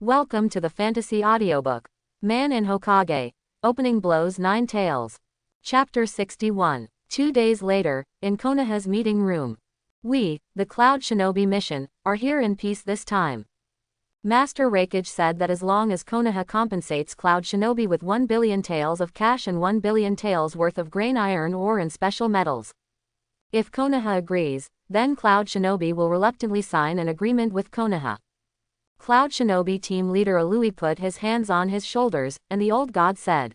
Welcome to the fantasy audiobook. Man in Hokage. Opening blows 9 tails. Chapter 61. 2 days later, in Konoha's meeting room. We, the Cloud Shinobi mission, are here in peace this time. Master Hokage said that as long as Konoha compensates Cloud Shinobi with 1 billion taels of cash and 1 billion taels worth of grain iron ore and special metals. If Konoha agrees, then Cloud Shinobi will reluctantly sign an agreement with Konoha. Cloud Shinobi team leader Arui put his hands on his shoulders, and the old god said.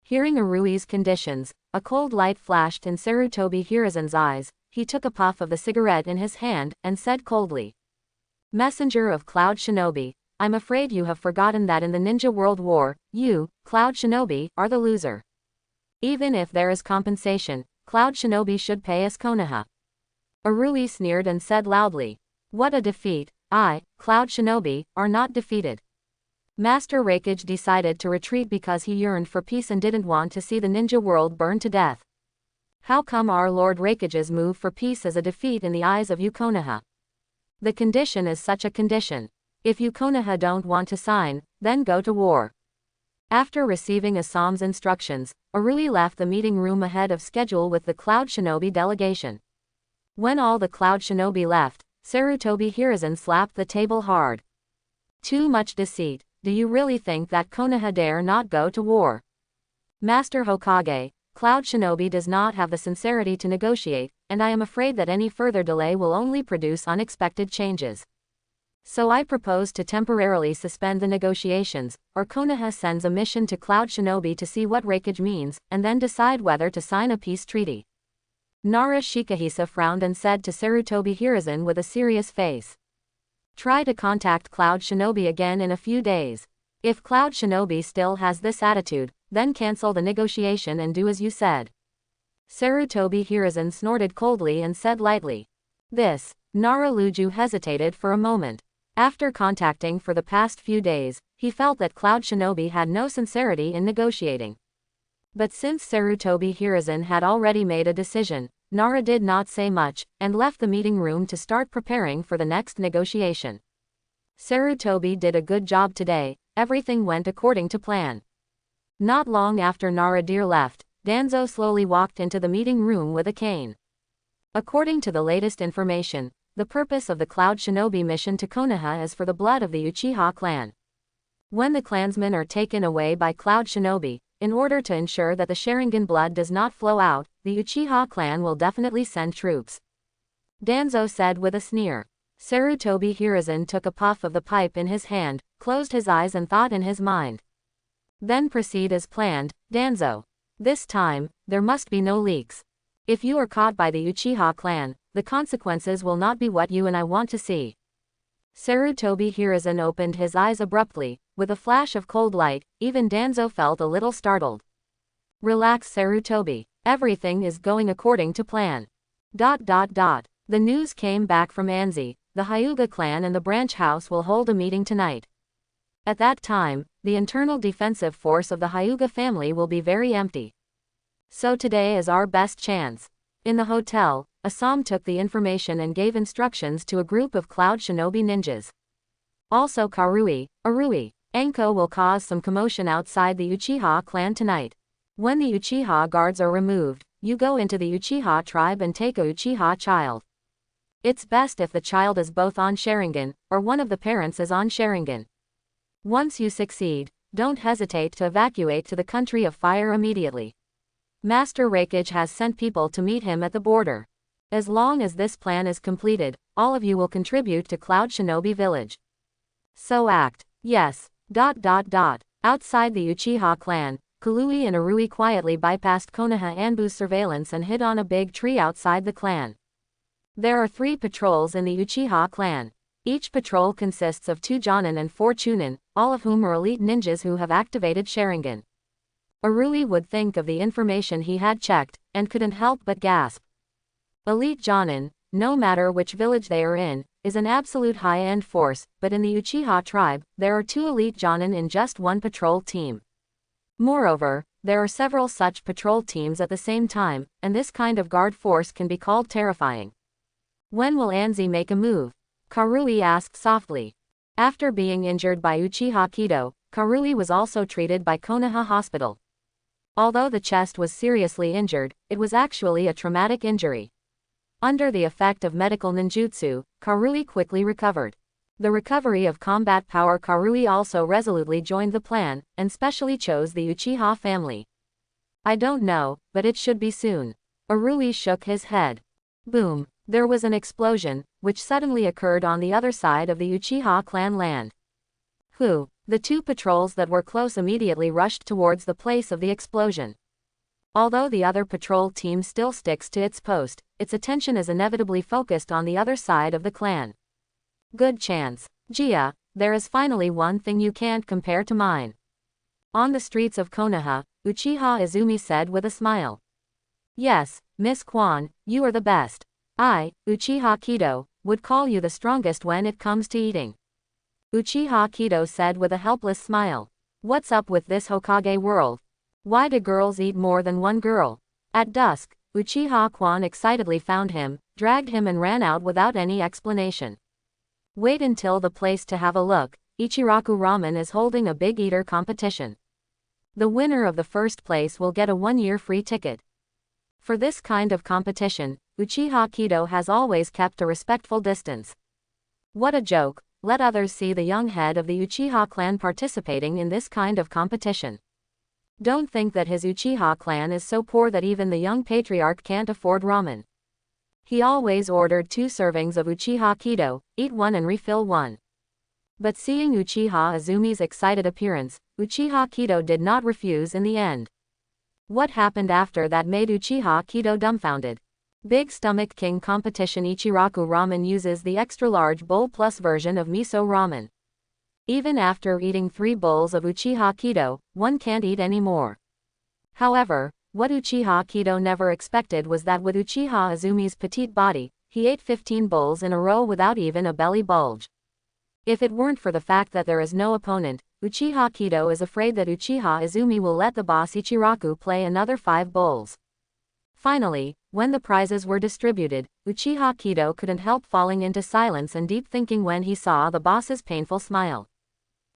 Hearing Arui's conditions, a cold light flashed in Sarutobi Hiruzen's eyes. He took a puff of the cigarette in his hand, and said coldly. Messenger of Cloud Shinobi, I'm afraid you have forgotten that in the Ninja World War, you, Cloud Shinobi, are the loser. Even if there is compensation, Cloud Shinobi should pay us Konoha. Arui sneered and said loudly. What a defeat. I, Cloud Shinobi, are not defeated. Master Hokage decided to retreat because he yearned for peace and didn't want to see the ninja world burn to death. How come our Lord Hokage's move for peace is a defeat in the eyes of you Konoha? The condition is such a condition. If you Konoha don't want to sign, then go to war. After receiving Asam's instructions, Arui left the meeting room ahead of schedule with the Cloud Shinobi delegation. When all the Cloud Shinobi left, Sarutobi Hiruzen slapped the table hard. Too much deceit. Do you really think that Konoha dare not go to war? Master Hokage, Cloud Shinobi does not have the sincerity to negotiate, and I am afraid that any further delay will only produce unexpected changes. So I propose to temporarily suspend the negotiations, or Konoha sends a mission to Cloud Shinobi to see what Hokage means, and then decide whether to sign a peace treaty. Nara Shikahisa frowned and said to Sarutobi Hiruzen with a serious face. Try to contact Cloud Shinobi again in a few days. If Cloud Shinobi still has this attitude, then cancel the negotiation and do as you said. Sarutobi Hiruzen snorted coldly and said lightly. This. Nara Luju hesitated for a moment. After contacting for the past few days, he felt that Cloud Shinobi had no sincerity in negotiating. But since Sarutobi Hiruzen had already made a decision, Nara did not say much, and left the meeting room to start preparing for the next negotiation. Sarutobi did a good job today, everything went according to plan. Not long after Nara dear left, Danzo slowly walked into the meeting room with a cane. According to the latest information, the purpose of the Cloud Shinobi mission to Konoha is for the blood of the Uchiha Clan. When the clansmen are taken away by Cloud Shinobi, in order to ensure that the Sharingan blood does not flow out, the Uchiha Clan will definitely send troops. Danzo said with a sneer. Sarutobi Hiruzen took a puff of the pipe in his hand, closed his eyes and thought in his mind. Then proceed as planned, Danzo. This time, there must be no leaks. If you are caught by the Uchiha Clan, the consequences will not be what you and I want to see. Sarutobi Hiruzen opened his eyes abruptly. With a flash of cold light, even Danzo felt a little startled. Relax Sarutobi. Everything is going according to plan. The news came back from Anzi. The Hyuga clan and the branch house will hold a meeting tonight. At that time, the internal defensive force of the Hyuga family will be very empty. So today is our best chance. In the hotel, Asam took the information and gave instructions to a group of Cloud Shinobi ninjas. Also Karui, Arui, Enko will cause some commotion outside the Uchiha clan tonight. When the Uchiha guards are removed, you go into the Uchiha tribe and take a Uchiha child. It's best if the child is both on Sharingan, or one of the parents is on Sharingan. Once you succeed, don't hesitate to evacuate to the country of fire immediately. Master Hokage has sent people to meet him at the border. As long as this plan is completed, all of you will contribute to Cloud Shinobi village. So act. Yes. Outside the Uchiha clan, Karui and Arui quietly bypassed Konoha Anbu's surveillance and hid on a big tree outside the clan. There are 3 patrols in the Uchiha clan. Each patrol consists of 2 Jonin and 4 Chunin, all of whom are elite ninjas who have activated Sharingan. Arui would think of the information he had checked, and couldn't help but gasp. Elite Jonin, no matter which village they are in, is an absolute high-end force, but in the Uchiha tribe, there are 2 elite Jonin in just one patrol team. Moreover, there are several such patrol teams at the same time, and this kind of guard force can be called terrifying. When will Anzi make a move? Karui asked softly. After being injured by Uchiha Kido, Karui was also treated by Konoha Hospital. Although the chest was seriously injured, it was actually a traumatic injury. Under the effect of medical ninjutsu, Karui quickly recovered. The recovery of combat power. Karui also resolutely joined the plan, and specially chose the Uchiha family. I don't know, but it should be soon. Arui shook his head. Boom! There was an explosion, which suddenly occurred on the other side of the Uchiha clan land. The two patrols that were close immediately rushed towards the place of the explosion. Although the other patrol team still sticks to its post, its attention is inevitably focused on the other side of the clan. Good chance. Gia, there is finally one thing you can't compare to mine. On the streets of Konoha, Uchiha Izumi said with a smile. Yes, Miss Kwan, you are the best. I, Uchiha Kido, would call you the strongest when it comes to eating. Uchiha Kido said with a helpless smile. What's up with this Hokage world? Why do girls eat more than one girl? At dusk, Uchiha Kwan excitedly found him, dragged him and ran out without any explanation. Wait until the place to have a look. Ichiraku Ramen is holding a big eater competition. The winner of the first place will get a 1-year free ticket. For this kind of competition, Uchiha Kido has always kept a respectful distance. What a joke, let others see the young head of the Uchiha clan participating in this kind of competition. Don't think that his Uchiha clan is so poor that even the young patriarch can't afford ramen. He always ordered 2 servings of Uchiha Kido, eat 1 and refill 1. But seeing Uchiha Izumi's excited appearance, Uchiha Kido did not refuse in the end. What happened after that made Uchiha Kido dumbfounded. Big Stomach King competition. Ichiraku Ramen uses the extra-large bowl plus version of miso ramen. Even after eating 3 bowls of Uchiha Kido, one can't eat any more. However, what Uchiha Kido never expected was that with Uchiha Izumi's petite body, he ate 15 bowls in a row without even a belly bulge. If it weren't for the fact that there is no opponent, Uchiha Kido is afraid that Uchiha Izumi will let the boss Ichiraku play another 5 bowls. Finally, when the prizes were distributed, Uchiha Kido couldn't help falling into silence and deep thinking when he saw the boss's painful smile.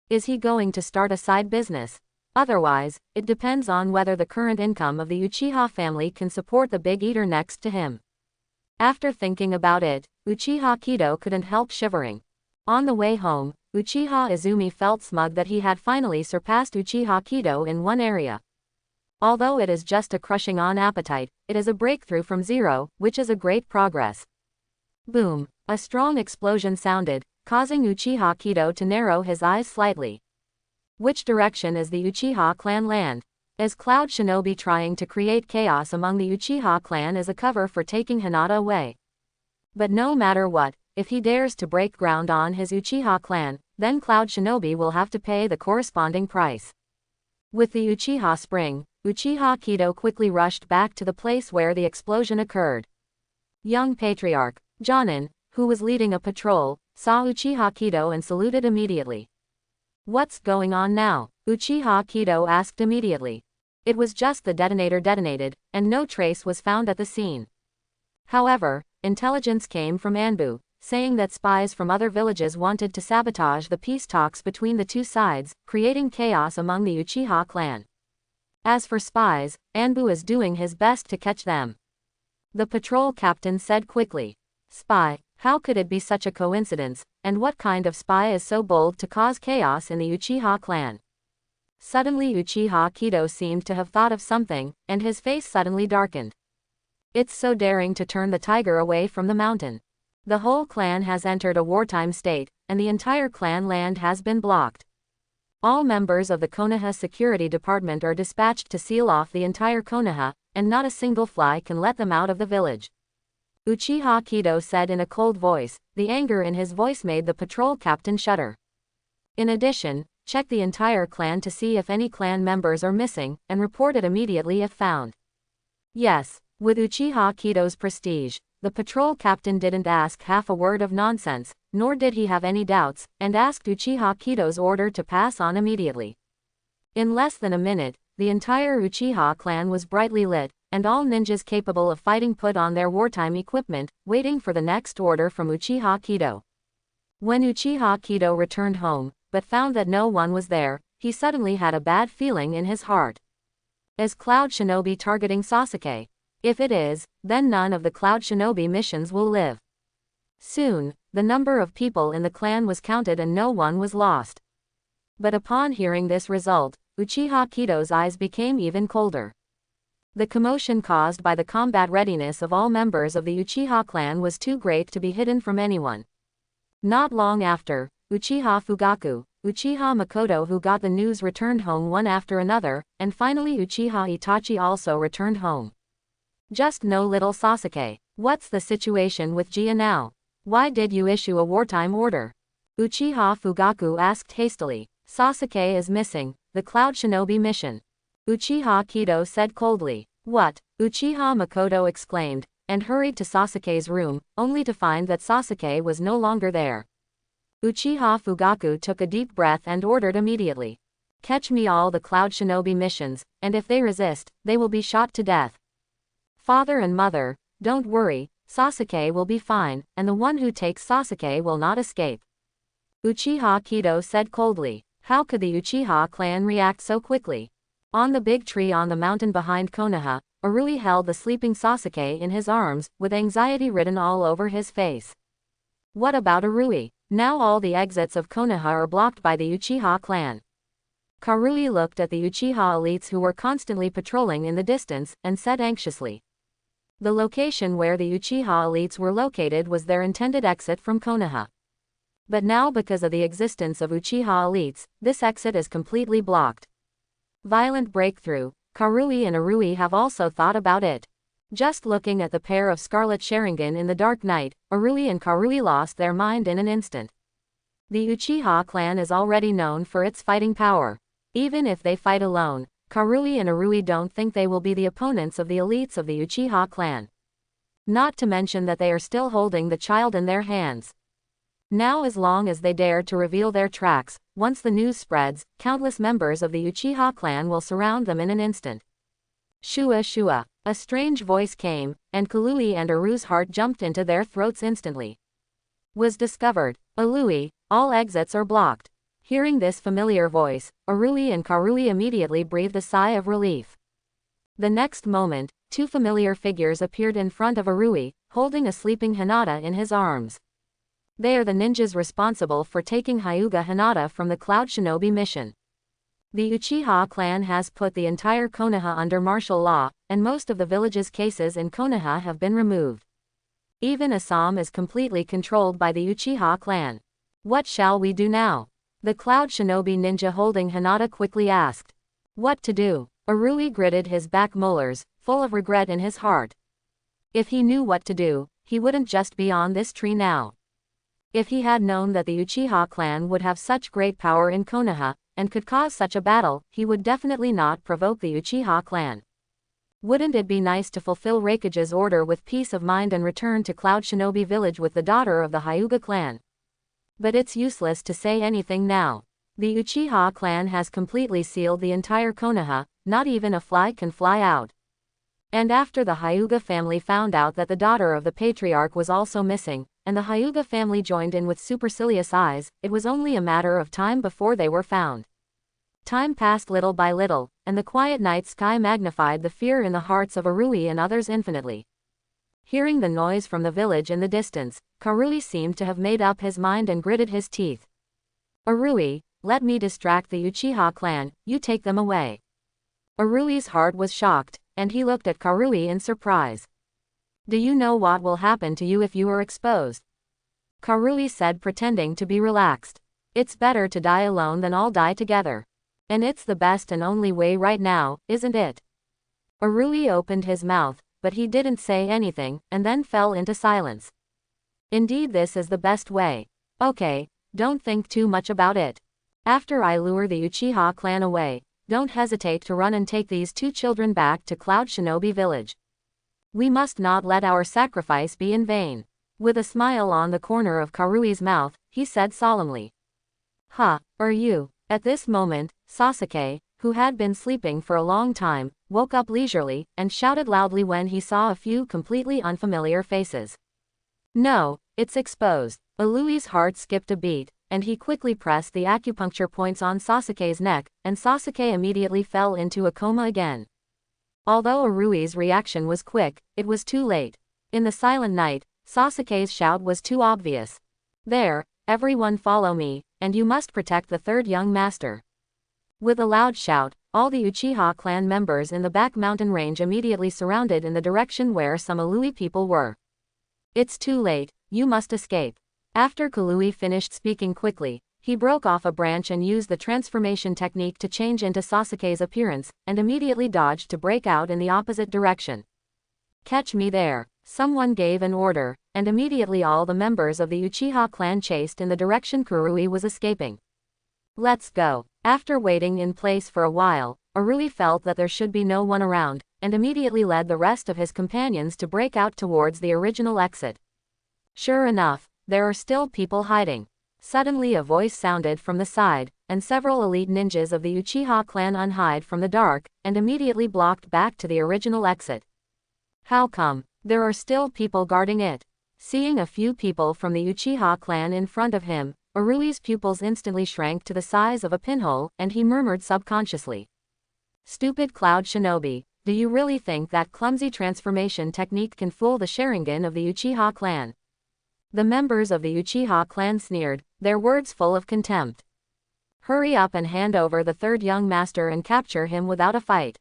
Is he going to start a side business? Otherwise, it depends on whether the current income of the Uchiha family can support the big eater next to him. After thinking about it, Uchiha Kido couldn't help shivering. On the way home, Uchiha Izumi felt smug that he had finally surpassed Uchiha Kido in one area. Although it is just a crushing on appetite, it is a breakthrough from 0, which is a great progress. Boom! A strong explosion sounded, causing Uchiha Kido to narrow his eyes slightly. Which direction is the Uchiha clan land? Is Cloud Shinobi trying to create chaos among the Uchiha clan as a cover for taking Hinata away? But no matter what, if he dares to break ground on his Uchiha clan, then Cloud Shinobi will have to pay the corresponding price. With the Uchiha spring, Uchiha Kido quickly rushed back to the place where the explosion occurred. Young Patriarch, Jonin, who was leading a patrol, saw Uchiha Kido and saluted immediately. What's going on now? Uchiha Kido asked immediately. It was just the detonator detonated, and no trace was found at the scene. However, intelligence came from Anbu, saying that spies from other villages wanted to sabotage the peace talks between the two sides, creating chaos among the Uchiha clan. As for spies, Anbu is doing his best to catch them. The patrol captain said quickly. Spy, how could it be such a coincidence, and what kind of spy is so bold to cause chaos in the Uchiha clan? Suddenly Uchiha Kido seemed to have thought of something, and his face suddenly darkened. It's so daring to turn the tiger away from the mountain. The whole clan has entered a wartime state, and the entire clan land has been blocked. All members of the Konoha security department are dispatched to seal off the entire Konoha, and not a single fly can let them out of the village. Uchiha Kido said in a cold voice. The anger in his voice made the patrol captain shudder. In addition, check the entire clan to see if any clan members are missing, and report it immediately if found. Yes, with Uchiha Kido's prestige, the patrol captain didn't ask half a word of nonsense, nor did he have any doubts, and asked Uchiha Kido's order to pass on immediately. In less than a minute, the entire Uchiha clan was brightly lit, and all ninjas capable of fighting put on their wartime equipment, waiting for the next order from Uchiha Kido. When Uchiha Kido returned home, but found that no one was there, he suddenly had a bad feeling in his heart. Is Cloud Shinobi targeting Sasuke? If it is, then none of the Cloud Shinobi missions will live. Soon, the number of people in the clan was counted and no one was lost. But upon hearing this result, Uchiha Kido's eyes became even colder. The commotion caused by the combat readiness of all members of the Uchiha clan was too great to be hidden from anyone. Not long after, Uchiha Fugaku, Uchiha Makoto who got the news returned home one after another, and finally Uchiha Itachi also returned home. Just no little Sasuke. What's the situation with Gia now? Why did you issue a wartime order? Uchiha Fugaku asked hastily. Sasuke is missing, the Cloud Shinobi mission. Uchiha Kido said coldly. What? Uchiha Makoto exclaimed, and hurried to Sasuke's room, only to find that Sasuke was no longer there. Uchiha Fugaku took a deep breath and ordered immediately. Catch me all the Cloud Shinobi missions, and if they resist, they will be shot to death. Father and mother, don't worry, Sasuke will be fine, and the one who takes Sasuke will not escape. Uchiha Kido said coldly. How could the Uchiha clan react so quickly? On the big tree on the mountain behind Konoha, Arui held the sleeping Sasuke in his arms, with anxiety written all over his face. What about Arui? Now all the exits of Konoha are blocked by the Uchiha clan. Karui looked at the Uchiha elites who were constantly patrolling in the distance, and said anxiously. The location where the Uchiha elites were located was their intended exit from Konoha. But now because of the existence of Uchiha elites, this exit is completely blocked. Violent breakthrough. Karui and Arui have also thought about it. Just looking at the pair of scarlet Sharingan in the dark night, Arui and Karui lost their mind in an instant. The Uchiha clan is already known for its fighting power. Even if they fight alone, Karui and Arui don't think they will be the opponents of the elites of the Uchiha clan. Not to mention that they are still holding the child in their hands. Now as long as they dare to reveal their tracks, once the news spreads, countless members of the Uchiha clan will surround them in an instant. Shua Shua. A strange voice came, and Kalui and Aru's heart jumped into their throats instantly. Was discovered. Alui, all exits are blocked. Hearing this familiar voice, Arui and Karui immediately breathed a sigh of relief. The next moment, two familiar figures appeared in front of Arui, holding a sleeping Hinata in his arms. They are the ninjas responsible for taking Hyuga Hinata from the Cloud Shinobi mission. The Uchiha clan has put the entire Konoha under martial law, and most of the village's cases in Konoha have been removed. Even Assam is completely controlled by the Uchiha clan. What shall we do now? The Cloud Shinobi ninja holding Hinata quickly asked. What to do? Arui gritted his back molars, full of regret in his heart. If he knew what to do, he wouldn't just be on this tree now. If he had known that the Uchiha clan would have such great power in Konoha, and could cause such a battle, he would definitely not provoke the Uchiha clan. Wouldn't it be nice to fulfill Raikage's order with peace of mind and return to Cloud Shinobi village with the daughter of the Hyuga clan? But it's useless to say anything now. The Uchiha clan has completely sealed the entire Konoha, not even a fly can fly out. And after the Hyuga family found out that the daughter of the patriarch was also missing, and the Hyuga family joined in with supercilious eyes, it was only a matter of time before they were found. Time passed little by little, and the quiet night sky magnified the fear in the hearts of Arui and others infinitely. Hearing the noise from the village in the distance, Karui seemed to have made up his mind and gritted his teeth. Arui, let me distract the Uchiha clan, you take them away. Arui's heart was shocked, and he looked at Karui in surprise. Do you know what will happen to you if you are exposed? Karui said, pretending to be relaxed. It's better to die alone than all die together. And it's the best and only way right now, isn't it? Arui opened his mouth, but he didn't say anything, and then fell into silence. Indeed, this is the best way. Okay, don't think too much about it. After I lure the Uchiha clan away, don't hesitate to run and take these two children back to Cloud Shinobi village. We must not let our sacrifice be in vain. With a smile on the corner of Karui's mouth, he said solemnly. Are you? At this moment, Sasuke, who had been sleeping for a long time, woke up leisurely, and shouted loudly when he saw a few completely unfamiliar faces. No, it's exposed. Alui's heart skipped a beat, and he quickly pressed the acupuncture points on Sasuke's neck, and Sasuke immediately fell into a coma again. Although Arui's reaction was quick, it was too late. In the silent night, Sasuke's shout was too obvious. There, everyone follow me, and you must protect the third young master. With a loud shout, all the Uchiha clan members in the back mountain range immediately surrounded in the direction where some Alui people were. It's too late, you must escape. After Kalui finished speaking quickly, he broke off a branch and used the transformation technique to change into Sasuke's appearance, and immediately dodged to break out in the opposite direction. Catch me there. Someone gave an order, and immediately all the members of the Uchiha clan chased in the direction Kurui was escaping. Let's go. After waiting in place for a while, Arui felt that there should be no one around, and immediately led the rest of his companions to break out towards the original exit. Sure enough, there are still people hiding. Suddenly a voice sounded from the side, and several elite ninjas of the Uchiha clan unhide from the dark, and immediately blocked back to the original exit. How come? There are still people guarding it. Seeing a few people from the Uchiha clan in front of him, Arui's pupils instantly shrank to the size of a pinhole, and he murmured subconsciously. Stupid Cloud Shinobi, do you really think that clumsy transformation technique can fool the Sharingan of the Uchiha clan? The members of the Uchiha clan sneered, their words full of contempt. Hurry up and hand over the third young master and capture him without a fight.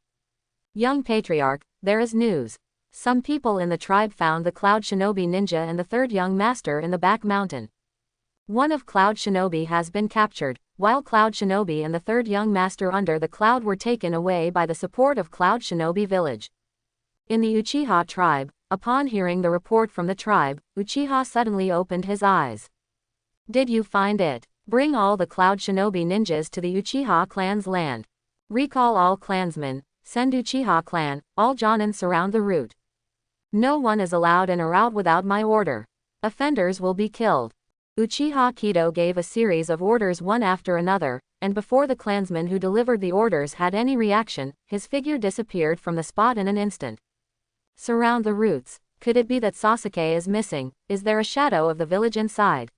Young Patriarch, there is news. Some people in the tribe found the Cloud Shinobi ninja and the third young master in the back mountain. One of Cloud Shinobi has been captured, while Cloud Shinobi and the third young master under the cloud were taken away by the support of Cloud Shinobi village. In the Uchiha tribe, upon hearing the report from the tribe, Uchiha suddenly opened his eyes. Did you find it? Bring all the Cloud Shinobi ninjas to the Uchiha clan's land. Recall all clansmen, send Uchiha clan, all Jonin surround the route. No one is allowed in or out without my order. Offenders will be killed. Uchiha Kido gave a series of orders one after another, and before the clansman who delivered the orders had any reaction, his figure disappeared from the spot in an instant. Surround the routes. Could it be that Sasuke is missing? Is there a shadow of the village inside?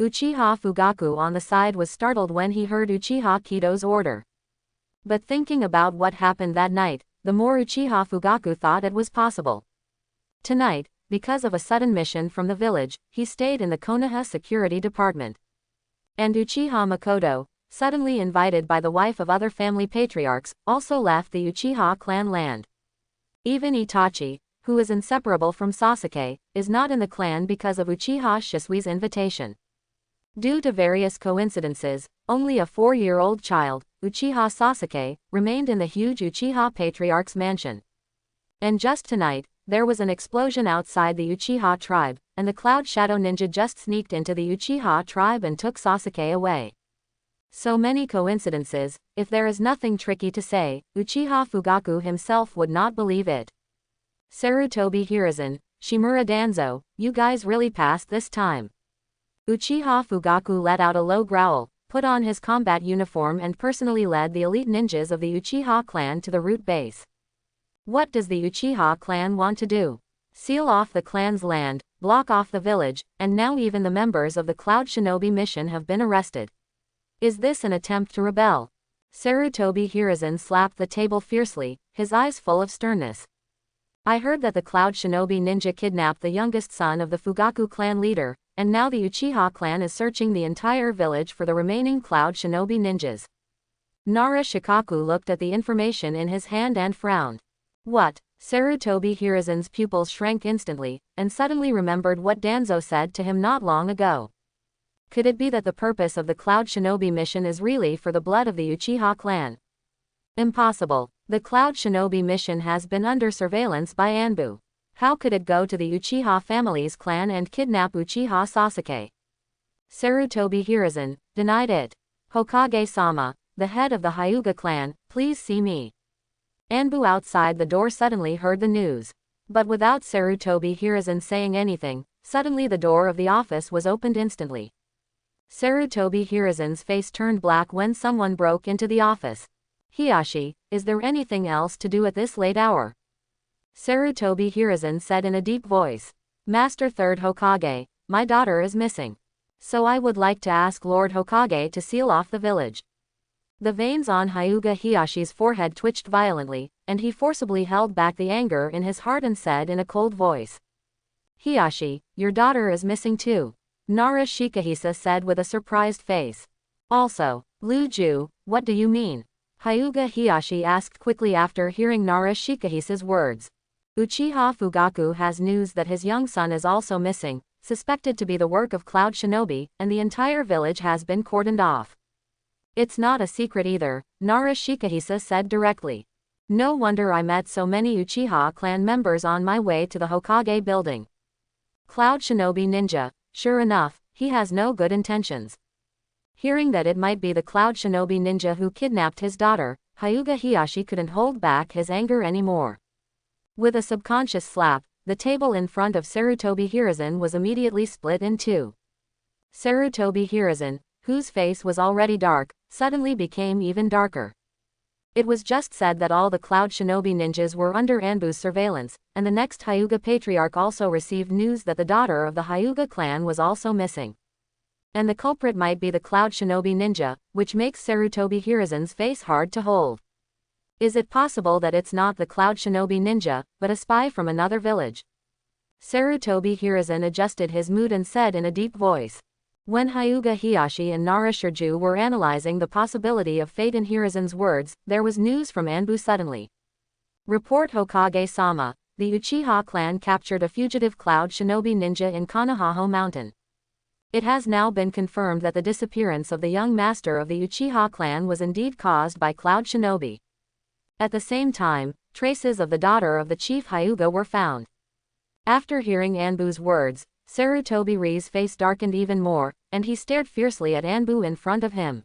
Uchiha Fugaku on the side was startled when he heard Uchiha Kido's order. But thinking about what happened that night, the more Uchiha Fugaku thought it was possible. Tonight, because of a sudden mission from the village, he stayed in the Konoha security department. And Uchiha Makoto, suddenly invited by the wife of other family patriarchs, also left the Uchiha clan land. Even Itachi, who is inseparable from Sasuke, is not in the clan because of Uchiha Shisui's invitation. Due to various coincidences, only a 4-year-old child, Uchiha Sasuke, remained in the huge Uchiha patriarch's mansion. And just tonight, there was an explosion outside the Uchiha tribe, and the Cloud Shadow Ninja just sneaked into the Uchiha tribe and took Sasuke away. So many coincidences, if there is nothing tricky to say, Uchiha Fugaku himself would not believe it. Sarutobi Hiruzen, Shimura Danzo, you guys really passed this time. Uchiha Fugaku let out a low growl, put on his combat uniform and personally led the elite ninjas of the Uchiha clan to the route base. What does the Uchiha clan want to do? Seal off the clan's land, block off the village, and now even the members of the Cloud Shinobi mission have been arrested. Is this an attempt to rebel? Sarutobi Hiruzen slapped the table fiercely, his eyes full of sternness. I heard that the Cloud Shinobi ninja kidnapped the youngest son of the Fugaku clan leader, and now the Uchiha clan is searching the entire village for the remaining Cloud Shinobi ninjas. Nara Shikaku looked at the information in his hand and frowned. What? Sarutobi Hiruzen's pupils shrank instantly, and suddenly remembered what Danzo said to him not long ago. Could it be that the purpose of the Cloud Shinobi mission is really for the blood of the Uchiha clan? Impossible. The Cloud Shinobi mission has been under surveillance by Anbu. How could it go to the Uchiha family's clan and kidnap Uchiha Sasuke? Sarutobi Hiruzen denied it. Hokage-sama, the head of the Hyuga clan, please see me. Anbu outside the door suddenly heard the news. But without Sarutobi Hiruzen saying anything, suddenly the door of the office was opened instantly. Sarutobi Hiruzen's face turned black when someone broke into the office. Hiyashi, is there anything else to do at this late hour? Sarutobi Hiruzen said in a deep voice. Master Third Hokage, my daughter is missing. So I would like to ask Lord Hokage to seal off the village. The veins on Hyuga Hiyashi's forehead twitched violently, and he forcibly held back the anger in his heart and said in a cold voice. Hiyashi, your daughter is missing too. Nara Shikahisa said with a surprised face. Also, Lu Ju, what do you mean? Hyuga Hiyashi asked quickly after hearing Nara Shikahisa's words. Uchiha Fugaku has news that his young son is also missing, suspected to be the work of Cloud Shinobi, and the entire village has been cordoned off. It's not a secret either, Nara Shikahisa said directly. No wonder I met so many Uchiha clan members on my way to the Hokage building. Cloud Shinobi ninja, sure enough, he has no good intentions. Hearing that it might be the Cloud Shinobi ninja who kidnapped his daughter, Hyuga Hiyashi couldn't hold back his anger anymore. With a subconscious slap, the table in front of Sarutobi Hiruzen was immediately split in two. Sarutobi Hiruzen, whose face was already dark, suddenly became even darker. It was just said that all the Cloud Shinobi ninjas were under Anbu's surveillance, and the next Hyuga Patriarch also received news that the daughter of the Hyuga clan was also missing. And the culprit might be the Cloud Shinobi ninja, which makes Sarutobi Hiruzen's face hard to hold. Is it possible that it's not the Cloud Shinobi ninja, but a spy from another village? Sarutobi Hiruzen adjusted his mood and said in a deep voice. When Hyuga Hiyashi and Nara Shirju were analyzing the possibility of fate in Hiruzen's words, there was news from Anbu suddenly. Report Hokage-sama, the Uchiha clan captured a fugitive Cloud Shinobi ninja in Kanahaho Mountain. It has now been confirmed that the disappearance of the young master of the Uchiha clan was indeed caused by Cloud Shinobi. At the same time, traces of the daughter of the chief Hyuga were found. After hearing Anbu's words, Sarutobi Ri's face darkened even more, and he stared fiercely at Anbu in front of him.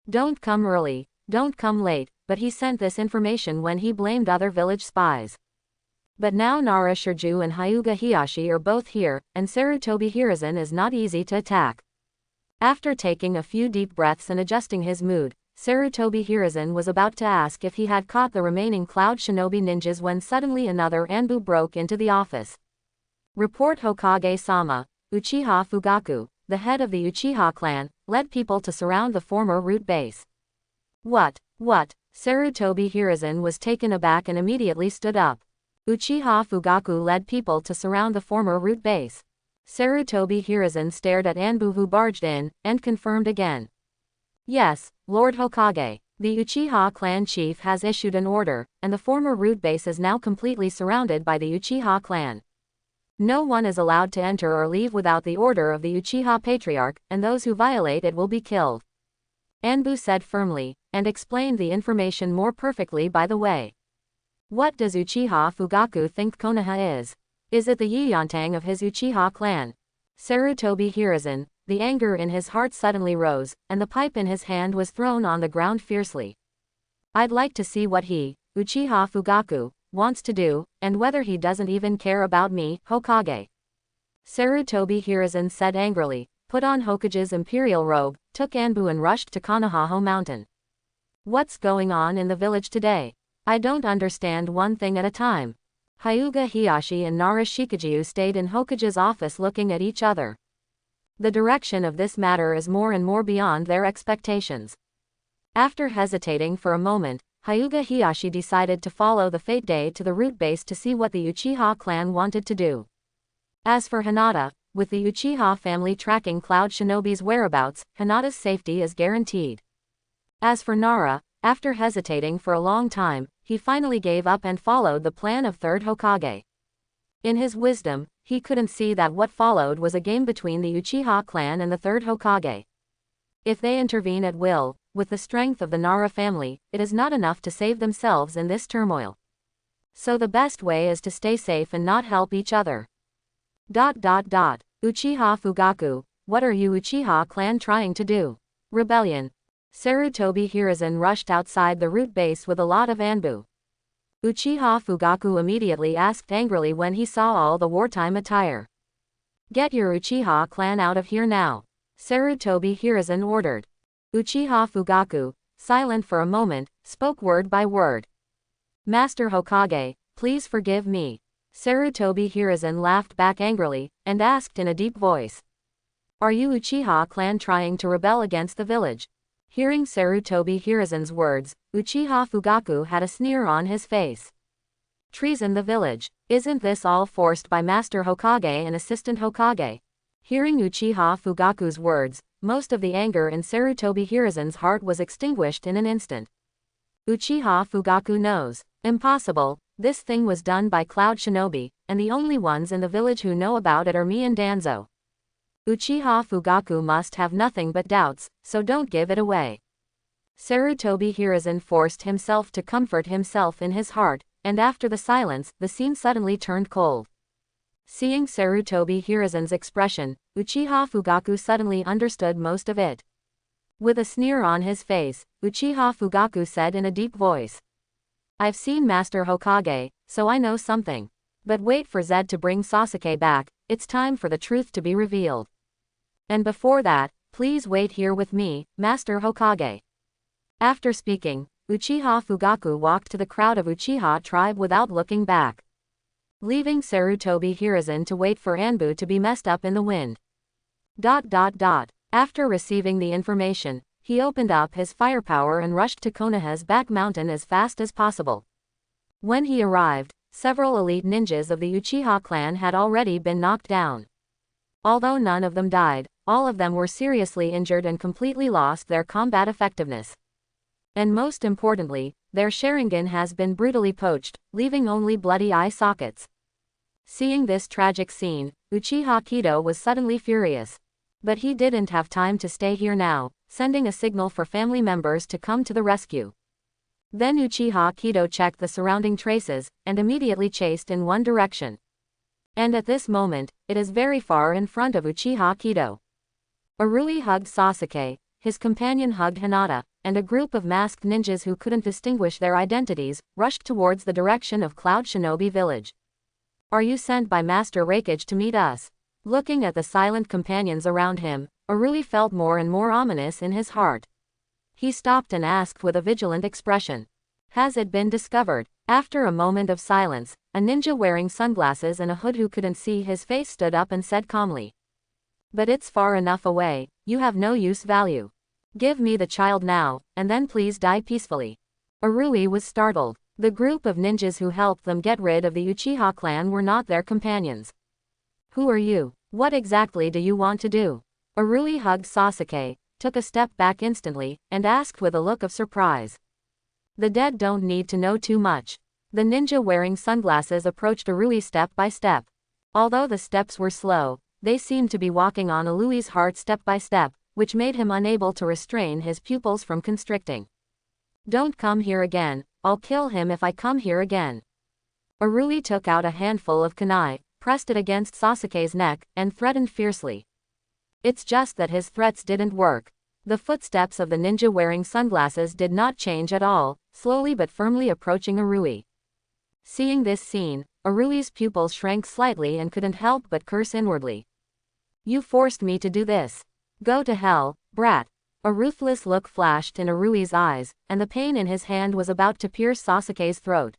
Don't come early, don't come late, but he sent this information when he blamed other village spies. But now Nara Shirju and Hyuga Hiyashi are both here, and Sarutobi Hiruzen is not easy to attack. After taking a few deep breaths and adjusting his mood, Sarutobi Hiruzen was about to ask if he had caught the remaining Cloud Shinobi ninjas when suddenly another Anbu broke into the office. Report Hokage-sama, Uchiha Fugaku, the head of the Uchiha clan, led people to surround the former root base. What? Sarutobi Hiruzen was taken aback and immediately stood up. Uchiha Fugaku led people to surround the former root base. Sarutobi Hiruzen stared at Anbu who barged in, and confirmed again. Yes, Lord Hokage, the Uchiha clan chief has issued an order, and the former root base is now completely surrounded by the Uchiha clan. No one is allowed to enter or leave without the order of the Uchiha Patriarch, and those who violate it will be killed. Anbu said firmly, and explained the information more perfectly by the way. What does Uchiha Fugaku think Konoha is? Is it the Yiyantang of his Uchiha clan? Sarutobi Hiruzen, the anger in his heart suddenly rose, and the pipe in his hand was thrown on the ground fiercely. I'd like to see what he, Uchiha Fugaku, wants to do, and whether he doesn't even care about me, Hokage. Sarutobi Hiruzen said angrily, put on Hokage's imperial robe, took Anbu and rushed to Kanahaho Mountain. What's going on in the village today? I don't understand one thing at a time. Hyuga Hiyashi and Nara Shikaju stayed in Hokage's office looking at each other. The direction of this matter is more and more beyond their expectations. After hesitating for a moment, Hyuga Hiyashi decided to follow the Fate Day to the root base to see what the Uchiha clan wanted to do. As for Hinata, with the Uchiha family tracking Cloud Shinobi's whereabouts, Hinata's safety is guaranteed. As for Nara, after hesitating for a long time, he finally gave up and followed the plan of Third Hokage. In his wisdom, he couldn't see that what followed was a game between the Uchiha clan and the Third Hokage. If they intervene at will, with the strength of the Nara family, it is not enough to save themselves in this turmoil. So the best way is to stay safe and not help each other. Uchiha Fugaku, what are you Uchiha clan trying to do? Rebellion. Sarutobi Hiruzen rushed outside the root base with a lot of Anbu. Uchiha Fugaku immediately asked angrily when he saw all the wartime attire. Get your Uchiha clan out of here now, Sarutobi Hiruzen ordered. Uchiha Fugaku, silent for a moment, spoke word by word. Master Hokage, please forgive me. Sarutobi Hiruzen laughed back angrily, and asked in a deep voice. Are you Uchiha Clan trying to rebel against the village? Hearing Sarutobi Hiruzen's words, Uchiha Fugaku had a sneer on his face. Treason the village. Isn't this all forced by Master Hokage and Assistant Hokage? Hearing Uchiha Fugaku's words, most of the anger in Sarutobi Hiruzen's heart was extinguished in an instant. Uchiha Fugaku knows. Impossible, this thing was done by Cloud Shinobi, and the only ones in the village who know about it are me and Danzo. Uchiha Fugaku must have nothing but doubts, so don't give it away. Sarutobi Hiruzen forced himself to comfort himself in his heart, and after the silence, the scene suddenly turned cold. Seeing Sarutobi Hiruzen's expression, Uchiha Fugaku suddenly understood most of it. With a sneer on his face, Uchiha Fugaku said in a deep voice. I've seen Master Hokage, so I know something. But wait for Zed to bring Sasuke back, it's time for the truth to be revealed. And before that, please wait here with me, Master Hokage. After speaking, Uchiha Fugaku walked to the crowd of Uchiha tribe without looking back. Leaving Sarutobi Hiruzen to wait for Anbu to be messed up in the wind. After receiving the information, he opened up his firepower and rushed to Konoha's back mountain as fast as possible. When he arrived, several elite ninjas of the Uchiha clan had already been knocked down. Although none of them died, all of them were seriously injured and completely lost their combat effectiveness. And most importantly, their Sharingan has been brutally poached, leaving only bloody eye sockets. Seeing this tragic scene, Uchiha Kido was suddenly furious. But he didn't have time to stay here now, sending a signal for family members to come to the rescue. Then Uchiha Kido checked the surrounding traces, and immediately chased in one direction. And at this moment, it is very far in front of Uchiha Kido. Arui hugged Sasuke, his companion hugged Hinata, and a group of masked ninjas who couldn't distinguish their identities, rushed towards the direction of Cloud Shinobi village. Are you sent by Master Hokage to meet us? Looking at the silent companions around him, Arui felt more and more ominous in his heart. He stopped and asked with a vigilant expression. Has it been discovered? After a moment of silence, a ninja wearing sunglasses and a hood who couldn't see his face stood up and said calmly. But it's far enough away, you have no use value. Give me the child now, and then please die peacefully. Arui was startled. The group of ninjas who helped them get rid of the Uchiha clan were not their companions. Who are you? What exactly do you want to do? Arui hugged Sasuke, took a step back instantly, and asked with a look of surprise. The dead don't need to know too much. The ninja wearing sunglasses approached Arui step by step. Although the steps were slow, they seemed to be walking on Arui's heart step by step, which made him unable to restrain his pupils from constricting. Don't come here again, I'll kill him if I come here again. Arui took out a handful of kunai, pressed it against Sasuke's neck, and threatened fiercely. It's just that his threats didn't work. The footsteps of the ninja wearing sunglasses did not change at all, slowly but firmly approaching Arui. Seeing this scene, Arui's pupils shrank slightly and couldn't help but curse inwardly. You forced me to do this. Go to hell, brat. A ruthless look flashed in Arui's eyes, and the pain in his hand was about to pierce Sasuke's throat.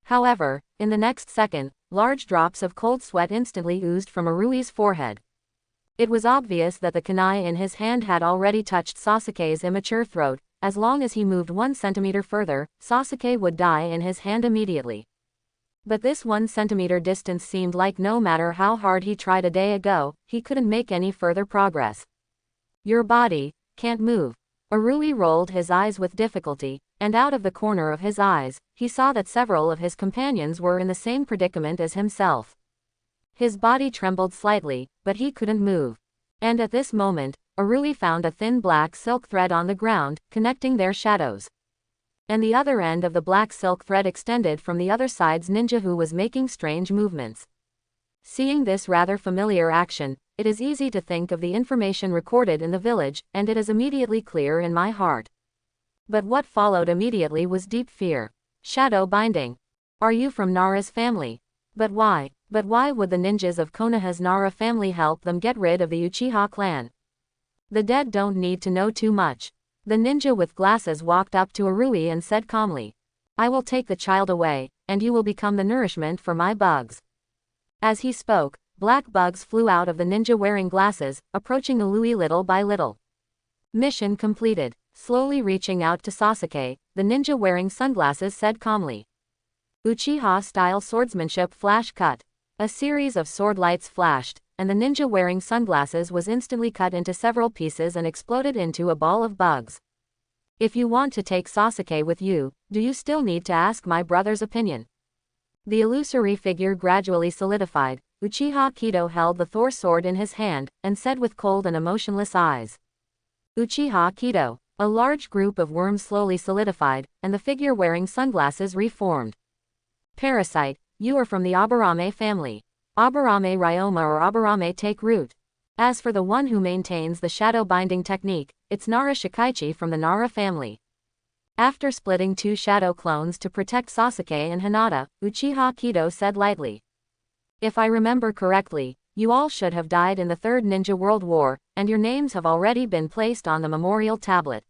However, in the next second, large drops of cold sweat instantly oozed from Arui's forehead. It was obvious that the kunai in his hand had already touched Sasuke's immature throat. As long as he moved 1 centimeter further, Sasuke would die in his hand immediately. But this 1 centimeter distance seemed like no matter how hard he tried a day ago, he couldn't make any further progress. Your body can't move. Arui rolled his eyes with difficulty, and out of the corner of his eyes, he saw that several of his companions were in the same predicament as himself. His body trembled slightly, but he couldn't move. And at this moment, Arui found a thin black silk thread on the ground, connecting their shadows. And the other end of the black silk thread extended from the other side's ninja who was making strange movements. Seeing this rather familiar action, it is easy to think of the information recorded in the village, and it is immediately clear in my heart. But what followed immediately was deep fear. Shadow binding. Are you from Nara's family? But why? But why would the ninjas of Konoha's Nara family help them get rid of the Uchiha clan? The dead don't need to know too much. The ninja with glasses walked up to Arui and said calmly. I will take the child away, and you will become the nourishment for my bugs. As he spoke, black bugs flew out of the ninja wearing glasses, approaching Ului little by little. Mission completed. Slowly reaching out to Sasuke, the ninja wearing sunglasses said calmly. Uchiha-style swordsmanship flash cut. A series of sword lights flashed, and the ninja wearing sunglasses was instantly cut into several pieces and exploded into a ball of bugs. If you want to take Sasuke with you, do you still need to ask my brother's opinion? The illusory figure gradually solidified. Uchiha Kido held the Thor sword in his hand, and said with cold and emotionless eyes. Uchiha Kido. A large group of worms slowly solidified, and the figure wearing sunglasses reformed. Parasite, you are from the Aburame family. Aburame Ryoma or Aburame take root. As for the one who maintains the shadow binding technique, it's Nara Shikaichi from the Nara family. After splitting two shadow clones to protect Sasuke and Hinata, Uchiha Kido said lightly. If I remember correctly, you all should have died in the Third Ninja World War, and your names have already been placed on the memorial tablet.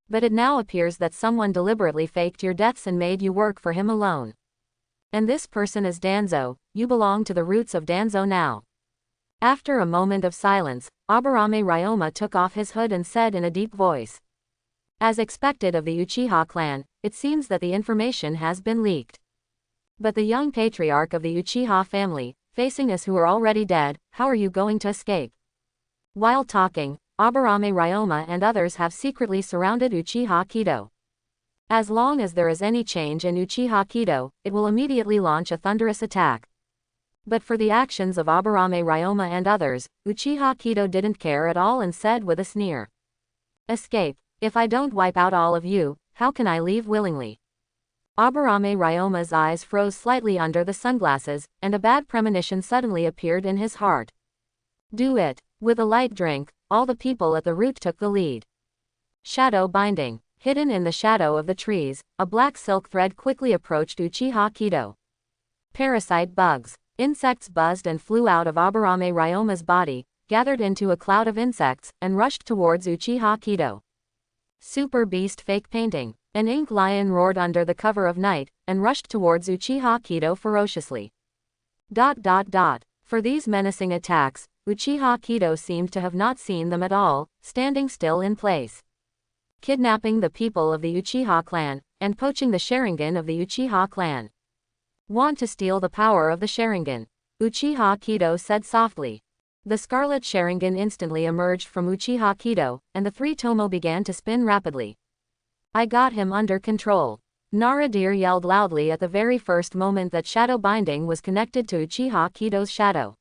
But it now appears that someone deliberately faked your deaths and made you work for him alone. And this person is Danzo. You belong to the roots of Danzo now. After a moment of silence, Aburame Ryoma took off his hood and said in a deep voice. As expected of the Uchiha clan, it seems that the information has been leaked. But the young patriarch of the Uchiha family, facing us who are already dead, how are you going to escape? While talking, Aburame Ryoma and others have secretly surrounded Uchiha Kido. As long as there is any change in Uchiha Kido, it will immediately launch a thunderous attack. But for the actions of Aburame Ryoma and others, Uchiha Kido didn't care at all and said with a sneer. Escape. If I don't wipe out all of you, how can I leave willingly? Aburame Ryoma's eyes froze slightly under the sunglasses, and a bad premonition suddenly appeared in his heart. Do it. With a light drink, all the people at the root took the lead. Shadow binding. Hidden in the shadow of the trees, a black silk thread quickly approached Uchiha Kido. Parasite bugs. Insects buzzed and flew out of Aburame Ryoma's body, gathered into a cloud of insects, and rushed towards Uchiha Kido. Super beast fake painting. An ink lion roared under the cover of night, and rushed towards Uchiha Kido ferociously. For these menacing attacks, Uchiha Kido seemed to have not seen them at all, standing still in place. Kidnapping the people of the Uchiha clan, and poaching the Sharingan of the Uchiha clan. Want to steal the power of the Sharingan? Uchiha Kido said softly. The scarlet Sharingan instantly emerged from Uchiha Kido, and the three Tomo began to spin rapidly. I got him under control. Naradir yelled loudly at the very first moment that shadow binding was connected to Uchiha Kido's shadow.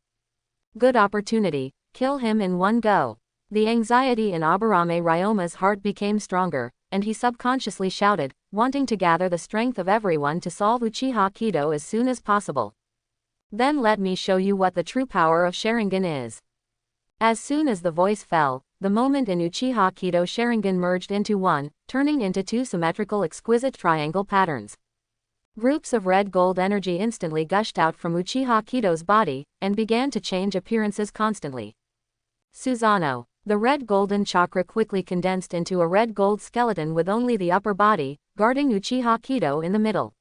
Good opportunity, kill him in one go. The anxiety in Aburame Ryoma's heart became stronger, and he subconsciously shouted, wanting to gather the strength of everyone to solve Uchiha Kido as soon as possible. Then let me show you what the true power of Sharingan is. As soon as the voice fell, the moment in Uchiha Kido Sharingan merged into one, turning into two symmetrical exquisite triangle patterns. Groups of red gold energy instantly gushed out from Uchiha Kido's body, and began to change appearances constantly. Susanoo. The red golden chakra quickly condensed into a red gold skeleton with only the upper body, guarding Uchiha Kido in the middle.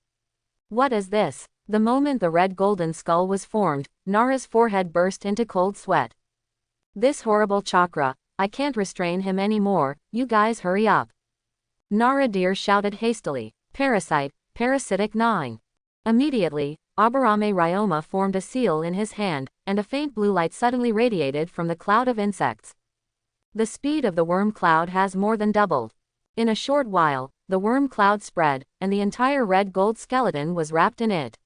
What is this? The moment the red golden skull was formed, Nara's forehead burst into cold sweat. This horrible chakra, I can't restrain him anymore, you guys hurry up. Naradir shouted hastily. Parasite, parasitic gnawing. Immediately, Aburame Ryoma formed a seal in his hand, and a faint blue light suddenly radiated from the cloud of insects. The speed of the worm cloud has more than doubled. In a short while, the worm cloud spread, and the entire red gold skeleton was wrapped in it.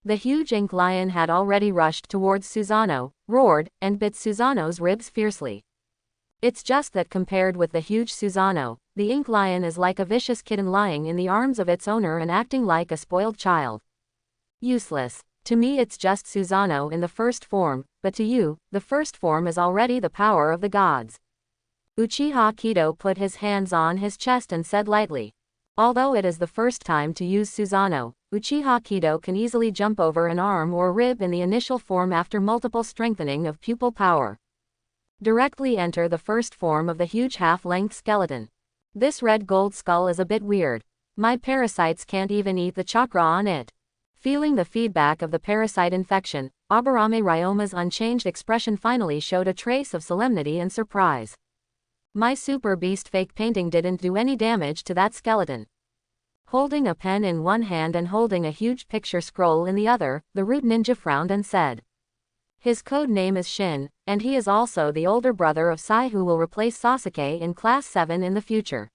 The huge ink lion had already rushed towards Susanoo, roared, and bit Susanoo's ribs fiercely. It's just that compared with the huge Susanoo, the ink lion is like a vicious kitten lying in the arms of its owner and acting like a spoiled child. Useless. To me it's just Susanoo in the first form, but to you, the first form is already the power of the gods. Uchiha Kido put his hands on his chest and said lightly. Although it is the first time to use Susanoo, Uchiha Kido can easily jump over an arm or rib in the initial form after multiple strengthening of pupil power. Directly enter the first form of the huge half-length skeleton. This red gold skull is a bit weird. My parasites can't even eat the chakra on it. Feeling the feedback of the parasite infection, Aburame Ryoma's unchanged expression finally showed a trace of solemnity and surprise. My super beast fake painting didn't do any damage to that skeleton. Holding a pen in one hand and holding a huge picture scroll in the other, the root ninja frowned and said. His code name is Shin, and he is also the older brother of Sai who will replace Sasuke in Class 7 in the future.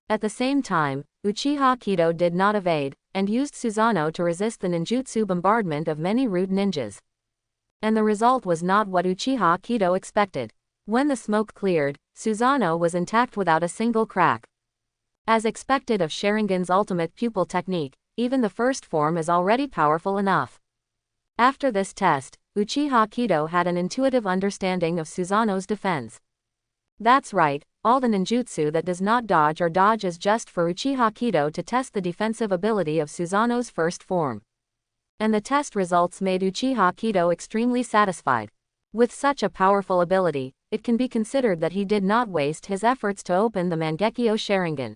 At the same time, Uchiha Kido did not evade, and used Susanoo to resist the ninjutsu bombardment of many root ninjas. And the result was not what Uchiha Kido expected. When the smoke cleared, Susanoo was intact without a single crack. As expected of Sharingan's ultimate pupil technique, even the first form is already powerful enough. After this test, Uchiha Kido had an intuitive understanding of Susanoo's defense. That's right, all the ninjutsu that does not dodge or dodge is just for Uchiha Kido to test the defensive ability of Susanoo's first form. And the test results made Uchiha Kido extremely satisfied. With such a powerful ability, it can be considered that he did not waste his efforts to open the Mangekyo Sharingan.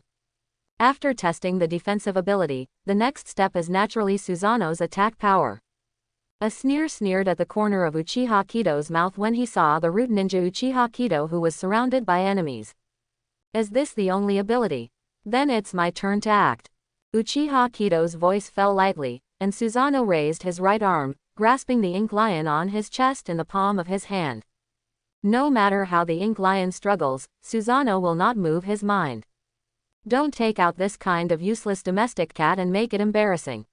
After testing the defensive ability, the next step is naturally Susanoo's attack power. A sneer sneered at the corner of Uchiha Kido's mouth when he saw the root ninja Uchiha Kido who was surrounded by enemies. Is this the only ability? Then it's my turn to act. Uchiha Kido's voice fell lightly, and Susanoo raised his right arm, grasping the ink lion on his chest in the palm of his hand. No matter how the ink lion struggles, Susanoo will not move his mind. Don't take out this kind of useless domestic cat and make it embarrassing.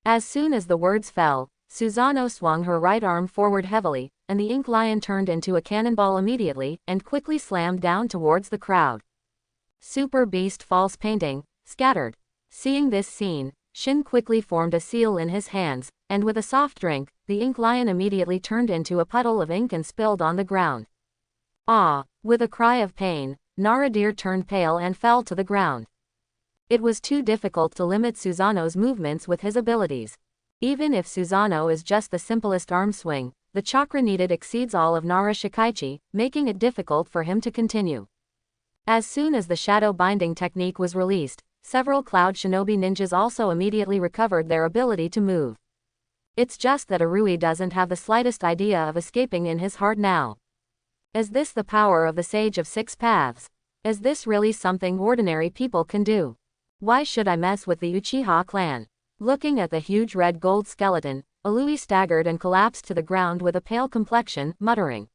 As soon as the words fell, Susanoo swung her right arm forward heavily, and the ink lion turned into a cannonball immediately and quickly slammed down towards the crowd. Super Beast false painting, scattered. Seeing this scene, Shin quickly formed a seal in his hands, and with a soft drink, the ink lion immediately turned into a puddle of ink and spilled on the ground. Ah! With a cry of pain, Naradir turned pale and fell to the ground. It was too difficult to limit Susanoo's movements with his abilities. Even if Susanoo is just the simplest arm swing, the chakra needed exceeds all of Nara Shikaichi, making it difficult for him to continue. As soon as the shadow binding technique was released, several cloud shinobi ninjas also immediately recovered their ability to move. It's just that Arui doesn't have the slightest idea of escaping in his heart now. Is this the power of the Sage of Six Paths? Is this really something ordinary people can do? Why should I mess with the Uchiha clan? Looking at the huge red gold skeleton, Arui staggered and collapsed to the ground with a pale complexion, muttering.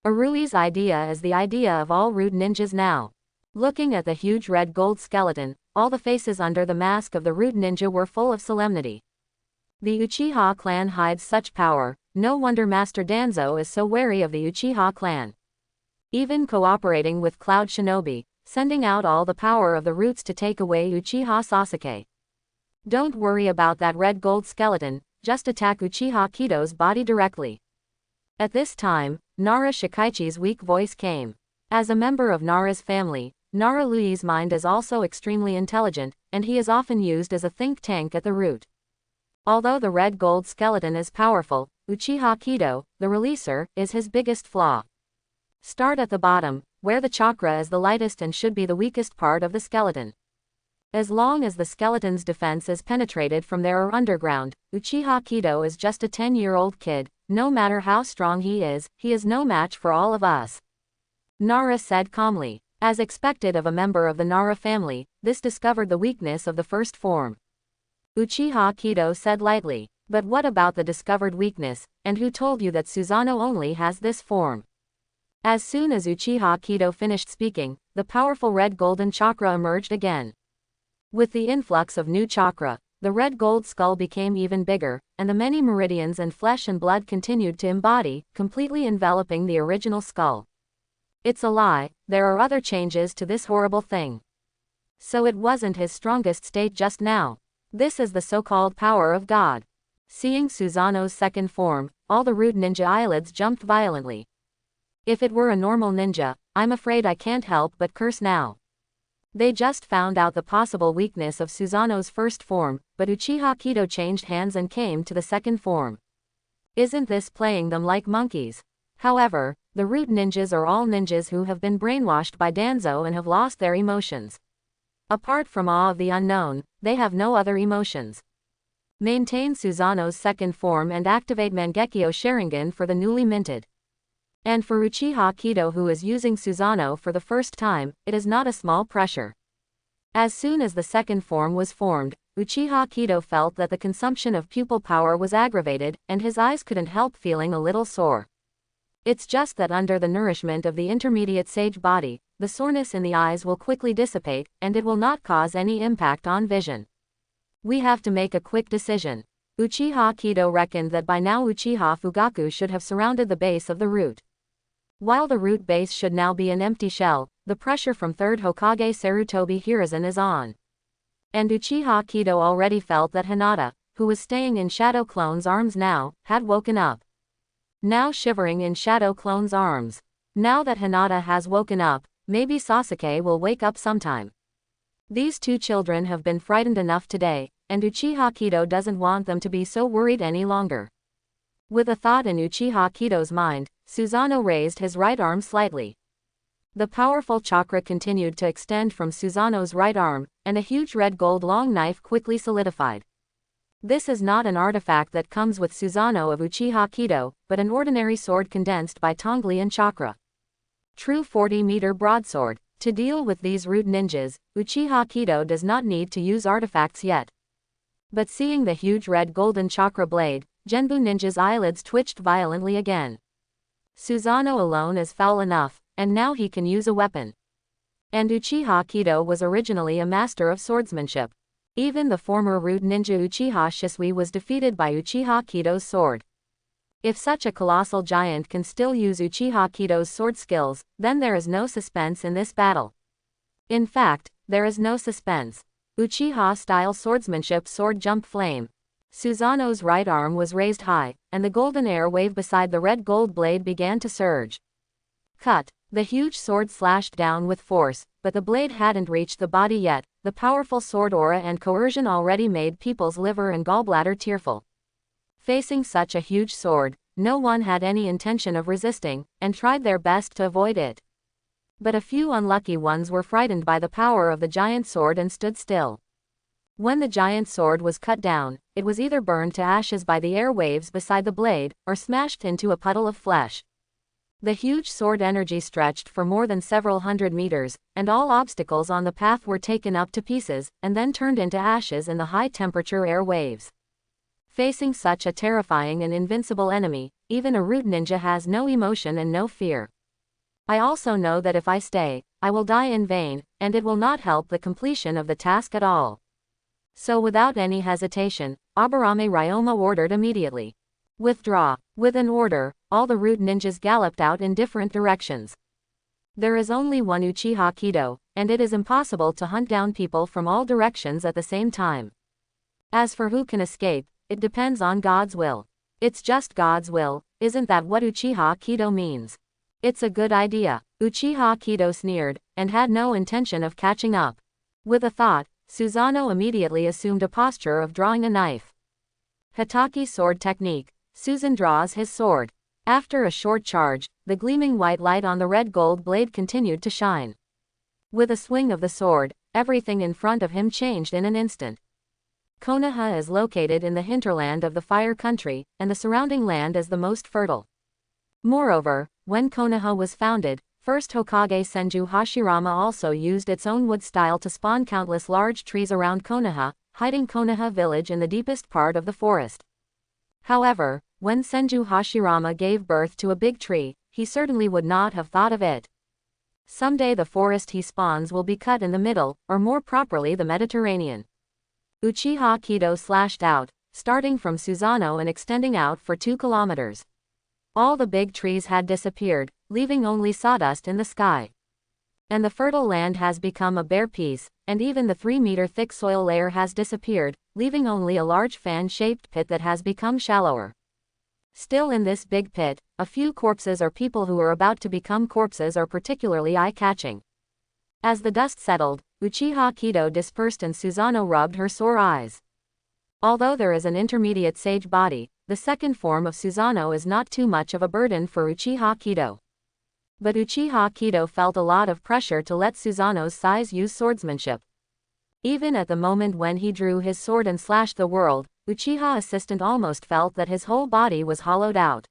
Arui's idea is the idea of all root ninjas now. Looking at the huge red gold skeleton, all the faces under the mask of the root ninja were full of solemnity. The Uchiha clan hides such power, no wonder Master Danzo is so wary of the Uchiha clan. Even cooperating with Cloud Shinobi, sending out all the power of the roots to take away Uchiha Sasuke. Don't worry about that red gold skeleton, just attack Uchiha Kido's body directly. At this time, Nara Shikaichi's weak voice came. As a member of Nara's family, Nara Lui's mind is also extremely intelligent, and he is often used as a think tank at the root. Although the red gold skeleton is powerful, Uchiha Kido, the releaser, is his biggest flaw. Start at the bottom, where the chakra is the lightest and should be the weakest part of the skeleton. As long as the skeleton's defense is penetrated from there or underground, Uchiha Kido is just a 10-year-old kid. No matter how strong he is no match for all of us. Nara said calmly. As expected of a member of the Nara family, this discovered the weakness of the first form. Uchiha Kido said lightly, but what about the discovered weakness, and who told you that Susanoo only has this form? As soon as Uchiha Kido finished speaking, the powerful red golden chakra emerged again. With the influx of new chakra, the red gold skull became even bigger, and the many meridians and flesh and blood continued to embody, completely enveloping the original skull. It's a lie, there are other changes to this horrible thing. So it wasn't his strongest state just now. This is the so-called power of God. Seeing Susanoo's second form, all the root ninja eyelids jumped violently. If it were a normal ninja, I'm afraid I can't help but curse now. They just found out the possible weakness of Susanoo's first form, but Uchiha Kido changed hands and came to the second form. Isn't this playing them like monkeys? However, the root ninjas are all ninjas who have been brainwashed by Danzo and have lost their emotions. Apart from awe of the unknown, they have no other emotions. Maintain Susanoo's second form and activate Mangekyo Sharingan for the newly minted. And for Uchiha Kido, who is using Susanoo for the first time, it is not a small pressure. As soon as the second form was formed, Uchiha Kido felt that the consumption of pupil power was aggravated, and his eyes couldn't help feeling a little sore. It's just that under the nourishment of the intermediate sage body, the soreness in the eyes will quickly dissipate, and it will not cause any impact on vision. We have to make a quick decision. Uchiha Kido reckoned that by now Uchiha Fugaku should have surrounded the base of the root. While the root base should now be an empty shell, the pressure from 3rd Hokage Sarutobi Hiruzen is on. And Uchiha Kido already felt that Hinata, who was staying in Shadow Clone's arms now, had woken up. Now shivering in Shadow Clone's arms. Now that Hinata has woken up, maybe Sasuke will wake up sometime. These two children have been frightened enough today, and Uchiha Kido doesn't want them to be so worried any longer. With a thought in Uchiha Kido's mind, Susanoo raised his right arm slightly. The powerful chakra continued to extend from Susanoo's right arm, and a huge red gold long knife quickly solidified. This is not an artifact that comes with Susanoo of Uchiha Kido, but an ordinary sword condensed by Tonglian chakra. True 40-meter broadsword. To deal with these root ninjas, Uchiha Kido does not need to use artifacts yet. But seeing the huge red golden chakra blade, Genbu Ninja's eyelids twitched violently again. Susanoo alone is foul enough, and now he can use a weapon. And Uchiha Kido was originally a master of swordsmanship. Even the former root ninja Uchiha Shisui was defeated by Uchiha Kido's sword. If such a colossal giant can still use Uchiha Kido's sword skills, then there is no suspense in this battle. In fact, there is no suspense. Uchiha-style swordsmanship sword jump flame. Susanoo's right arm was raised high, and the golden air wave beside the red gold blade began to surge. Cut. The huge sword slashed down with force, but the blade hadn't reached the body yet. The powerful sword aura and coercion already made people's liver and gallbladder tearful. Facing such a huge sword, no one had any intention of resisting, and tried their best to avoid it. But a few unlucky ones were frightened by the power of the giant sword and stood still. When the giant sword was cut down, it was either burned to ashes by the air waves beside the blade, or smashed into a puddle of flesh. The huge sword energy stretched for more than several hundred meters, and all obstacles on the path were taken up to pieces, and then turned into ashes in the high-temperature air waves. Facing such a terrifying and invincible enemy, even a root ninja has no emotion and no fear. I also know that if I stay, I will die in vain, and it will not help the completion of the task at all. So without any hesitation, Aburame Ryoma ordered immediately. Withdraw. With an order, all the root ninjas galloped out in different directions. There is only one Uchiha Kido, and it is impossible to hunt down people from all directions at the same time. As for who can escape, it depends on God's will. It's just God's will, isn't that what Uchiha Kido means? It's a good idea. Uchiha Kido sneered, and had no intention of catching up. With a thought, Susanoo immediately assumed a posture of drawing a knife. Hitaki sword technique. Susan draws his sword. After a short charge, the gleaming white light on the red gold blade continued to shine. With a swing of the sword, everything in front of him changed in an instant. Konoha is located in the hinterland of the Fire Country, and the surrounding land is the most fertile. Moreover, when Konoha was founded, first Hokage Senju Hashirama also used its own wood style to spawn countless large trees around Konoha, hiding Konoha village in the deepest part of the forest. However, when Senju Hashirama gave birth to a big tree, he certainly would not have thought of it. Someday the forest he spawns will be cut in the middle, or more properly the Mediterranean. Uchiha Kido slashed out, starting from Susanoo and extending out for 2 kilometers. All the big trees had disappeared, leaving only sawdust in the sky. And the fertile land has become a bare piece, and even the 3-meter thick soil layer has disappeared, leaving only a large fan-shaped pit that has become shallower. Still in this big pit, a few corpses or people who are about to become corpses are particularly eye-catching. As the dust settled, Uchiha Kido dispersed and Susanoo rubbed her sore eyes. Although there is an intermediate sage body, the second form of Susanoo is not too much of a burden for Uchiha Kido. But Uchiha Kido felt a lot of pressure to let Susanoo's size use swordsmanship. Even at the moment when he drew his sword and slashed the world, Uchiha assistant almost felt that his whole body was hollowed out.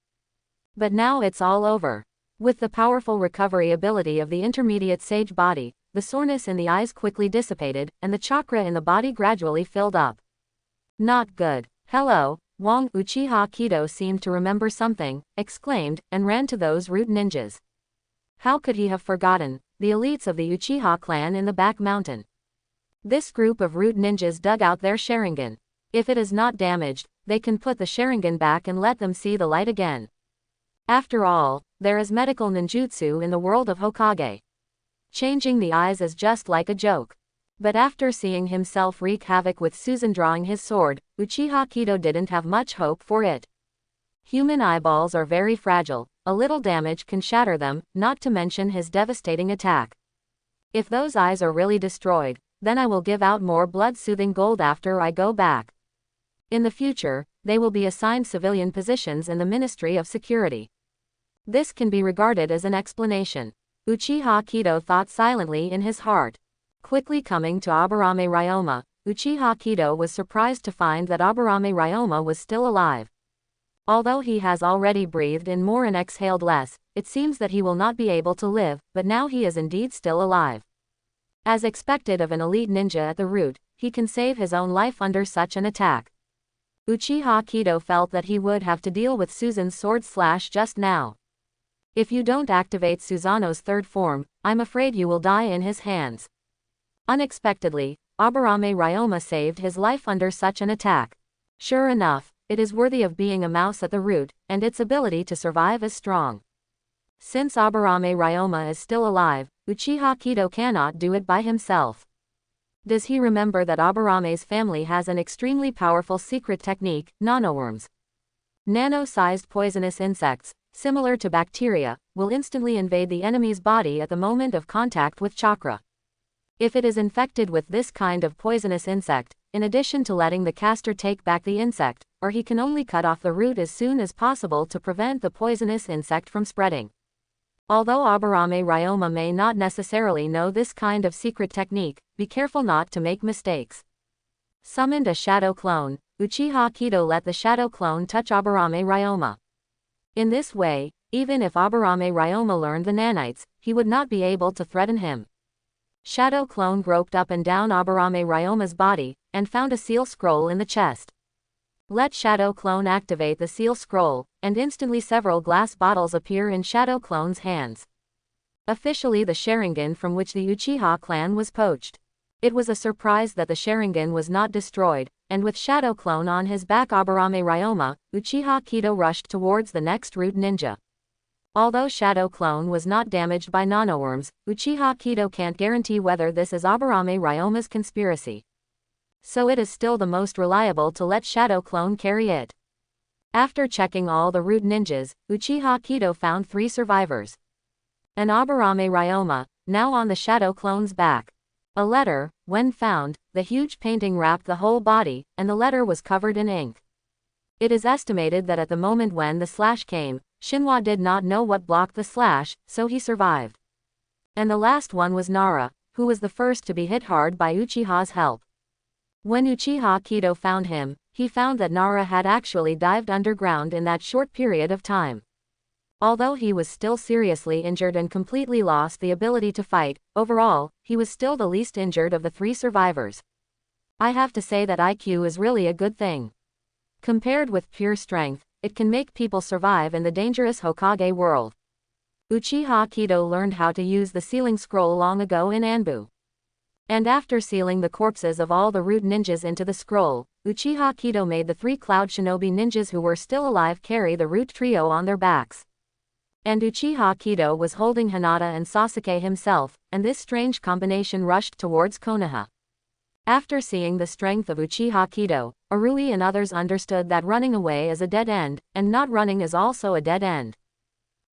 But now it's all over. With the powerful recovery ability of the intermediate sage body, the soreness in the eyes quickly dissipated, and the chakra in the body gradually filled up. Not good. Hello, Wong. Uchiha Kido seemed to remember something, exclaimed, and ran to those root ninjas. How could he have forgotten the elites of the Uchiha clan in the back mountain? This group of root ninjas dug out their Sharingan. If it is not damaged, they can put the Sharingan back and let them see the light again. After all, there is medical ninjutsu in the world of Hokage. Changing the eyes is just like a joke. But after seeing himself wreak havoc with Susan drawing his sword, Uchiha Kido didn't have much hope for it. Human eyeballs are very fragile, a little damage can shatter them, not to mention his devastating attack. If those eyes are really destroyed, then I will give out more blood-soothing gold after I go back. In the future, they will be assigned civilian positions in the Ministry of Security. This can be regarded as an explanation. Uchiha Kido thought silently in his heart. Quickly coming to Aburame Ryoma, Uchiha Kido was surprised to find that Aburame Ryoma was still alive. Although he has already breathed in more and exhaled less, it seems that he will not be able to live, but now he is indeed still alive. As expected of an elite ninja at the root, he can save his own life under such an attack. Uchiha Kido felt that he would have to deal with Susan's sword slash just now. If you don't activate Susanoo's third form, I'm afraid you will die in his hands. Unexpectedly, Aburame Ryoma saved his life under such an attack. Sure enough, it is worthy of being a mouse at the root, and its ability to survive is strong. Since Aburame Ryoma is still alive, Uchiha Kido cannot do it by himself. Does he remember that Aburame's family has an extremely powerful secret technique, nanoworms? Nano-sized poisonous insects, similar to bacteria, will instantly invade the enemy's body at the moment of contact with chakra. If it is infected with this kind of poisonous insect, in addition to letting the caster take back the insect, or he can only cut off the root as soon as possible to prevent the poisonous insect from spreading. Although Aburame Ryoma may not necessarily know this kind of secret technique, be careful not to make mistakes. Summoned a shadow clone, Uchiha Kido let the shadow clone touch Aburame Ryoma. In this way, even if Aburame Ryoma learned the nanites, he would not be able to threaten him. Shadow clone groped up and down Aburame Ryoma's body, and found a seal scroll in the chest. Let Shadow Clone activate the seal scroll, and instantly several glass bottles appear in Shadow Clone's hands. Officially the Sharingan from which the Uchiha clan was poached. It was a surprise that the Sharingan was not destroyed, and with Shadow Clone on his back Aburame Ryoma, Uchiha Kido rushed towards the next root ninja. Although Shadow Clone was not damaged by nanoworms, Uchiha Kido can't guarantee whether this is Aburame Ryoma's conspiracy. So it is still the most reliable to let Shadow Clone carry it. After checking all the root ninjas, Uchiha Kido found 3 survivors. An Aburame Ryoma, now on the Shadow Clone's back. A letter, when found, the huge painting wrapped the whole body, and the letter was covered in ink. It is estimated that at the moment when the slash came, Shinwa did not know what blocked the slash, so he survived. And the last one was Nara, who was the first to be hit hard by Uchiha's help. When Uchiha Kido found him, he found that Nara had actually dived underground in that short period of time. Although he was still seriously injured and completely lost the ability to fight, overall, he was still the least injured of the 3 survivors. I have to say that IQ is really a good thing. Compared with pure strength, it can make people survive in the dangerous Hokage world. Uchiha Kido learned how to use the sealing scroll long ago in Anbu. And after sealing the corpses of all the root ninjas into the scroll, Uchiha Kido made the 3 Cloud Shinobi ninjas who were still alive carry the root trio on their backs. And Uchiha Kido was holding Hinata and Sasuke himself, and this strange combination rushed towards Konoha. After seeing the strength of Uchiha Kido, Arui and others understood that running away is a dead end, and not running is also a dead end.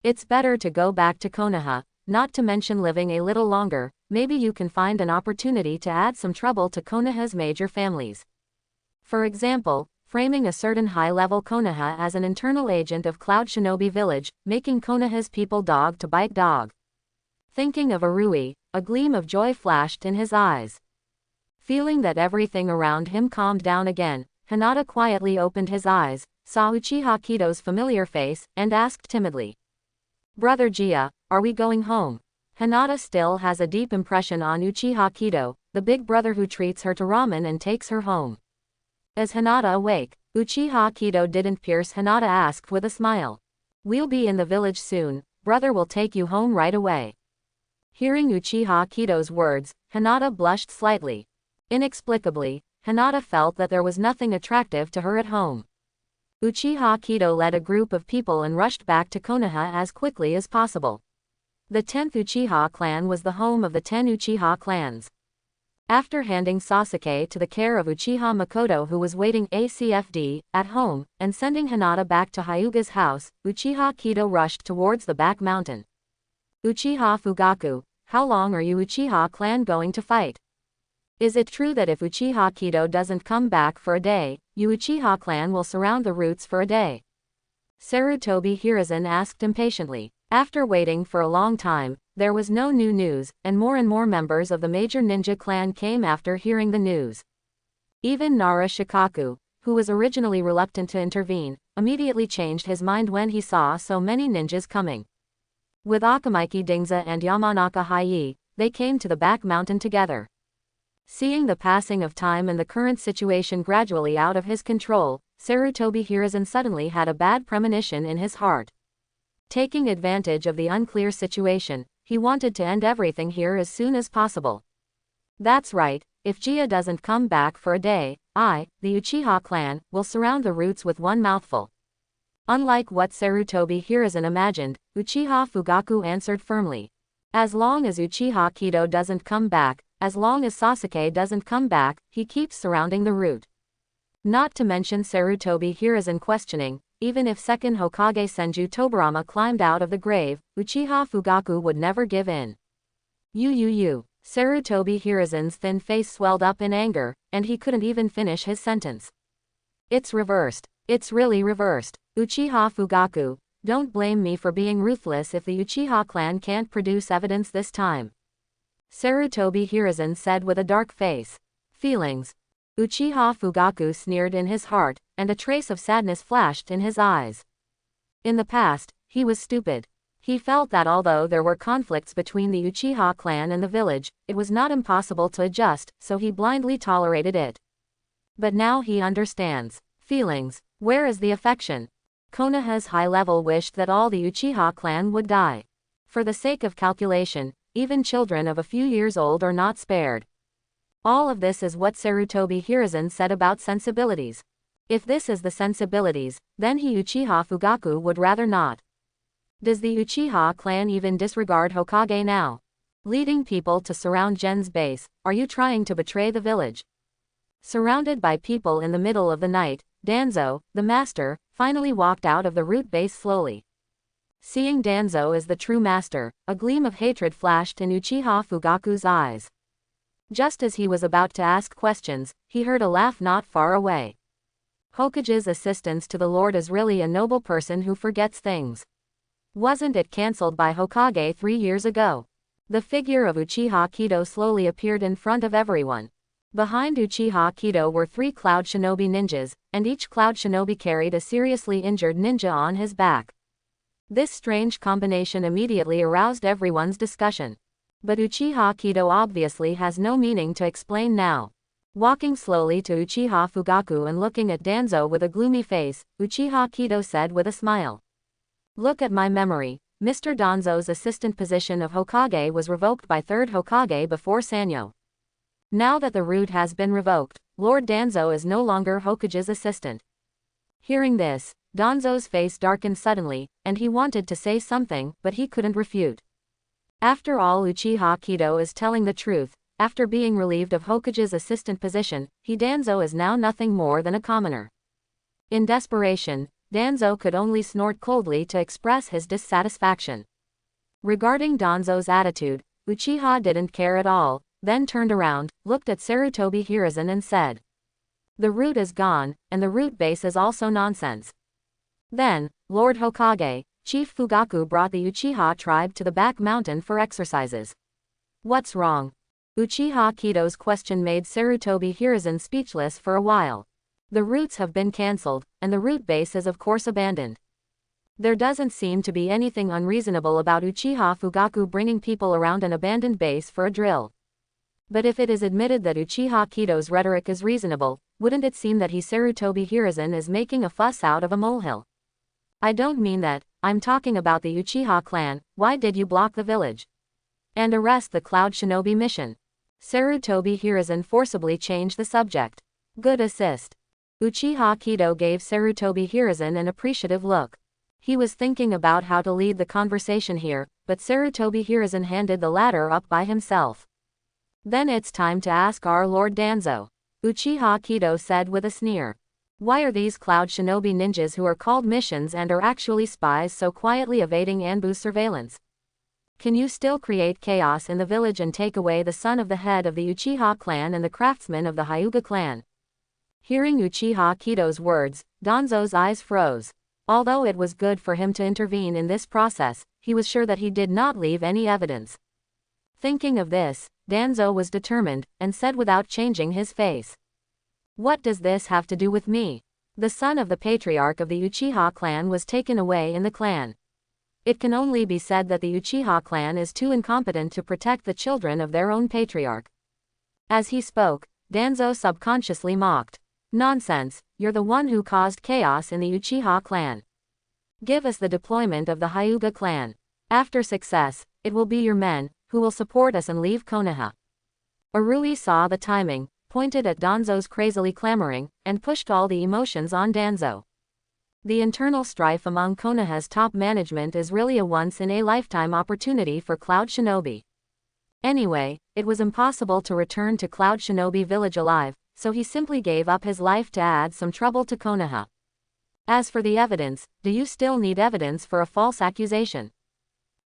It's better to go back to Konoha, not to mention living a little longer. Maybe you can find an opportunity to add some trouble to Konoha's major families. For example, framing a certain high-level Konoha as an internal agent of Cloud Shinobi Village, making Konoha's people dog to bite dog. Thinking of Arui, a gleam of joy flashed in his eyes. Feeling that everything around him calmed down again, Hinata quietly opened his eyes, saw Uchiha Kido's familiar face, and asked timidly. Brother Jia, are we going home? Hinata still has a deep impression on Uchiha Kido, the big brother who treats her to ramen and takes her home. As Hinata awake, Uchiha Kido didn't pierce Hinata asked with a smile. We'll be in the village soon, brother will take you home right away. Hearing Uchiha Kido's words, Hinata blushed slightly. Inexplicably, Hinata felt that there was nothing attractive to her at home. Uchiha Kido led a group of people and rushed back to Konoha as quickly as possible. The 10th Uchiha clan was the home of the 10 Uchiha clans. After handing Sasuke to the care of Uchiha Makoto who was waiting ACFD at home, and sending Hinata back to Hyuga's house, Uchiha Kido rushed towards the back mountain. Uchiha Fugaku, how long are you Uchiha clan going to fight? Is it true that if Uchiha Kido doesn't come back for a day, you Uchiha clan will surround the routes for a day? Sarutobi Hiruzen asked impatiently. After waiting for a long time, there was no new news, and more members of the major ninja clan came after hearing the news. Even Nara Shikaku, who was originally reluctant to intervene, immediately changed his mind when he saw so many ninjas coming. With Akamaiki Dingza and Yamanaka Hai, they came to the back mountain together. Seeing the passing of time and the current situation gradually out of his control, Sarutobi Hiruzen suddenly had a bad premonition in his heart. Taking advantage of the unclear situation, he wanted to end everything here as soon as possible. That's right, if Jia doesn't come back for a day, I, the Uchiha clan, will surround the routes with one mouthful. Unlike what Sarutobi Hiruzen imagined, Uchiha Fugaku answered firmly. As long as Uchiha Kido doesn't come back, as long as Sasuke doesn't come back, he keeps surrounding the route. Not to mention Sarutobi Hiruzen questioning, even if second Hokage Senju Tobirama climbed out of the grave, Uchiha Fugaku would never give in. You. Sarutobi Hiruzen's thin face swelled up in anger, and he couldn't even finish his sentence. It's reversed. It's really reversed. Uchiha Fugaku, don't blame me for being ruthless if the Uchiha clan can't produce evidence this time. Sarutobi Hiruzen said with a dark face. Feelings. Uchiha Fugaku sneered in his heart, and a trace of sadness flashed in his eyes. In the past, he was stupid. He felt that although there were conflicts between the Uchiha clan and the village, it was not impossible to adjust, so he blindly tolerated it. But now he understands. Feelings. Where is the affection? Konoha's high level wished that all the Uchiha clan would die. For the sake of calculation, even children of a few years old are not spared. All of this is what Sarutobi Hiruzen said about sensibilities. If this is the sensibilities, then he Uchiha Fugaku would rather not. Does the Uchiha clan even disregard Hokage now? Leading people to surround Gen's base, are you trying to betray the village? Surrounded by people in the middle of the night, Danzo, the master, finally walked out of the root base slowly. Seeing Danzo as the true master, a gleam of hatred flashed in Uchiha Fugaku's eyes. Just as he was about to ask questions, he heard a laugh not far away. Hokage's assistance to the Lord is really a noble person who forgets things. Wasn't it cancelled by Hokage 3 years ago? The figure of Uchiha Kido slowly appeared in front of everyone. Behind Uchiha Kido were 3 Cloud Shinobi ninjas, and each Cloud Shinobi carried a seriously injured ninja on his back. This strange combination immediately aroused everyone's discussion. But Uchiha Kido obviously has no meaning to explain now. Walking slowly to Uchiha Fugaku and looking at Danzo with a gloomy face, Uchiha Kido said with a smile. Look at my memory. Mr. Danzo's assistant position of Hokage was revoked by 3rd Hokage before Sanyo. Now that the root has been revoked, Lord Danzo is no longer Hokage's assistant. Hearing this, Danzo's face darkened suddenly, and he wanted to say something, but he couldn't refute. After all, Uchiha Kido is telling the truth. After being relieved of Hokage's assistant position, Danzo is now nothing more than a commoner. In desperation, Danzo could only snort coldly to express his dissatisfaction. Regarding Danzo's attitude, Uchiha didn't care at all, then turned around, looked at Sarutobi Hiruzen and said. The root is gone, and the root base is also nonsense. Then, Lord Hokage, Chief Fugaku brought the Uchiha tribe to the back mountain for exercises. What's wrong? Uchiha Kido's question made Sarutobi Hiruzen speechless for a while. The routes have been cancelled, and the route base is of course abandoned. There doesn't seem to be anything unreasonable about Uchiha Fugaku bringing people around an abandoned base for a drill. But if it is admitted that Uchiha Kido's rhetoric is reasonable, wouldn't it seem that Sarutobi Hiruzen is making a fuss out of a molehill? I don't mean that, I'm talking about the Uchiha clan. Why did you block the village? And arrest the Cloud Shinobi mission? Sarutobi Hiruzen forcibly changed the subject. Good assist. Uchiha Kido gave Sarutobi Hiruzen an appreciative look. He was thinking about how to lead the conversation here, but Sarutobi Hiruzen handed the latter up by himself. Then it's time to ask our Lord Danzo. Uchiha Kido said with a sneer. Why are these Cloud Shinobi ninjas who are called missions and are actually spies so quietly evading Anbu's surveillance? Can you still create chaos in the village and take away the son of the head of the Uchiha clan and the craftsman of the Hyuga clan? Hearing Uchiha Kido's words, Danzo's eyes froze. Although it was good for him to intervene in this process, he was sure that he did not leave any evidence. Thinking of this, Danzo was determined, and said without changing his face. What does this have to do with me? The son of the patriarch of the Uchiha clan was taken away in the clan. It can only be said that the Uchiha clan is too incompetent to protect the children of their own patriarch. As he spoke, Danzo subconsciously mocked. Nonsense, you're the one who caused chaos in the Uchiha clan. Give us the deployment of the Hyuga clan. After success, it will be your men, who will support us and leave Konoha. Arui saw the timing, pointed at Danzo's crazily clamoring, and pushed all the emotions on Danzo. The internal strife among Konoha's top management is really a once-in-a-lifetime opportunity for Cloud Shinobi. Anyway, it was impossible to return to Cloud Shinobi village alive, so he simply gave up his life to add some trouble to Konoha. As for the evidence, do you still need evidence for a false accusation?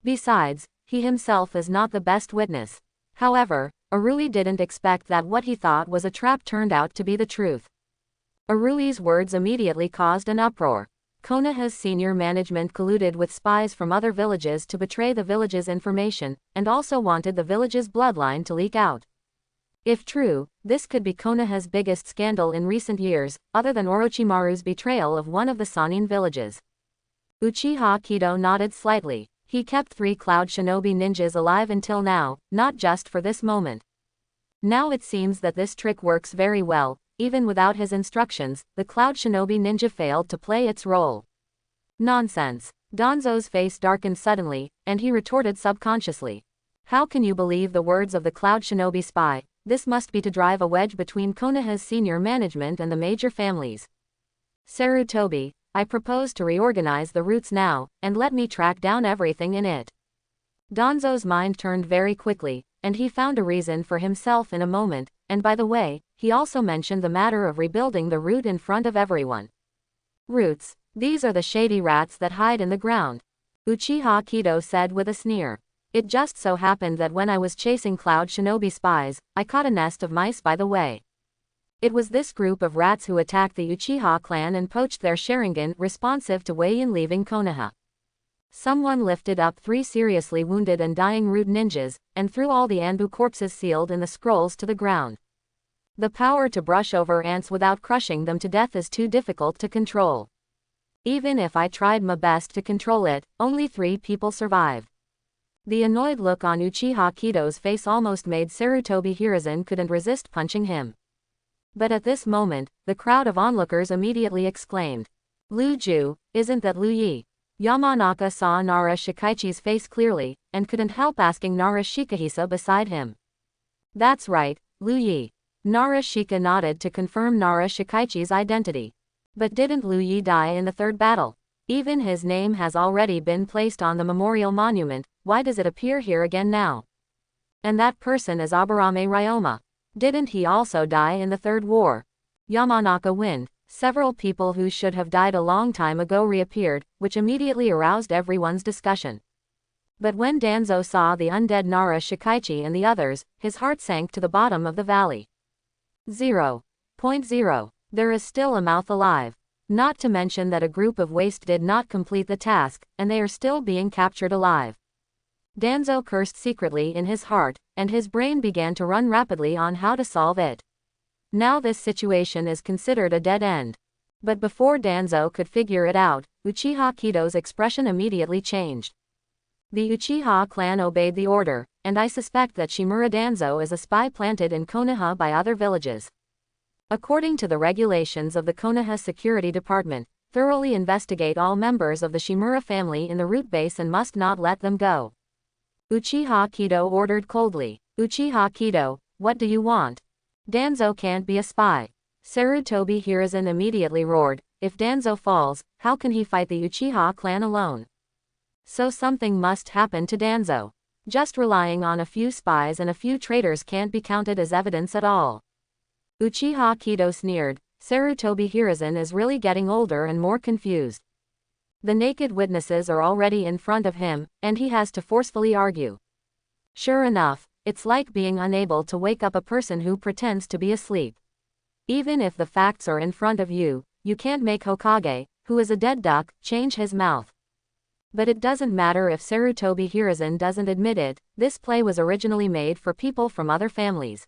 Besides, he himself is not the best witness. However, Arui didn't expect that what he thought was a trap turned out to be the truth. Arui's words immediately caused an uproar. Konoha's senior management colluded with spies from other villages to betray the village's information, and also wanted the village's bloodline to leak out. If true, this could be Konoha's biggest scandal in recent years, other than Orochimaru's betrayal of one of the Sannin villages. Uchiha Kido nodded slightly. He kept 3 Cloud Shinobi ninjas alive until now, not just for this moment. Now it seems that this trick works very well. Even without his instructions, the Cloud Shinobi ninja failed to play its role. Nonsense. Danzo's face darkened suddenly, and he retorted subconsciously. How can you believe the words of the Cloud Shinobi spy? This must be to drive a wedge between Konoha's senior management and the major families. Sarutobi, I propose to reorganize the routes now, and let me track down everything in it. Danzo's mind turned very quickly, and he found a reason for himself in a moment, and by the way, he also mentioned the matter of rebuilding the route in front of everyone. Roots, these are the shady rats that hide in the ground. Uchiha Kido said with a sneer. It just so happened that when I was chasing Cloud Shinobi spies, I caught a nest of mice by the way. It was this group of rats who attacked the Uchiha clan and poached their Sharingan responsive to Wei Yin leaving Konoha. Someone lifted up 3 seriously wounded and dying root ninjas, and threw all the Anbu corpses sealed in the scrolls to the ground. The power to brush over ants without crushing them to death is too difficult to control. Even if I tried my best to control it, only 3 people survived. The annoyed look on Uchiha Kido's face almost made Sarutobi Hiruzen couldn't resist punching him. But at this moment, the crowd of onlookers immediately exclaimed. Lu Ju, isn't that Lu Yi? Yamanaka saw Nara Shikaichi's face clearly, and couldn't help asking Nara Shikahisa beside him. That's right, Lu Yi. Nara Shika nodded to confirm Nara Shikaichi's identity. But didn't Lu Yi die in the 3rd battle? Even his name has already been placed on the memorial monument, why does it appear here again now? And that person is Aburame Ryoma. Didn't he also die in the 3rd war? Yamanaka winced. Several people who should have died a long time ago reappeared, which immediately aroused everyone's discussion. But when Danzo saw the undead Nara Shikaichi and the others, his heart sank to the bottom of the valley. 0.0. There is still a mouth alive. Not to mention that a group of waste did not complete the task, and they are still being captured alive. Danzo cursed secretly in his heart, and his brain began to run rapidly on how to solve it. Now this situation is considered a dead end. But before Danzo could figure it out, Uchiha Kido's expression immediately changed. The Uchiha clan obeyed the order, and I suspect that Shimura Danzo is a spy planted in Konoha by other villages. According to the regulations of the Konoha Security Department, thoroughly investigate all members of the Shimura family in the root base and must not let them go. Uchiha Kido ordered coldly. Uchiha Kido, what do you want? Danzo can't be a spy. Sarutobi Hiruzen immediately roared, if Danzo falls, how can he fight the Uchiha clan alone? So something must happen to Danzo. Just relying on a few spies and a few traitors can't be counted as evidence at all. Uchiha Kido sneered, Sarutobi Hiruzen is really getting older and more confused. The naked witnesses are already in front of him, and he has to forcefully argue. Sure enough, it's like being unable to wake up a person who pretends to be asleep. Even if the facts are in front of you, you can't make Hokage, who is a dead duck, change his mouth. But it doesn't matter if Sarutobi Hiruzen doesn't admit it, this play was originally made for people from other families.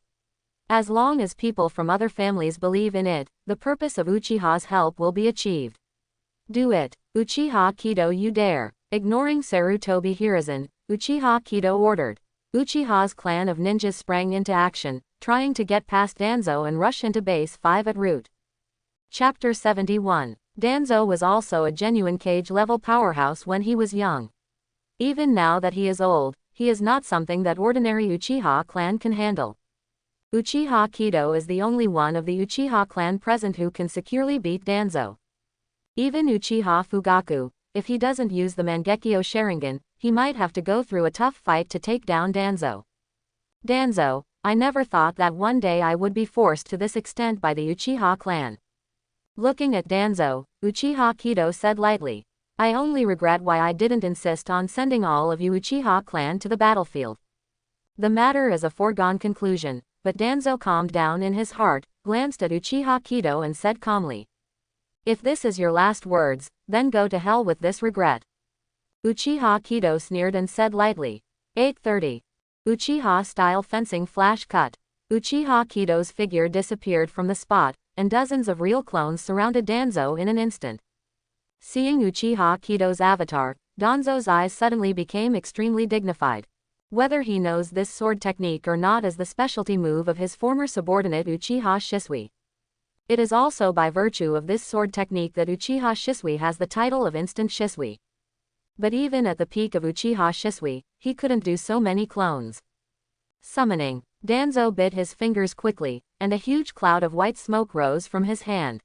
As long as people from other families believe in it, the purpose of Uchiha's help will be achieved. Do it, Uchiha Kido, you dare. Ignoring Sarutobi Hiruzen, Uchiha Kido ordered. Uchiha's clan of ninjas sprang into action, trying to get past Danzo and rush into base 5 at route. Chapter 71. Danzo was also a genuine cage-level powerhouse when he was young. Even now that he is old, he is not something that ordinary Uchiha clan can handle. Uchiha Kido is the only one of the Uchiha clan present who can securely beat Danzo. Even Uchiha Fugaku, if he doesn't use the Mangekyo Sharingan, he might have to go through a tough fight to take down Danzo. Danzo, I never thought that one day I would be forced to this extent by the Uchiha clan. Looking at Danzo, Uchiha Kido said lightly, I only regret why I didn't insist on sending all of you Uchiha clan to the battlefield. The matter is a foregone conclusion, but Danzo calmed down in his heart, glanced at Uchiha Kido and said calmly, if this is your last words, then go to hell with this regret. Uchiha Kido sneered and said lightly, 8:30. Uchiha-style fencing flash cut. Uchiha Kido's figure disappeared from the spot, and dozens of real clones surrounded Danzo in an instant. Seeing Uchiha Kido's avatar, Danzo's eyes suddenly became extremely dignified. Whether he knows this sword technique or not is the specialty move of his former subordinate Uchiha Shisui. It is also by virtue of this sword technique that Uchiha Shisui has the title of Instant Shisui. But even at the peak of Uchiha Shisui, he couldn't do so many clones. Summoning. Danzo bit his fingers quickly, and a huge cloud of white smoke rose from his hand.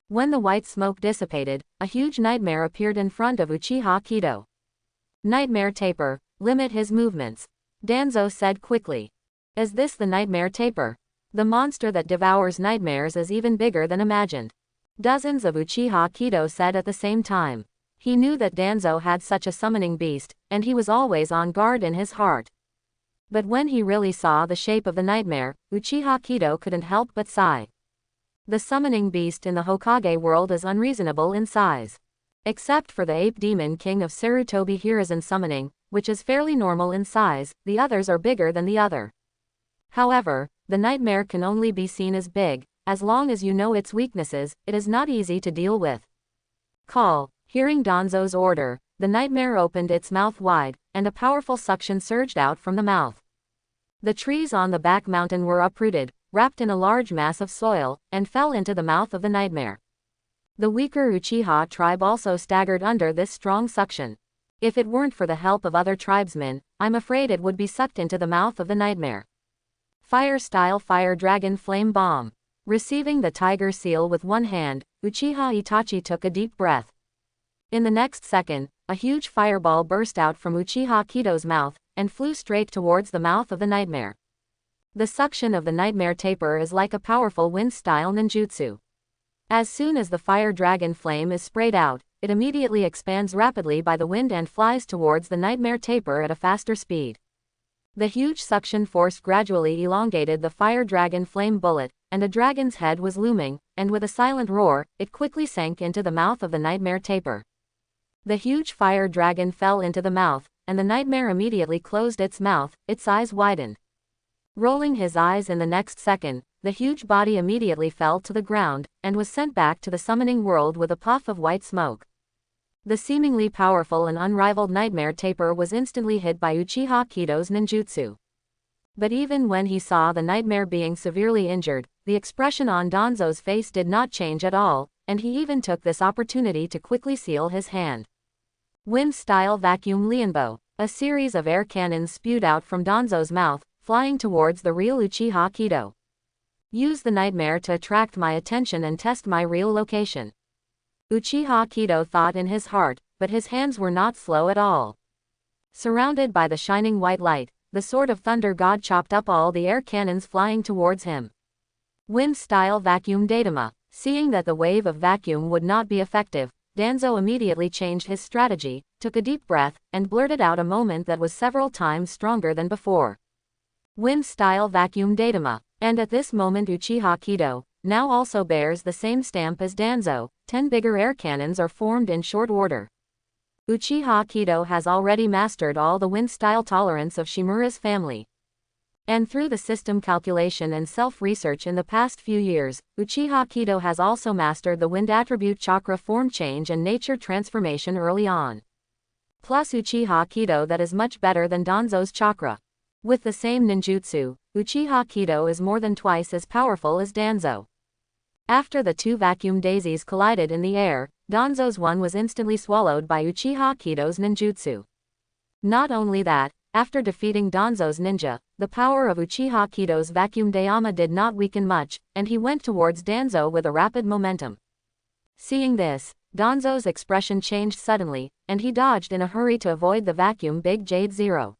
When the white smoke dissipated, a huge nightmare appeared in front of Uchiha Kido. Nightmare taper, limit his movements. Danzo said quickly. Is this the nightmare taper? The monster that devours nightmares is even bigger than imagined. Dozens of Uchiha Kido said at the same time. He knew that Danzo had such a summoning beast, and he was always on guard in his heart. But when he really saw the shape of the nightmare, Uchiha Kido couldn't help but sigh. The summoning beast in the Hokage world is unreasonable in size. Except for the ape demon king of Sarutobi Hiruzen summoning, which is fairly normal in size, the others are bigger than the other. However, the nightmare can only be seen as big. As long as you know its weaknesses, it is not easy to deal with. Call. Hearing Danzo's order, the nightmare opened its mouth wide, and a powerful suction surged out from the mouth. The trees on the back mountain were uprooted, wrapped in a large mass of soil, and fell into the mouth of the nightmare. The weaker Uchiha tribe also staggered under this strong suction. If it weren't for the help of other tribesmen, I'm afraid it would be sucked into the mouth of the nightmare. Fire-style Fire Dragon Flame Bomb. Receiving the tiger seal with one hand, Uchiha Itachi took a deep breath. In the next second, a huge fireball burst out from Uchiha Kido's mouth, and flew straight towards the mouth of the nightmare. The suction of the nightmare taper is like a powerful wind-style ninjutsu. As soon as the fire dragon flame is sprayed out, it immediately expands rapidly by the wind and flies towards the nightmare taper at a faster speed. The huge suction force gradually elongated the fire dragon flame bullet, and a dragon's head was looming, and with a silent roar, it quickly sank into the mouth of the nightmare taper. The huge fire dragon fell into the mouth, and the nightmare immediately closed its mouth, its eyes widened. Rolling his eyes in the next second, the huge body immediately fell to the ground, and was sent back to the summoning world with a puff of white smoke. The seemingly powerful and unrivaled nightmare taper was instantly hit by Uchiha Kido's ninjutsu. But even when he saw the nightmare being severely injured, the expression on Danzo's face did not change at all, and he even took this opportunity to quickly seal his hand. Wind-style vacuum Lianbo. A series of air cannons spewed out from Danzo's mouth, flying towards the real Uchiha Kido. Use the nightmare to attract my attention and test my real location. Uchiha Kido thought in his heart, but his hands were not slow at all. Surrounded by the shining white light, the sword of Thunder God chopped up all the air cannons flying towards him. Wind-style vacuum Datama. Seeing that the wave of vacuum would not be effective, Danzo immediately changed his strategy, took a deep breath, and blurted out a moment that was several times stronger than before. Wind-style vacuum Datama. And at this moment Uchiha Kido now also bears the same stamp as Danzo. 10 bigger air cannons are formed in short order. Uchiha Kido has already mastered all the wind-style tolerance of Shimura's family. And through the system calculation and self-research in the past few years, Uchiha Kido has also mastered the wind attribute chakra form change and nature transformation early on. Plus Uchiha Kido that is much better than Danzo's chakra. With the same ninjutsu, Uchiha Kido is more than twice as powerful as Danzo. After the two vacuum daisies collided in the air, Danzo's one was instantly swallowed by Uchiha Kido's ninjutsu. Not only that, after defeating Danzo's ninja, the power of Uchiha Kido's vacuum Dayama did not weaken much, and he went towards Danzo with a rapid momentum. Seeing this, Danzo's expression changed suddenly, and he dodged in a hurry to avoid the vacuum Big Jade Zero.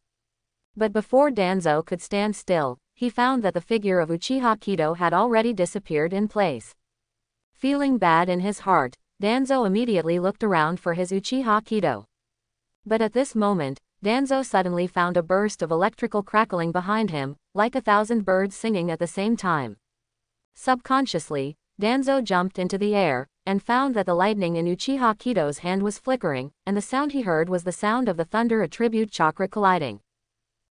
But before Danzo could stand still, he found that the figure of Uchiha Kido had already disappeared in place. Feeling bad in his heart, Danzo immediately looked around for his Uchiha Kido. But at this moment, Danzo suddenly found a burst of electrical crackling behind him, like 1,000 birds singing at the same time. Subconsciously, Danzo jumped into the air, and found that the lightning in Uchiha Kido's hand was flickering, and the sound he heard was the sound of the thunder attribute chakra colliding.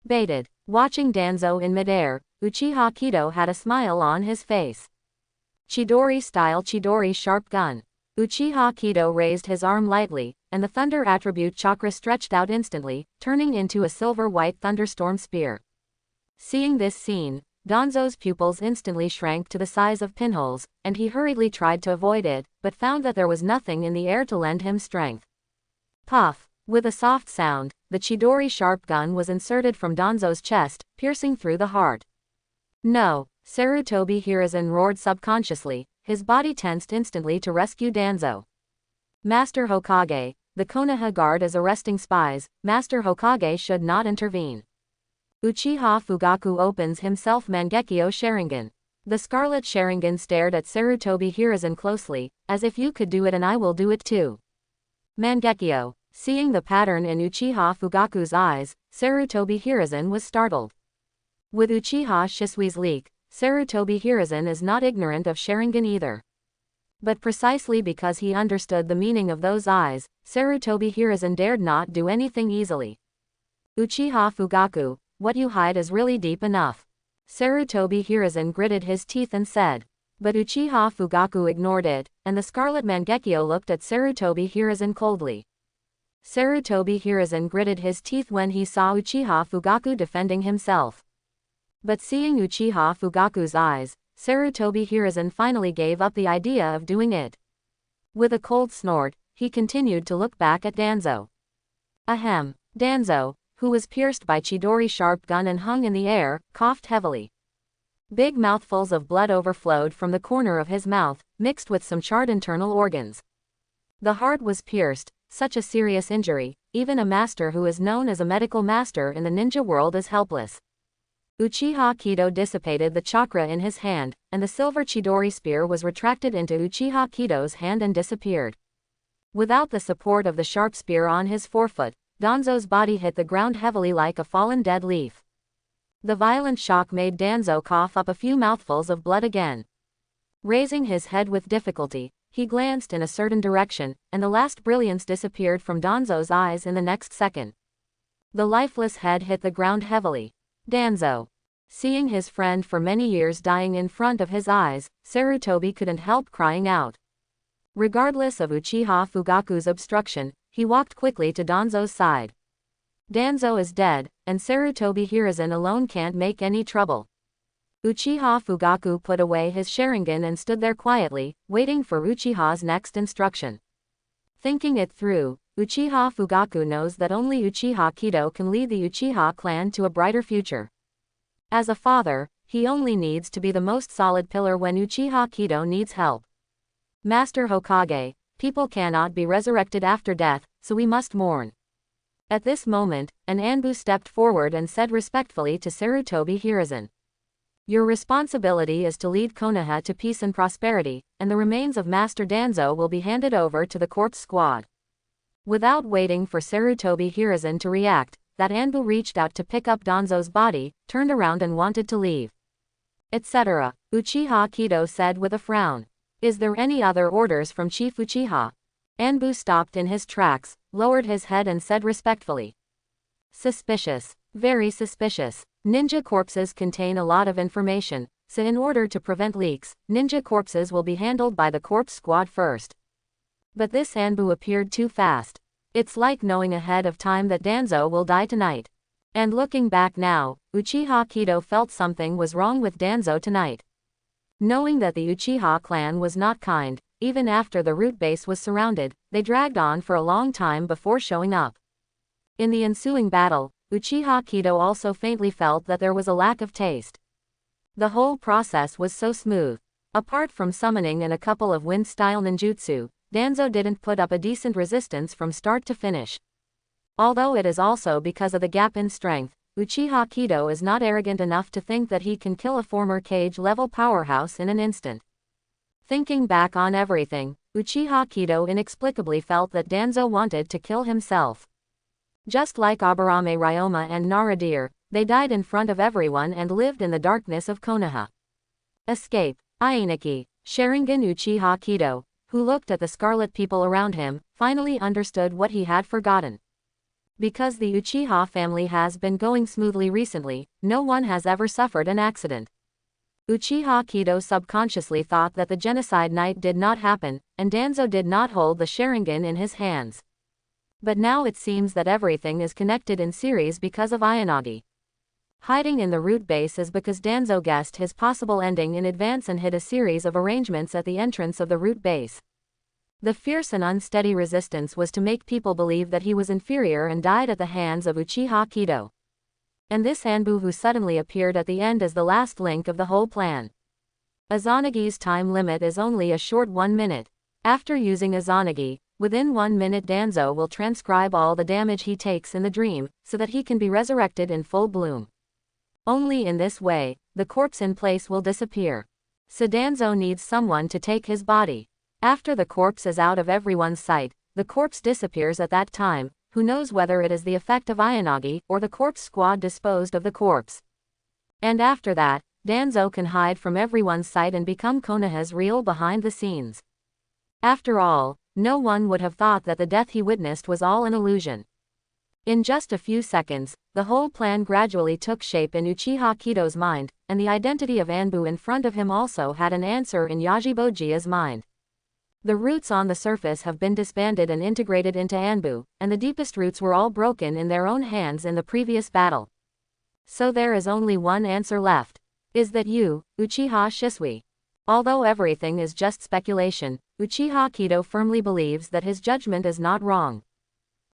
Baited. Watching Danzo in midair, Uchiha Kido had a smile on his face. Chidori-style Chidori sharp gun. Uchiha Kido raised his arm lightly, and the thunder attribute chakra stretched out instantly, turning into a silver-white thunderstorm spear. Seeing this scene, Danzo's pupils instantly shrank to the size of pinholes, and he hurriedly tried to avoid it, but found that there was nothing in the air to lend him strength. Puff. With a soft sound, the Chidori sharp gun was inserted from Danzo's chest, piercing through the heart. No! Sarutobi Hiruzen roared subconsciously, his body tensed instantly to rescue Danzo. Master Hokage, the Konoha guard is arresting spies, Master Hokage should not intervene. Uchiha Fugaku opens himself Mangekyo Sharingan. The Scarlet Sharingan stared at Sarutobi Hiruzen closely, as if you could do it and I will do it too. Mangekyo. Seeing the pattern in Uchiha Fugaku's eyes, Sarutobi Hiruzen was startled. With Uchiha Shisui's leak, Sarutobi Hiruzen is not ignorant of Sharingan either. But precisely because he understood the meaning of those eyes, Sarutobi Hiruzen dared not do anything easily. Uchiha Fugaku, what you hide is really deep enough. Sarutobi Hiruzen gritted his teeth and said. But Uchiha Fugaku ignored it, and the Scarlet Mangekyo looked at Sarutobi Hiruzen coldly. Sarutobi Hiruzen gritted his teeth when he saw Uchiha Fugaku defending himself. But seeing Uchiha Fugaku's eyes, Sarutobi Hiruzen finally gave up the idea of doing it. With a cold snort, he continued to look back at Danzo. Ahem. Danzo, who was pierced by Chidori sharp gun and hung in the air, coughed heavily. Big mouthfuls of blood overflowed from the corner of his mouth, mixed with some charred internal organs. The heart was pierced, such a serious injury, even a master who is known as a medical master in the ninja world is helpless. Uchiha Kido dissipated the chakra in his hand, and the silver Chidori spear was retracted into Uchiha Kido's hand and disappeared. Without the support of the sharp spear on his forefoot, Danzo's body hit the ground heavily like a fallen dead leaf. The violent shock made Danzo cough up a few mouthfuls of blood again. Raising his head with difficulty, he glanced in a certain direction, and the last brilliance disappeared from Danzo's eyes in the next second. The lifeless head hit the ground heavily. Danzo. Seeing his friend for many years dying in front of his eyes, Sarutobi couldn't help crying out. Regardless of Uchiha Fugaku's obstruction, he walked quickly to Danzo's side. Danzo is dead, and Sarutobi Hiruzen alone can't make any trouble. Uchiha Fugaku put away his Sharingan and stood there quietly, waiting for Uchiha's next instruction. Thinking it through, Uchiha Fugaku knows that only Uchiha Kido can lead the Uchiha clan to a brighter future. As a father, he only needs to be the most solid pillar when Uchiha Kido needs help. Master Hokage, people cannot be resurrected after death, so we must mourn. At this moment, an Anbu stepped forward and said respectfully to Sarutobi Hiruzen. Your responsibility is to lead Konoha to peace and prosperity, and the remains of Master Danzo will be handed over to the corpse squad. Without waiting for Sarutobi Hiruzen to react, that Anbu reached out to pick up Danzo's body, turned around and wanted to leave. Etc. Uchiha Kido said with a frown. Is there any other orders from Chief Uchiha? Anbu stopped in his tracks, lowered his head and said respectfully. Suspicious. Very suspicious. Ninja corpses contain a lot of information, so in order to prevent leaks, ninja corpses will be handled by the corpse squad first. But this Anbu appeared too fast. It's like knowing ahead of time that Danzo will die tonight. And looking back now, Uchiha Kido felt something was wrong with Danzo tonight. Knowing that the Uchiha clan was not kind, even after the root base was surrounded, they dragged on for a long time before showing up. In the ensuing battle, Uchiha Kido also faintly felt that there was a lack of taste. The whole process was so smooth. Apart from summoning and a couple of wind-style ninjutsu, Danzo didn't put up a decent resistance from start to finish. Although it is also because of the gap in strength, Uchiha Kido is not arrogant enough to think that he can kill a former Cage-level powerhouse in an instant. Thinking back on everything, Uchiha Kido inexplicably felt that Danzo wanted to kill himself. Just like Aburame Ryoma and Naradir, they died in front of everyone and lived in the darkness of Konoha. Escape. Ainiki, Sharingan Uchiha Kido, who looked at the scarlet people around him, finally understood what he had forgotten. Because the Uchiha family has been going smoothly recently, no one has ever suffered an accident. Uchiha Kido subconsciously thought that the genocide night did not happen, and Danzo did not hold the Sharingan in his hands. But now it seems that everything is connected in series because of Ayanagi. Hiding in the root base is because Danzo guessed his possible ending in advance and hid a series of arrangements at the entrance of the root base. The fierce and unsteady resistance was to make people believe that he was inferior and died at the hands of Uchiha Kido. And this Anbu who suddenly appeared at the end is the last link of the whole plan. Izanagi's time limit is only a short 1 minute. After using Izanagi, within 1 minute Danzo will transcribe all the damage he takes in the dream, so that he can be resurrected in full bloom. Only in this way, the corpse in place will disappear. So Danzo needs someone to take his body. After the corpse is out of everyone's sight, the corpse disappears at that time. Who knows whether it is the effect of Ayanagi or the corpse squad disposed of the corpse. And after that, Danzo can hide from everyone's sight and become Konoha's real behind the scenes. After all, no one would have thought that the death he witnessed was all an illusion. In just a few seconds, the whole plan gradually took shape in Uchiha Kido's mind, and the identity of Anbu in front of him also had an answer in Yajibojia's mind. The roots on the surface have been disbanded and integrated into Anbu, and the deepest roots were all broken in their own hands in the previous battle. So there is only one answer left. Is that you, Uchiha Shisui? Although everything is just speculation, Uchiha Kido firmly believes that his judgment is not wrong.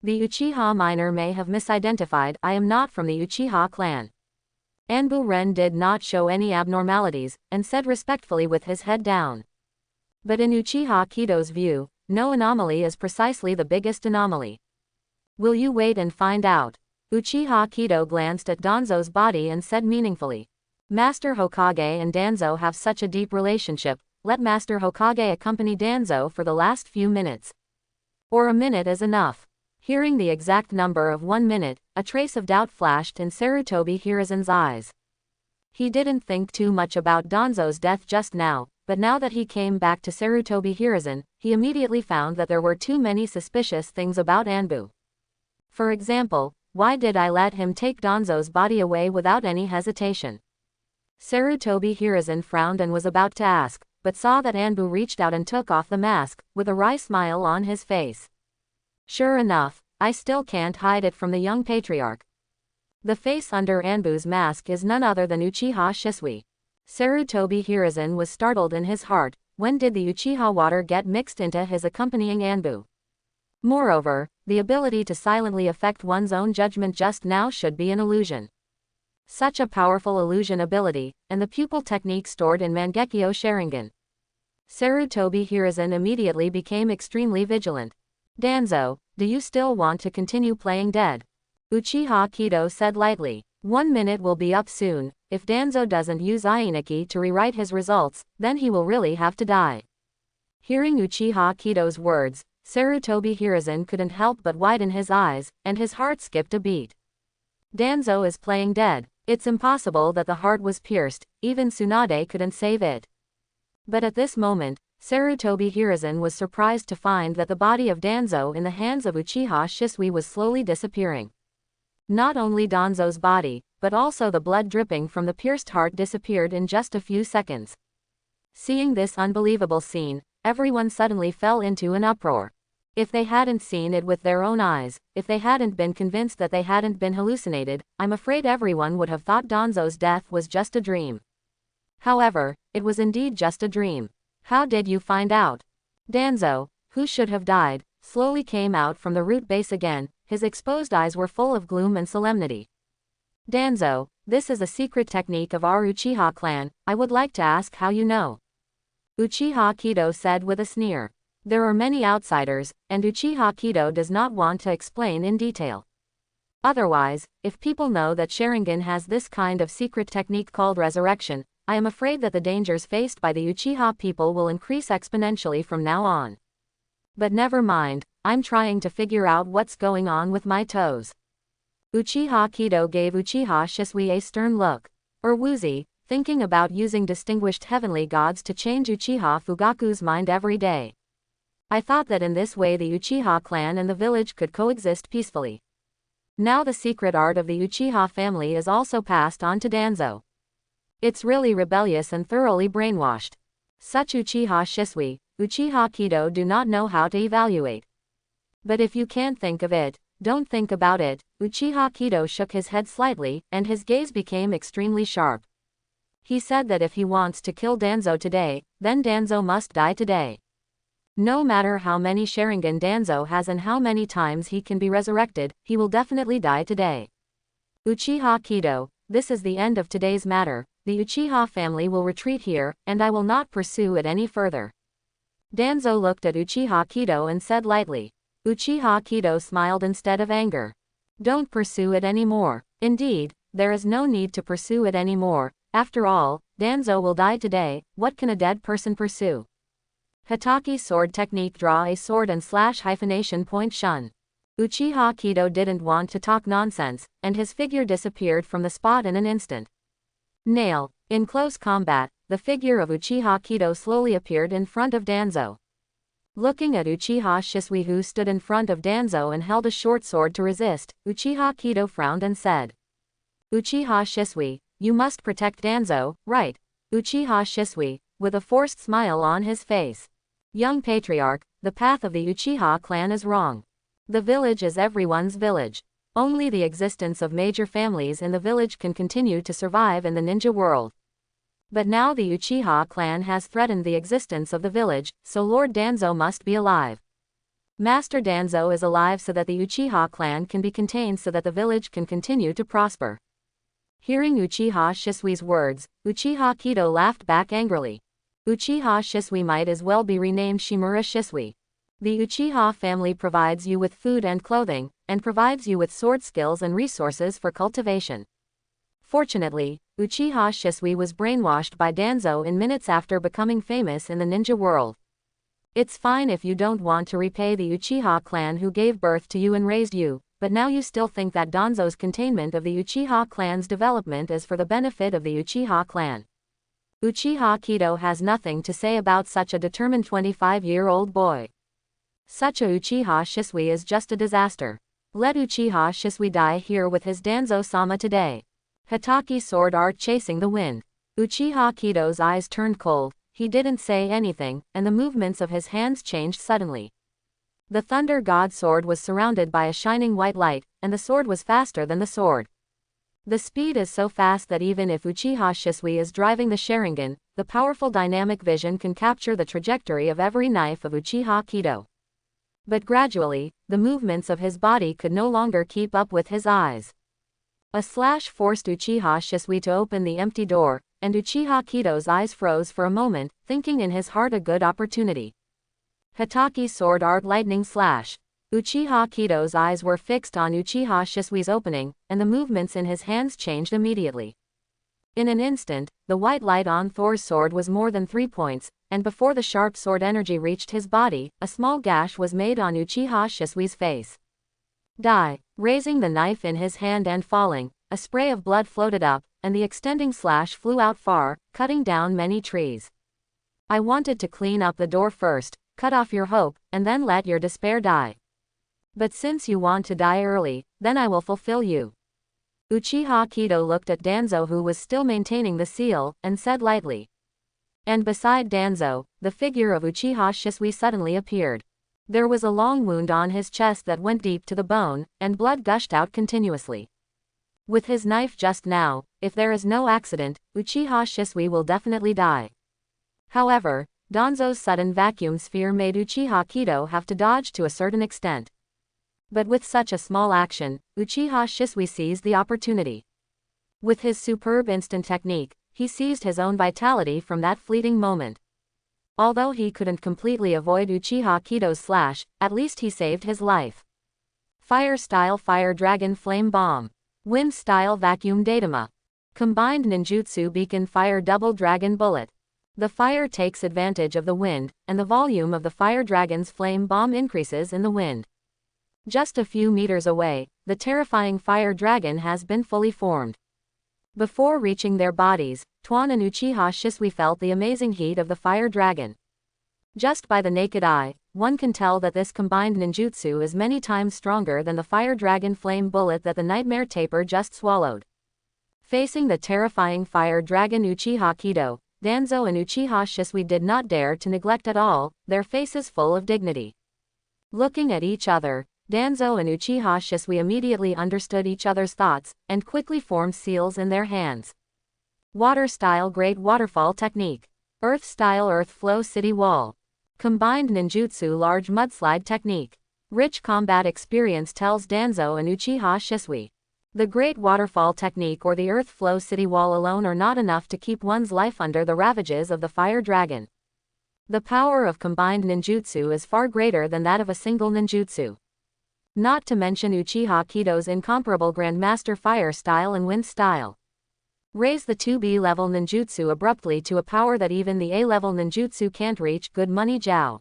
The Uchiha minor may have misidentified, I am not from the Uchiha clan. Anbu Ren did not show any abnormalities, and said respectfully with his head down. But in Uchiha Kido's view, no anomaly is precisely the biggest anomaly. Will you wait and find out? Uchiha Kido glanced at Danzo's body and said meaningfully. Master Hokage and Danzo have such a deep relationship, let Master Hokage accompany Danzo for the last few minutes. Or a minute is enough. Hearing the exact number of 1 minute, a trace of doubt flashed in Sarutobi Hiruzen's eyes. He didn't think too much about Danzo's death just now, but now that he came back to Sarutobi Hiruzen, he immediately found that there were too many suspicious things about Anbu. For example, why did I let him take Danzo's body away without any hesitation? Sarutobi Hiruzen frowned and was about to ask, but saw that Anbu reached out and took off the mask, with a wry smile on his face. Sure enough, I still can't hide it from the young patriarch. The face under Anbu's mask is none other than Uchiha Shisui. Sarutobi Hiruzen was startled in his heart. When did the Uchiha water get mixed into his accompanying Anbu? Moreover, the ability to silently affect one's own judgment just now should be an illusion. Such a powerful illusion ability, and the pupil technique stored in Mangekyo Sharingan. Sarutobi Hiruzen immediately became extremely vigilant. Danzo, do you still want to continue playing dead? Uchiha Kido said lightly. 1 minute will be up soon. If Danzo doesn't use Aineki to rewrite his results, then he will really have to die. Hearing Uchiha Kido's words, Sarutobi Hiruzen couldn't help but widen his eyes, and his heart skipped a beat. Danzo is playing dead. It's impossible that the heart was pierced, even Tsunade couldn't save it. But at this moment, Sarutobi Hiruzen was surprised to find that the body of Danzo in the hands of Uchiha Shisui was slowly disappearing. Not only Danzo's body, but also the blood dripping from the pierced heart disappeared in just a few seconds. Seeing this unbelievable scene, everyone suddenly fell into an uproar. If they hadn't seen it with their own eyes, if they hadn't been convinced that they hadn't been hallucinated, I'm afraid everyone would have thought Danzo's death was just a dream. However, it was indeed just a dream. How did you find out? Danzo, who should have died, slowly came out from the root base again. His exposed eyes were full of gloom and solemnity. Danzo, this is a secret technique of our Uchiha clan. I would like to ask how you know. Uchiha Kido said with a sneer. There are many outsiders, and Uchiha Kido does not want to explain in detail. Otherwise, if people know that Sharingan has this kind of secret technique called resurrection, I am afraid that the dangers faced by the Uchiha people will increase exponentially from now on. But never mind, I'm trying to figure out what's going on with my toes. Uchiha Kido gave Uchiha Shisui a stern look. Or woozy, thinking about using distinguished heavenly gods to change Uchiha Fugaku's mind every day. I thought that in this way the Uchiha clan and the village could coexist peacefully. Now the secret art of the Uchiha family is also passed on to Danzo. It's really rebellious and thoroughly brainwashed. Such Uchiha Shisui, Uchiha Kido do not know how to evaluate. But if you can't think of it, don't think about it. Uchiha Kido shook his head slightly, and his gaze became extremely sharp. He said that if he wants to kill Danzo today, then Danzo must die today. No matter how many Sharingan Danzo has and how many times he can be resurrected, he will definitely die today. Uchiha Kido, this is the end of today's matter. The Uchiha family will retreat here, and I will not pursue it any further. Danzo looked at Uchiha Kido and said lightly. Uchiha Kido smiled instead of anger. Don't pursue it anymore. Indeed, there is no need to pursue it anymore. After all, Danzo will die today. What can a dead person pursue? Hatake sword technique. Draw a sword and slash hyphenation point shun. Uchiha Kido didn't want to talk nonsense, and his figure disappeared from the spot in an instant. Nail. In close combat, the figure of Uchiha Kido slowly appeared in front of Danzo. Looking at Uchiha Shisui, who stood in front of Danzo and held a short sword to resist, Uchiha Kido frowned and said. Uchiha Shisui, you must protect Danzo, right? Uchiha Shisui, with a forced smile on his face. Young patriarch, the path of the Uchiha clan is wrong. The village is everyone's village. Only the existence of major families in the village can continue to survive in the ninja world. But now the Uchiha clan has threatened the existence of the village, so Lord Danzo must be alive. Master Danzo is alive so that the Uchiha clan can be contained, so that the village can continue to prosper. Hearing Uchiha Shisui's words, Uchiha Kido laughed back angrily. Uchiha Shisui might as well be renamed Shimura Shisui. The Uchiha family provides you with food and clothing, and provides you with sword skills and resources for cultivation. Fortunately, Uchiha Shisui was brainwashed by Danzo in minutes after becoming famous in the ninja world. It's fine if you don't want to repay the Uchiha clan who gave birth to you and raised you, but now you still think that Danzo's containment of the Uchiha clan's development is for the benefit of the Uchiha clan. Uchiha Kido has nothing to say about such a determined 25-year-old boy. Such a Uchiha Shisui is just a disaster. Let Uchiha Shisui die here with his Danzo-sama today. Hatake sword art chasing the wind. Uchiha Kido's eyes turned cold, he didn't say anything, and the movements of his hands changed suddenly. The Thunder God sword was surrounded by a shining white light, and the sword was faster than the sword. The speed is so fast that even if Uchiha Shisui is driving the Sharingan, the powerful dynamic vision can capture the trajectory of every knife of Uchiha Kido. But gradually, the movements of his body could no longer keep up with his eyes. A slash forced Uchiha Shisui to open the empty door, and Uchiha Kido's eyes froze for a moment, thinking in his heart a good opportunity. Hitaki's sword art lightning slash. Uchiha Kido's eyes were fixed on Uchiha Shisui's opening, and the movements in his hands changed immediately. In an instant, the white light on Thor's sword was more than 3 points, and before the sharp sword energy reached his body, a small gash was made on Uchiha Shisui's face. Die. Raising the knife in his hand and falling, a spray of blood floated up, and the extending slash flew out far, cutting down many trees. I wanted to clean up the door first, cut off your hope, and then let your despair die. But since you want to die early, then I will fulfill you. Uchiha Kido looked at Danzo, who was still maintaining the seal, and said lightly. And beside Danzo, the figure of Uchiha Shisui suddenly appeared. There was a long wound on his chest that went deep to the bone, and blood gushed out continuously. With his knife just now, if there is no accident, Uchiha Shisui will definitely die. However, Danzo's sudden vacuum sphere made Uchiha Kido have to dodge to a certain extent. But with such a small action, Uchiha Shisui seized the opportunity. With his superb instant technique, he seized his own vitality from that fleeting moment. Although he couldn't completely avoid Uchiha Kido's slash, at least he saved his life. Fire-style Fire Dragon Flame Bomb. Wind-style Vacuum Datama. Combined Ninjutsu Beacon Fire Double Dragon Bullet. The fire takes advantage of the wind, and the volume of the Fire Dragon's flame bomb increases in the wind. Just a few meters away, the terrifying Fire Dragon has been fully formed. Before reaching their bodies, Tuan and Uchiha Shisui felt the amazing heat of the Fire Dragon. Just by the naked eye, one can tell that this combined ninjutsu is many times stronger than the Fire Dragon flame bullet that the Nightmare Taper just swallowed. Facing the terrifying Fire Dragon Uchiha Kido, Danzo and Uchiha Shisui did not dare to neglect at all, their faces full of dignity. Looking at each other, Danzo and Uchiha Shisui immediately understood each other's thoughts, and quickly formed seals in their hands. Water-style Great Waterfall Technique. Earth-style Earth Flow City Wall. Combined Ninjutsu Large Mudslide Technique. Rich combat experience tells Danzo and Uchiha Shisui. The Great Waterfall Technique or the Earth Flow City Wall alone are not enough to keep one's life under the ravages of the Fire Dragon. The power of combined ninjutsu is far greater than that of a single ninjutsu. Not to mention Uchiha Kido's incomparable Grandmaster Fire style and Wind style. Raise the 2B level ninjutsu abruptly to a power that even the A level ninjutsu can't reach. Good money Jiao.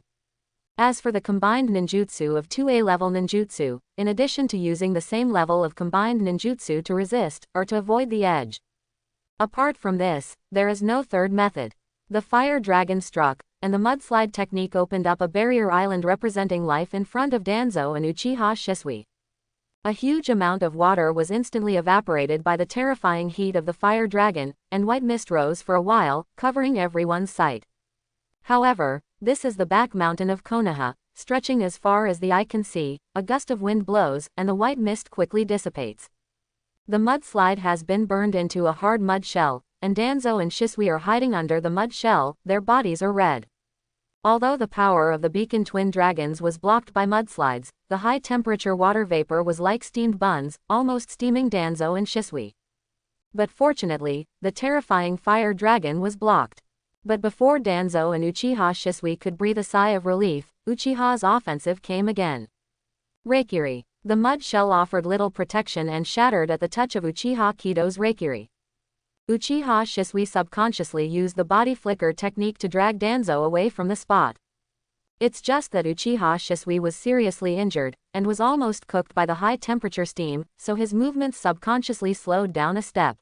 As for the combined ninjutsu of 2A level ninjutsu, in addition to using the same level of combined ninjutsu to resist, or to avoid the edge. Apart from this, there is no third method. The Fire Dragon struck, and the mudslide technique opened up a barrier island representing life in front of Danzo and Uchiha Shisui. A huge amount of water was instantly evaporated by the terrifying heat of the Fire Dragon, and white mist rose for a while, covering everyone's sight. However, this is the back mountain of Konoha, stretching as far as the eye can see, a gust of wind blows, and the white mist quickly dissipates. The mudslide has been burned into a hard mud shell, and Danzo and Shisui are hiding under the mud shell, their bodies are red. Although the power of the Beacon Twin Dragons was blocked by mudslides, the high-temperature water vapor was like steamed buns, almost steaming Danzo and Shisui. But fortunately, the terrifying Fire Dragon was blocked. But before Danzo and Uchiha Shisui could breathe a sigh of relief, Uchiha's offensive came again. Reikiri. The mud shell offered little protection and shattered at the touch of Uchiha Kido's Reikiri. Uchiha Shisui subconsciously used the body flicker technique to drag Danzo away from the spot. It's just that Uchiha Shisui was seriously injured, and was almost cooked by the high-temperature steam, so his movements subconsciously slowed down a step.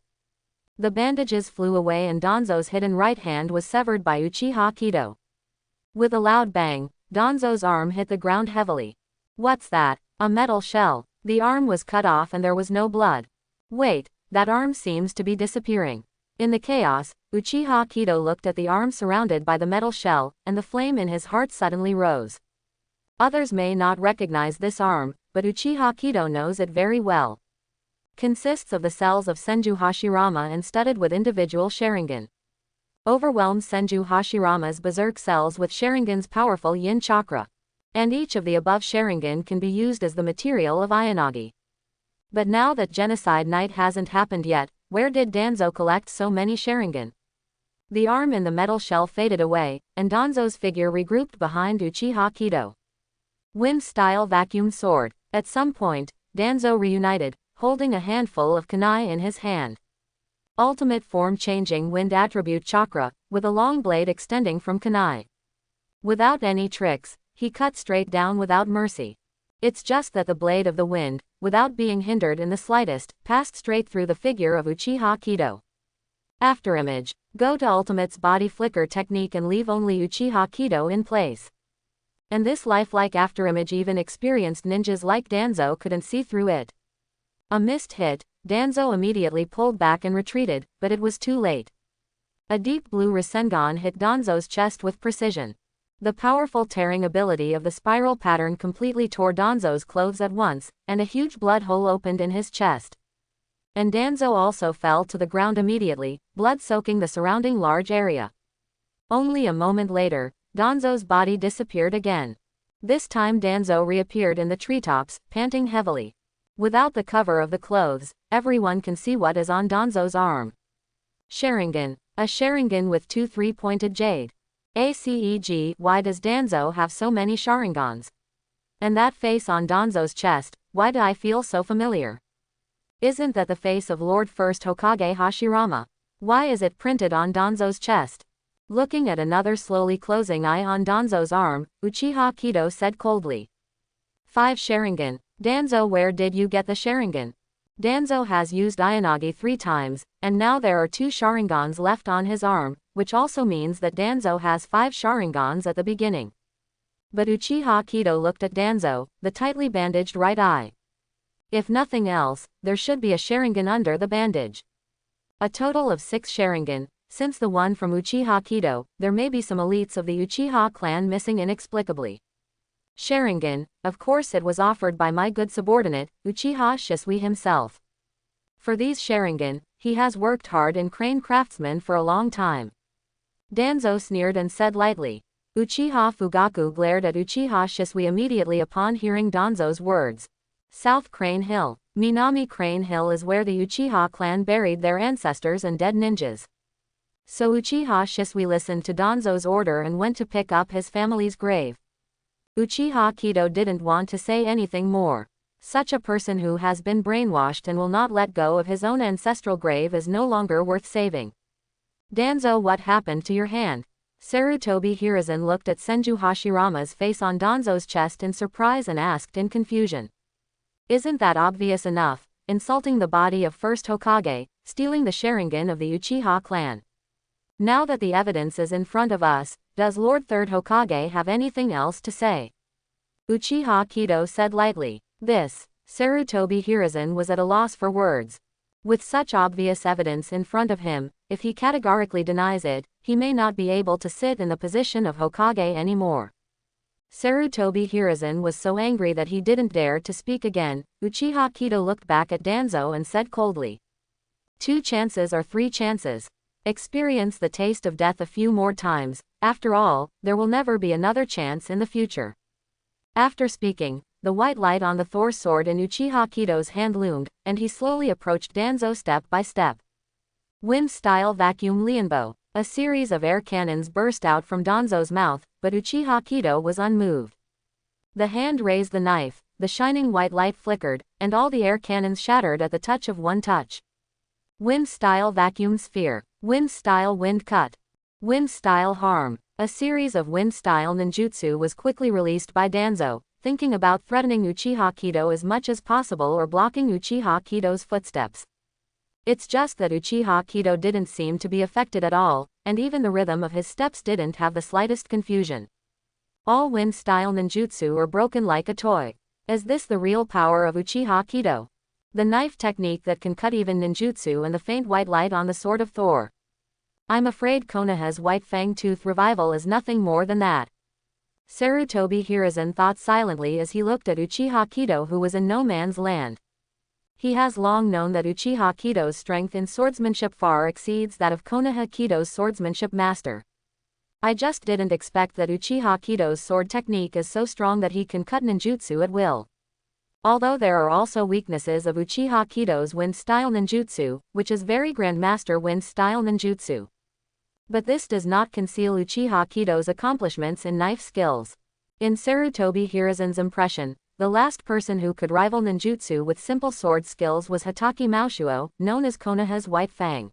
The bandages flew away and Danzo's hidden right hand was severed by Uchiha Kido. With a loud bang, Danzo's arm hit the ground heavily. What's that? A metal shell. The arm was cut off and there was no blood. Wait, that arm seems to be disappearing. In the chaos, Uchiha Kido looked at the arm surrounded by the metal shell, and the flame in his heart suddenly rose. Others may not recognize this arm, but Uchiha Kido knows it very well. Consists of the cells of Senju Hashirama and studded with individual Sharingan. Overwhelms Senju Hashirama's berserk cells with Sharingan's powerful yin chakra. And each of the above Sharingan can be used as the material of Ayanagi. But now that Genocide Night hasn't happened yet, where did Danzo collect so many Sharingan? The arm in the metal shell faded away, and Danzo's figure regrouped behind Uchiha Kido. Wind-style vacuum sword. At some point, Danzo reunited, holding a handful of kunai in his hand. Ultimate form-changing wind attribute chakra, with a long blade extending from kunai. Without any tricks, he cut straight down without mercy. It's just that the blade of the wind, without being hindered in the slightest, passed straight through the figure of Uchiha Kido. Afterimage. Go to Ultimate's body flicker technique and leave only Uchiha Kido in place. And this lifelike afterimage even experienced ninjas like Danzo couldn't see through it. A missed hit, Danzo immediately pulled back and retreated, but it was too late. A deep blue Rasengan hit Danzo's chest with precision. The powerful tearing ability of the spiral pattern completely tore Danzo's clothes at once, and a huge blood hole opened in his chest. And Danzo also fell to the ground immediately, blood soaking the surrounding large area. Only a moment later, Danzo's body disappeared again. This time Danzo reappeared in the treetops, panting heavily. Without the cover of the clothes, everyone can see what is on Danzo's arm. Sharingan. A Sharingan with two three-pointed jade. ACEG. Why does Danzo have so many Sharingans? And that face on Danzo's chest, why do I feel so familiar? Isn't that the face of Lord First Hokage Hashirama? Why is it printed on Danzo's chest? Looking at another slowly closing eye on Danzo's arm, Uchiha Kido said coldly. 5 Sharingan. Danzo, where did you get the Sharingan? Danzo has used Ayanagi 3 times, and now there are 2 Sharingans left on his arm, which also means that Danzo has 5 Sharingans at the beginning. But Uchiha Kido looked at Danzo, the tightly bandaged right eye. If nothing else, there should be a Sharingan under the bandage. A total of 6 Sharingan. Since the one from Uchiha Kido, there may be some elites of the Uchiha clan missing inexplicably. Sharingan, of course it was offered by my good subordinate, Uchiha Shisui himself. For these Sharingan, he has worked hard in crane craftsman for a long time. Danzo sneered and said lightly. Uchiha Fugaku glared at Uchiha Shisui immediately upon hearing Danzo's words. South Crane Hill. Minami Crane Hill is where the Uchiha clan buried their ancestors and dead ninjas. So Uchiha Shisui listened to Danzo's order and went to pick up his family's grave. Uchiha Kido didn't want to say anything more. Such a person who has been brainwashed and will not let go of his own ancestral grave is no longer worth saving. Danzo, what happened to your hand? Sarutobi Hiruzen looked at Senju Hashirama's face on Danzo's chest in surprise and asked in confusion. Isn't that obvious enough? Insulting the body of first Hokage, stealing the Sharingan of the Uchiha clan. Now that the evidence is in front of us, does Lord Third Hokage have anything else to say? Uchiha Kido said lightly. This. Sarutobi Hiruzen was at a loss for words. With such obvious evidence in front of him, if he categorically denies it, he may not be able to sit in the position of Hokage anymore. Sarutobi Hiruzen was so angry that he didn't dare to speak again. Uchiha Kido looked back at Danzo and said coldly. 2 chances are 3 chances. Experience the taste of death a few more times. After all, there will never be another chance in the future. After speaking, the white light on the Thor sword in Uchiha Kido's hand loomed, and he slowly approached Danzo step by step. Wind-style vacuum Lianbo. A series of air cannons burst out from Danzo's mouth, but Uchiha Kido was unmoved. The hand raised the knife, the shining white light flickered, and all the air cannons shattered at the touch of one touch. Wind-style vacuum sphere. Wind-style wind cut. Wind-style harm. A series of wind-style ninjutsu was quickly released by Danzo, thinking about threatening Uchiha Kido as much as possible or blocking Uchiha Kido's footsteps. It's just that Uchiha Kido didn't seem to be affected at all, and even the rhythm of his steps didn't have the slightest confusion. All wind-style ninjutsu are broken like a toy. Is this the real power of Uchiha Kido? The knife technique that can cut even ninjutsu and the faint white light on the sword of Thor. I'm afraid Konoha's white fang tooth revival is nothing more than that. Sarutobi Hiruzen thought silently as he looked at Uchiha Kido, who was in no man's land. He has long known that Uchiha Kido's strength in swordsmanship far exceeds that of Konoha Kido's swordsmanship master. I just didn't expect that Uchiha Kido's sword technique is so strong that he can cut ninjutsu at will. Although there are also weaknesses of Uchiha Kido's wind-style ninjutsu, which is very grandmaster wind-style ninjutsu. But this does not conceal Uchiha Kido's accomplishments in knife skills. In Sarutobi Hiruzen's impression, the last person who could rival ninjutsu with simple sword skills was Hatake Mashuo, known as Konoha's White Fang.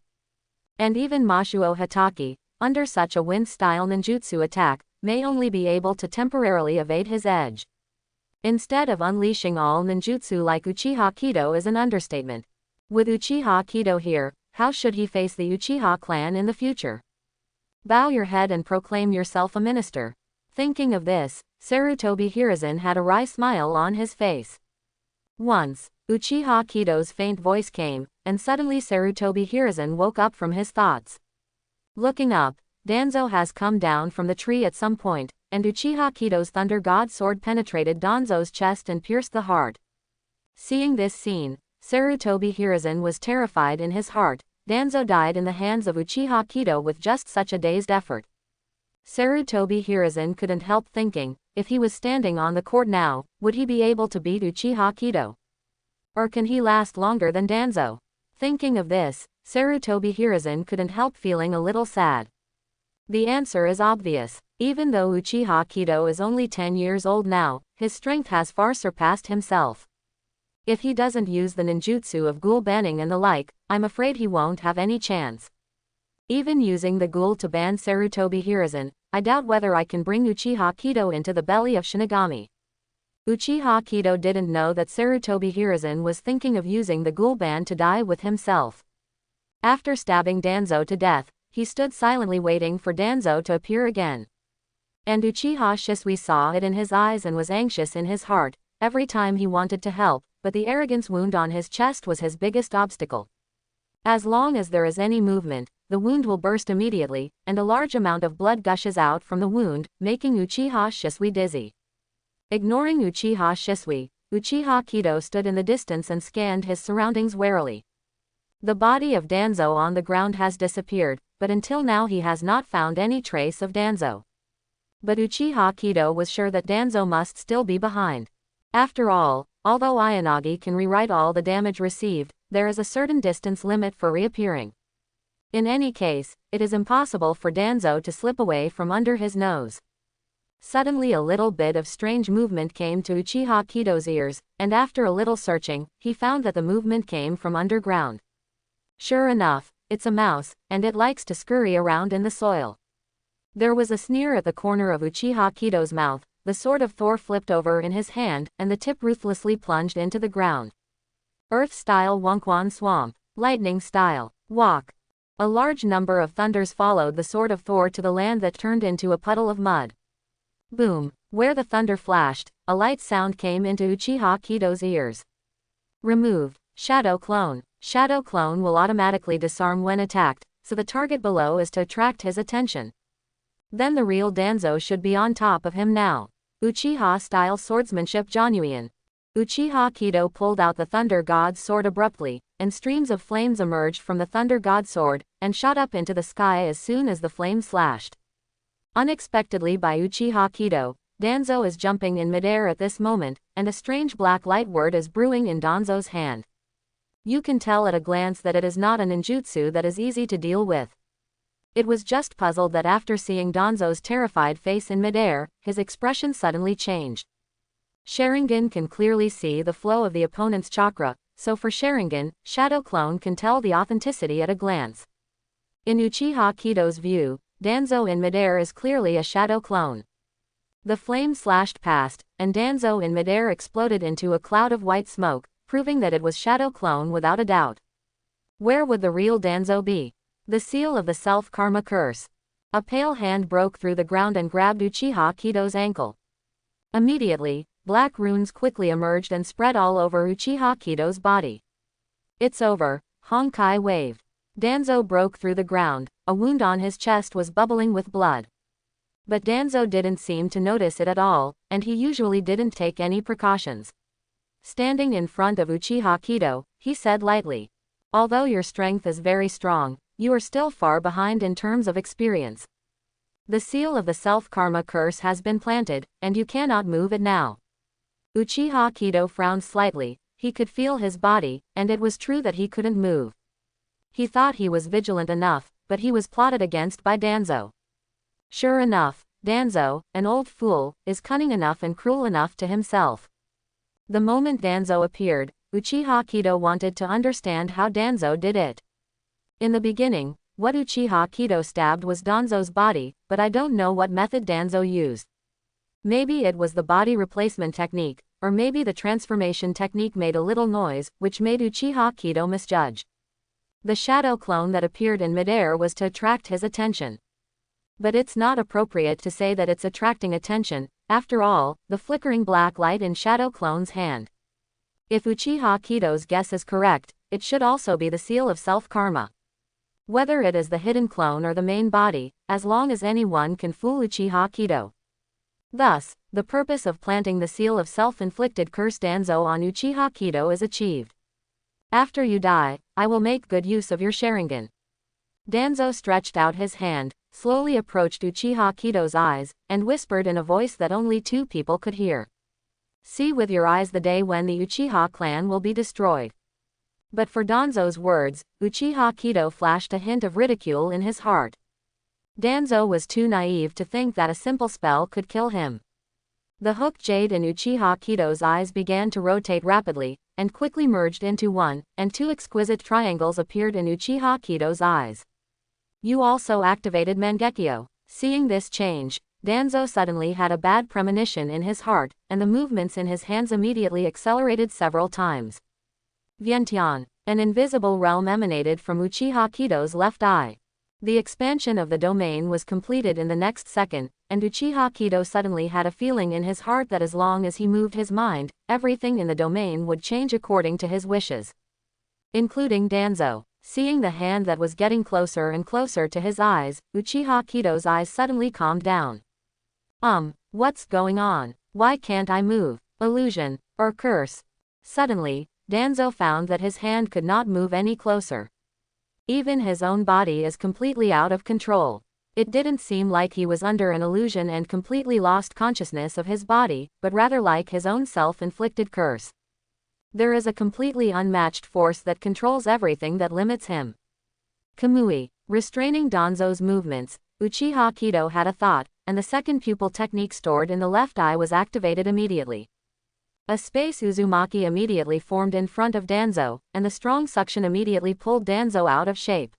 And even Mashuo Hatake, under such a wind-style ninjutsu attack, may only be able to temporarily evade his edge. Instead of unleashing all ninjutsu like Uchiha Kido is an understatement. With Uchiha Kido here, how should he face the Uchiha clan in the future? Bow your head and proclaim yourself a minister. Thinking of this, Sarutobi Hiruzen had a wry smile on his face. Once, Uchiha Kido's faint voice came, and suddenly Sarutobi Hiruzen woke up from his thoughts. Looking up, Danzo has come down from the tree at some point, and Uchiha Kido's Thunder God sword penetrated Danzo's chest and pierced the heart. Seeing this scene, Sarutobi Hiruzen was terrified in his heart. Danzo died in the hands of Uchiha Kido with just such a dazed effort. Sarutobi Hiruzen couldn't help thinking, if he was standing on the court now, would he be able to beat Uchiha Kido? Or can he last longer than Danzo? Thinking of this, Sarutobi Hiruzen couldn't help feeling a little sad. The answer is obvious. Even though Uchiha Kido is only 10 years old now, his strength has far surpassed himself. If he doesn't use the ninjutsu of ghoul banning and the like, I'm afraid he won't have any chance. Even using the ghoul to ban Sarutobi Hiruzen, I doubt whether I can bring Uchiha Kido into the belly of Shinigami. Uchiha Kido didn't know that Sarutobi Hiruzen was thinking of using the ghoul ban to die with himself. After stabbing Danzo to death, he stood silently waiting for Danzo to appear again. And Uchiha Shisui saw it in his eyes and was anxious in his heart, every time he wanted to help, but the arrogance wound on his chest was his biggest obstacle. As long as there is any movement, the wound will burst immediately, and a large amount of blood gushes out from the wound, making Uchiha Shisui dizzy. Ignoring Uchiha Shisui, Uchiha Kido stood in the distance and scanned his surroundings warily. The body of Danzo on the ground has disappeared, but until now he has not found any trace of Danzo. But Uchiha Kido was sure that Danzo must still be behind. After all, although Ayanagi can rewrite all the damage received, there is a certain distance limit for reappearing. In any case, it is impossible for Danzo to slip away from under his nose. Suddenly a little bit of strange movement came to Uchiha Kido's ears, and after a little searching, he found that the movement came from underground. Sure enough, it's a mouse, and it likes to scurry around in the soil. There was a sneer at the corner of Uchiha Kido's mouth. The sword of Thor flipped over in his hand, and the tip ruthlessly plunged into the ground. Earth-style Wonkwan Swamp. Lightning-style Walk. A large number of thunders followed the sword of Thor to the land that turned into a puddle of mud. Boom. Where the thunder flashed, a light sound came into Uchiha Kido's ears. Removed. Shadow Clone. Shadow Clone will automatically disarm when attacked, so the target below is to attract his attention. Then the real Danzo should be on top of him now. Uchiha-style swordsmanship Jonyuin. Uchiha Kido pulled out the Thunder God's sword abruptly, and streams of flames emerged from the Thunder God's sword, and shot up into the sky as soon as the flames slashed. Unexpectedly by Uchiha Kido, Danzo is jumping in midair at this moment, and a strange black light word is brewing in Danzo's hand. You can tell at a glance that it is not a ninjutsu that is easy to deal with. It was just puzzled that after seeing Danzo's terrified face in midair, his expression suddenly changed. Sharingan can clearly see the flow of the opponent's chakra, so for Sharingan, Shadow Clone can tell the authenticity at a glance. In Uchiha Kido's view, Danzo in midair is clearly a Shadow Clone. The flame slashed past, and Danzo in midair exploded into a cloud of white smoke, proving that it was Shadow Clone without a doubt. Where would the real Danzo be? The seal of the self-karma curse. A pale hand broke through the ground and grabbed Uchiha Kido's ankle. Immediately, black runes quickly emerged and spread all over Uchiha Kido's body. It's over, Honkai waved. Danzo broke through the ground, a wound on his chest was bubbling with blood. But Danzo didn't seem to notice it at all, and he usually didn't take any precautions. Standing in front of Uchiha Kido, he said lightly, "Although your strength is very strong, you are still far behind in terms of experience. The seal of the self-karma curse has been planted, and you cannot move it now." Uchiha Kido frowned slightly, he could feel his body, and it was true that he couldn't move. He thought he was vigilant enough, but he was plotted against by Danzo. Sure enough, Danzo, an old fool, is cunning enough and cruel enough to himself. The moment Danzo appeared, Uchiha Kido wanted to understand how Danzo did it. In the beginning, what Uchiha Kido stabbed was Danzo's body, but I don't know what method Danzo used. Maybe it was the body replacement technique, or maybe the transformation technique made a little noise, which made Uchiha Kido misjudge. The shadow clone that appeared in midair was to attract his attention. But it's not appropriate to say that it's attracting attention, after all, the flickering black light in shadow clone's hand. If Uchiha Kido's guess is correct, it should also be the seal of self-karma. Whether it is the hidden clone or the main body, as long as anyone can fool Uchiha Kido. Thus, the purpose of planting the seal of self-inflicted curse Danzo on Uchiha Kido is achieved. After you die, I will make good use of your Sharingan. Danzo stretched out his hand, slowly approached Uchiha Kido's eyes, and whispered in a voice that only two people could hear. See with your eyes the day when the Uchiha clan will be destroyed. But for Danzo's words, Uchiha Kido flashed a hint of ridicule in his heart. Danzo was too naive to think that a simple spell could kill him. The hook jade in Uchiha Kido's eyes began to rotate rapidly, and quickly merged into one, and two exquisite triangles appeared in Uchiha Kido's eyes. You also activated Mangekyo. Seeing this change, Danzo suddenly had a bad premonition in his heart, and the movements in his hands immediately accelerated several times. Vientiane, an invisible realm emanated from Uchiha Kido's left eye. The expansion of the domain was completed in the next second, and Uchiha Kido suddenly had a feeling in his heart that as long as he moved his mind, everything in the domain would change according to his wishes. Including Danzo. Seeing the hand that was getting closer and closer to his eyes, Uchiha Kido's eyes suddenly calmed down. What's going on? Why can't I move? Illusion, or curse? Suddenly, Danzo found that his hand could not move any closer. Even his own body is completely out of control. It didn't seem like he was under an illusion and completely lost consciousness of his body, but rather like his own self-inflicted curse. There is a completely unmatched force that controls everything that limits him. Kamui. Restraining Danzo's movements, Uchiha Kido had a thought, and the second pupil technique stored in the left eye was activated immediately. A space Uzumaki immediately formed in front of Danzo, and the strong suction immediately pulled Danzo out of shape.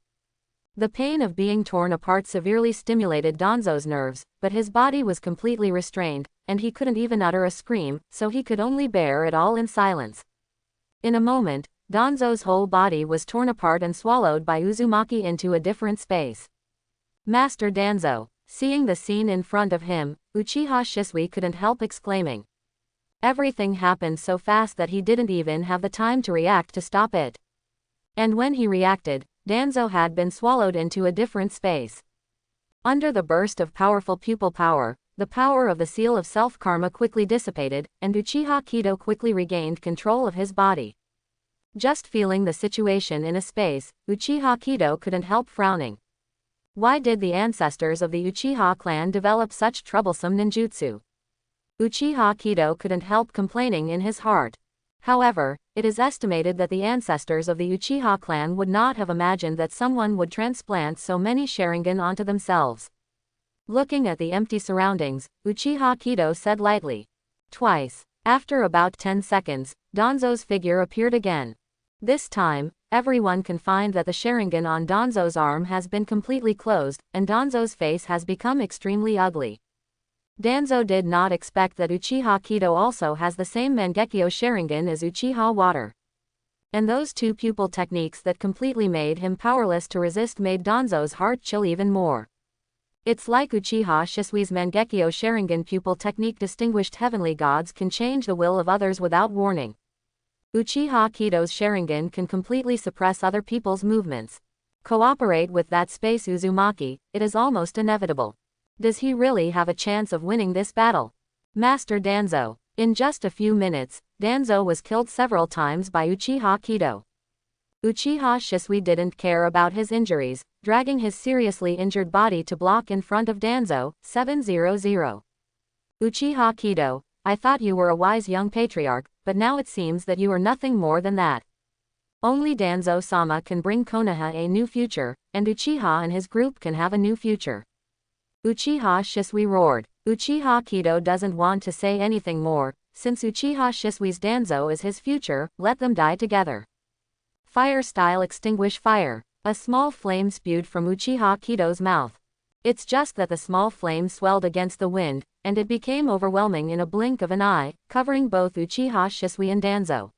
The pain of being torn apart severely stimulated Danzo's nerves, but his body was completely restrained, and he couldn't even utter a scream, so he could only bear it all in silence. In a moment, Danzo's whole body was torn apart and swallowed by Uzumaki into a different space. Master Danzo. Seeing the scene in front of him, Uchiha Shisui couldn't help exclaiming. Everything happened so fast that he didn't even have the time to react to stop it. And when he reacted, Danzo had been swallowed into a different space. Under the burst of powerful pupil power, the power of the seal of self-karma quickly dissipated, and Uchiha Kido quickly regained control of his body. Just feeling the situation in a space, Uchiha Kido couldn't help frowning. Why did the ancestors of the Uchiha clan develop such troublesome ninjutsu? Uchiha Kido couldn't help complaining in his heart. However, it is estimated that the ancestors of the Uchiha clan would not have imagined that someone would transplant so many Sharingan onto themselves. Looking at the empty surroundings, Uchiha Kido said lightly. Twice. After about 10 seconds, Danzo's figure appeared again. This time, everyone can find that the Sharingan on Danzo's arm has been completely closed, and Danzo's face has become extremely ugly. Danzo did not expect that Uchiha Kido also has the same Mangekyo Sharingan as Uchiha Water. And those two pupil techniques that completely made him powerless to resist made Danzo's heart chill even more. It's like Uchiha Shisui's Mangekyo Sharingan pupil technique. Distinguished heavenly gods can change the will of others without warning. Uchiha Kido's Sharingan can completely suppress other people's movements. Cooperate with that space Uzumaki, it is almost inevitable. Does he really have a chance of winning this battle? Master Danzo. In just a few minutes, Danzo was killed several times by Uchiha Kido. Uchiha Shisui didn't care about his injuries, dragging his seriously injured body to block in front of Danzo. 700. Uchiha Kido, I thought you were a wise young patriarch, but now it seems that you are nothing more than that. Only Danzo-sama can bring Konoha a new future, and Uchiha and his group can have a new future. Uchiha Shisui roared. Uchiha Kido doesn't want to say anything more, since Uchiha Shisui's Danzo is his future, let them die together. Fire style extinguish fire. A small flame spewed from Uchiha Kido's mouth. It's just that the small flame swelled against the wind, and it became overwhelming in a blink of an eye, covering both Uchiha Shisui and Danzo.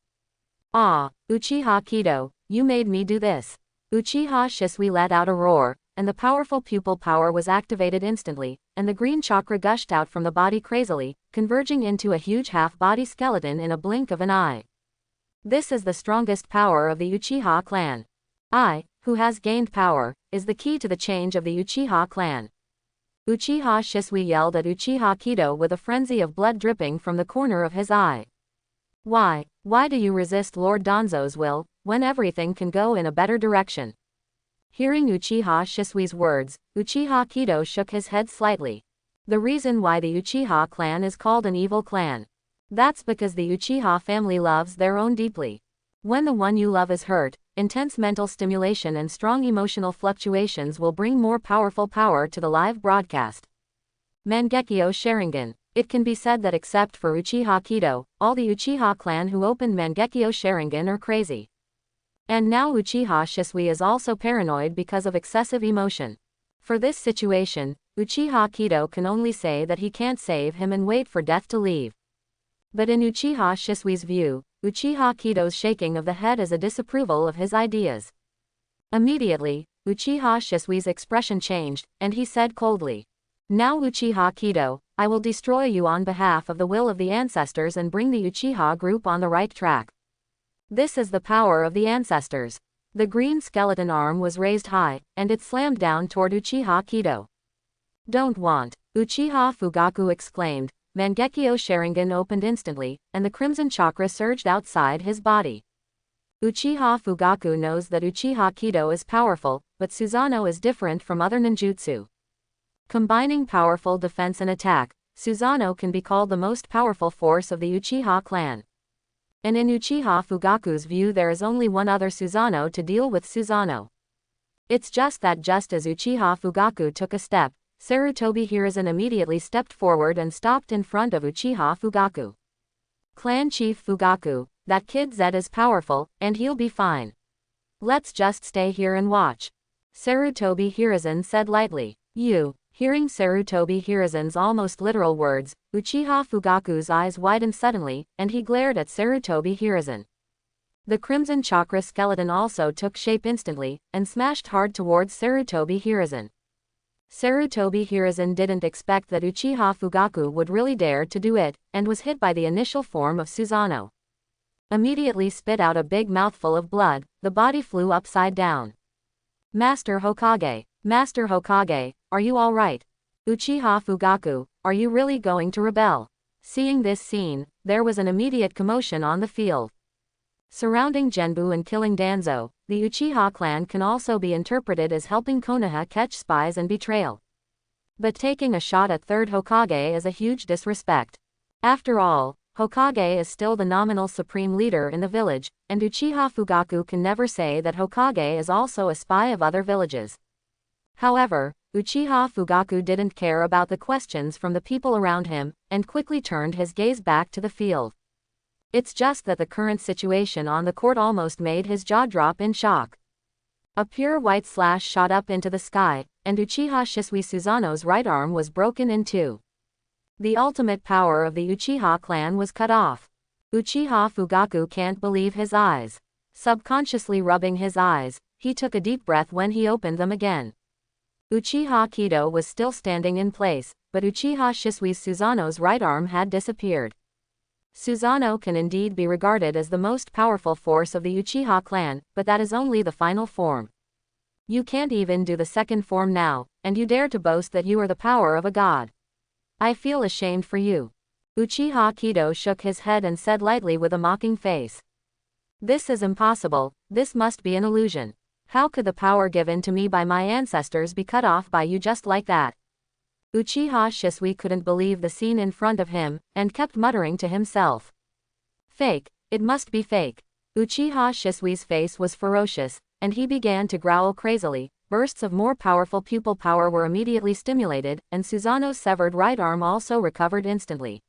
Ah, Uchiha Kido, you made me do this. Uchiha Shisui let out a roar, and the powerful pupil power was activated instantly, and the green chakra gushed out from the body crazily, converging into a huge half-body skeleton in a blink of an eye. This is the strongest power of the Uchiha clan. I, who has gained power, is the key to the change of the Uchiha clan. Uchiha Shisui yelled at Uchiha Kido with a frenzy of blood dripping from the corner of his eye. Why do you resist Lord Danzo's will, when everything can go in a better direction? Hearing Uchiha Shisui's words, Uchiha Kido shook his head slightly. The reason why the Uchiha clan is called an evil clan. That's because the Uchiha family loves their own deeply. When the one you love is hurt, intense mental stimulation and strong emotional fluctuations will bring more powerful power to the live broadcast. Mangekyo Sharingan. It can be said that except for Uchiha Kido, all the Uchiha clan who opened Mangekyo Sharingan are crazy. And now Uchiha Shisui is also paranoid because of excessive emotion. For this situation, Uchiha Kido can only say that he can't save him and wait for death to leave. But in Uchiha Shisui's view, Uchiha Kido's shaking of the head is a disapproval of his ideas. Immediately, Uchiha Shisui's expression changed, and he said coldly, "Now Uchiha Kido, I will destroy you on behalf of the will of the ancestors and bring the Uchiha group on the right track. This is the power of the ancestors." The green skeleton arm was raised high, and it slammed down toward Uchiha Kido. "Don't want," Uchiha Fugaku exclaimed. Mangekyo Sharingan opened instantly, and the crimson chakra surged outside his body. Uchiha Fugaku knows that Uchiha Kido is powerful, but Susanoo is different from other ninjutsu. Combining powerful defense and attack, Susanoo can be called the most powerful force of the Uchiha clan. And in Uchiha Fugaku's view there is only one other Susanoo to deal with Susanoo. It's just that just as Uchiha Fugaku took a step, Sarutobi Hiruzen immediately stepped forward and stopped in front of Uchiha Fugaku. "Clan Chief Fugaku, that kid Zed is powerful, and he'll be fine. Let's just stay here and watch," Sarutobi Hiruzen said lightly. Hearing Sarutobi Hiruzen's almost literal words, Uchiha Fugaku's eyes widened suddenly, and he glared at Sarutobi Hiruzen. The crimson chakra skeleton also took shape instantly, and smashed hard towards Sarutobi Hiruzen. Sarutobi Hiruzen didn't expect that Uchiha Fugaku would really dare to do it, and was hit by the initial form of Susanoo. Immediately spit out a big mouthful of blood, the body flew upside down. Master Hokage, are you alright? Uchiha Fugaku, are you really going to rebel?" Seeing this scene, there was an immediate commotion on the field. Surrounding Genbu and killing Danzo, the Uchiha clan can also be interpreted as helping Konoha catch spies and betrayal. But taking a shot at third Hokage is a huge disrespect. After all, Hokage is still the nominal supreme leader in the village, and Uchiha Fugaku can never say that Hokage is also a spy of other villages. However, Uchiha Fugaku didn't care about the questions from the people around him, and quickly turned his gaze back to the field. It's just that the current situation on the court almost made his jaw drop in shock. A pure white slash shot up into the sky, and Uchiha Shisui Susanoo's right arm was broken in two. The ultimate power of the Uchiha clan was cut off. Uchiha Fugaku can't believe his eyes. Subconsciously rubbing his eyes, he took a deep breath when he opened them again. Uchiha Kido was still standing in place, but Uchiha Shisui's Susanoo's right arm had disappeared. Susanoo can indeed be regarded as the most powerful force of the Uchiha clan, but that is only the final form. You can't even do the second form now, and you dare to boast that you are the power of a god. I feel ashamed for you. Uchiha Kido shook his head and said lightly with a mocking face. This is impossible, this must be an illusion. How could the power given to me by my ancestors be cut off by you just like that? Uchiha Shisui couldn't believe the scene in front of him, and kept muttering to himself. Fake, it must be fake. Uchiha Shisui's face was ferocious, and he began to growl crazily. Bursts of more powerful pupil power were immediately stimulated, and Susanoo's severed right arm also recovered instantly.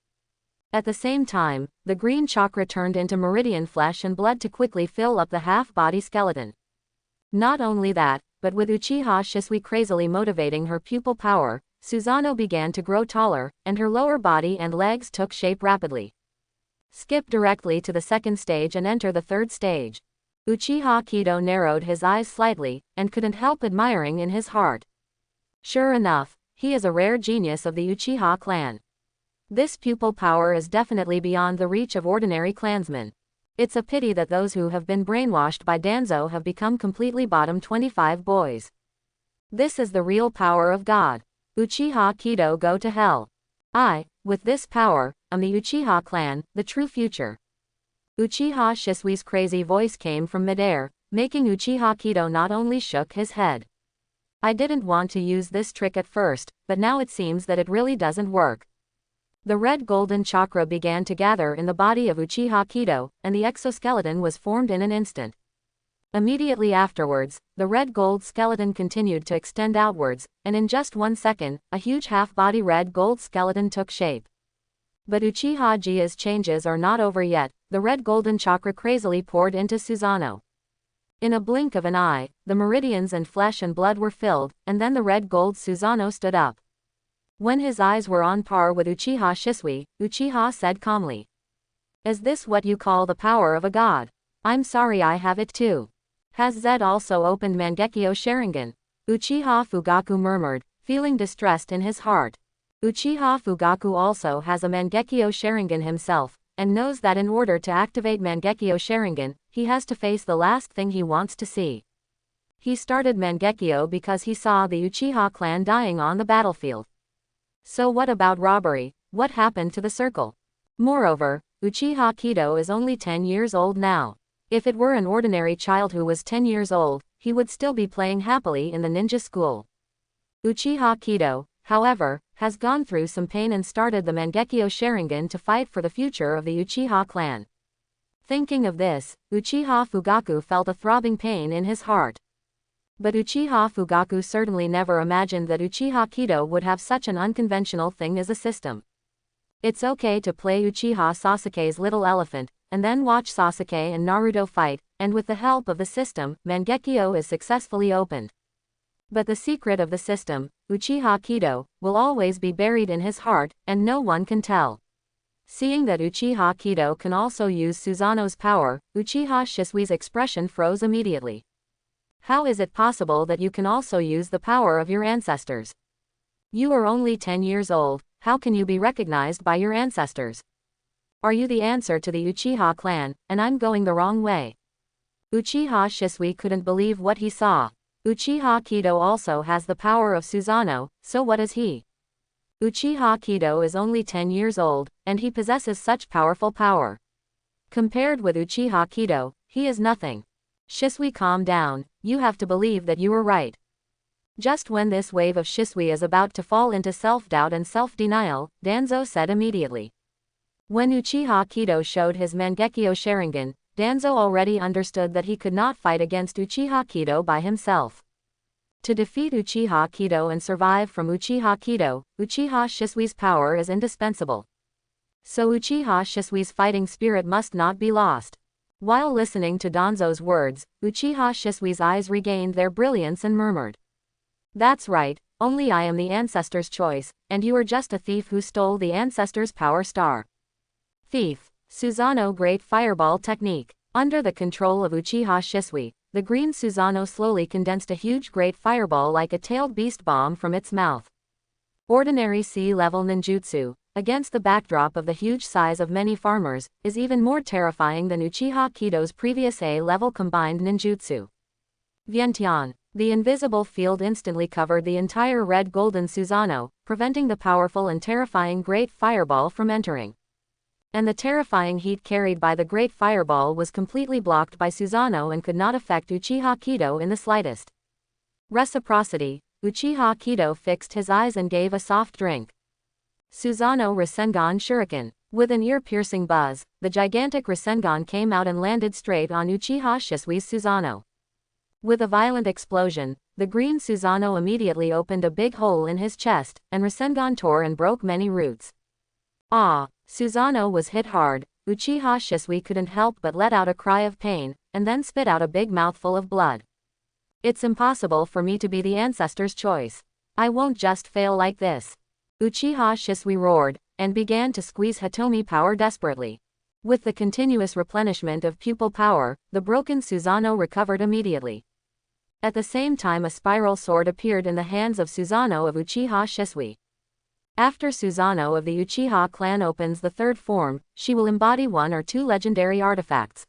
At the same time, the green chakra turned into meridian flesh and blood to quickly fill up the half-body skeleton. Not only that, but with Uchiha Shisui crazily motivating her pupil power, Susanoo began to grow taller, and her lower body and legs took shape rapidly. Skip directly to the second stage and enter the third stage. Uchiha Kido narrowed his eyes slightly, and couldn't help admiring in his heart. Sure enough, he is a rare genius of the Uchiha clan. This pupil power is definitely beyond the reach of ordinary clansmen. It's a pity that those who have been brainwashed by Danzo have become completely bottom 25 boys. This is the real power of God. Uchiha Kido, go to hell. With this power, am the Uchiha clan, the true future. Uchiha Shisui's crazy voice came from midair, making Uchiha Kido not only shook his head. I didn't want to use this trick at first, but now it seems that it really doesn't work. The red golden chakra began to gather in the body of Uchiha Kido, and the exoskeleton was formed in an instant. Immediately afterwards, the red gold skeleton continued to extend outwards, and in just 1 second, a huge half-body red gold skeleton took shape. But Uchiha Jia's changes are not over yet. The red golden chakra crazily poured into Susanoo. In a blink of an eye, the meridians and flesh and blood were filled, and then the red gold Susanoo stood up. When his eyes were on par with Uchiha Shisui, Uchiha said calmly. Is this what you call the power of a god? I'm sorry, I have it too. Has Zed also opened Mangekyo Sharingan? Uchiha Fugaku murmured, feeling distressed in his heart. Uchiha Fugaku also has a Mangekyo Sharingan himself, and knows that in order to activate Mangekyo Sharingan, he has to face the last thing he wants to see. He started Mangekyo because he saw the Uchiha clan dying on the battlefield. So what about robbery? What happened to the circle? Moreover, Uchiha Kido is only 10 years old now. If it were an ordinary child who was 10 years old, he would still be playing happily in the ninja school. Uchiha Kido, however, has gone through some pain and started the Mangekyo Sharingan to fight for the future of the Uchiha clan. Thinking of this, Uchiha Fugaku felt a throbbing pain in his heart. But Uchiha Fugaku certainly never imagined that Uchiha Kido would have such an unconventional thing as a system. It's okay to play Uchiha Sasuke's little elephant, and then watch Sasuke and Naruto fight, and with the help of the system, Mangekyo is successfully opened. But the secret of the system, Uchiha Kido, will always be buried in his heart, and no one can tell. Seeing that Uchiha Kido can also use Susanoo's power, Uchiha Shisui's expression froze immediately. How is it possible that you can also use the power of your ancestors? You are only 10 years old, how can you be recognized by your ancestors? Are you the answer to the Uchiha clan, and I'm going the wrong way? Uchiha Shisui couldn't believe what he saw. Uchiha Kido also has the power of Susanoo, so what is he? Uchiha Kido is only 10 years old, and he possesses such powerful power. Compared with Uchiha Kido, he is nothing. Shisui, calm down, you have to believe that you were right. Just when this wave of Shisui is about to fall into self-doubt and self-denial, Danzo said immediately. When Uchiha Kido showed his Mangekyo Sharingan, Danzo already understood that he could not fight against Uchiha Kido by himself. To defeat Uchiha Kido and survive from Uchiha Kido, Uchiha Shisui's power is indispensable. So Uchiha Shisui's fighting spirit must not be lost. While listening to Danzo's words, Uchiha Shisui's eyes regained their brilliance and murmured. That's right, only I am the ancestor's choice, and you are just a thief who stole the ancestor's power star. Thief. Susanoo Great Fireball Technique. Under the control of Uchiha Shisui, the green Susanoo slowly condensed a huge great fireball like a tailed beast bomb from its mouth. Ordinary sea-level ninjutsu, against the backdrop of the huge size of many farmers, is even more terrifying than Uchiha Kido's previous A-level combined ninjutsu. Vientiane. The invisible field instantly covered the entire red-golden Susanoo, preventing the powerful and terrifying great fireball from entering. And the terrifying heat carried by the great fireball was completely blocked by Susanoo and could not affect Uchiha Kido in the slightest. Reciprocity. Uchiha Kido fixed his eyes and gave a soft drink. Susanoo Rasengan Shuriken. With an ear-piercing buzz, the gigantic Rasengan came out and landed straight on Uchiha Shisui's Susanoo. With a violent explosion, the green Susanoo immediately opened a big hole in his chest, and Rasengan tore and broke many roots. Ah! Susanoo was hit hard. Uchiha Shisui couldn't help but let out a cry of pain, and then spit out a big mouthful of blood. It's impossible for me to be the ancestor's choice. I won't just fail like this. Uchiha Shisui roared, and began to squeeze Hitomi power desperately. With the continuous replenishment of pupil power, the broken Susanoo recovered immediately. At the same time a spiral sword appeared in the hands of Susanoo of Uchiha Shisui. After Susanoo of the Uchiha clan opens the third form, she will embody one or two legendary artifacts.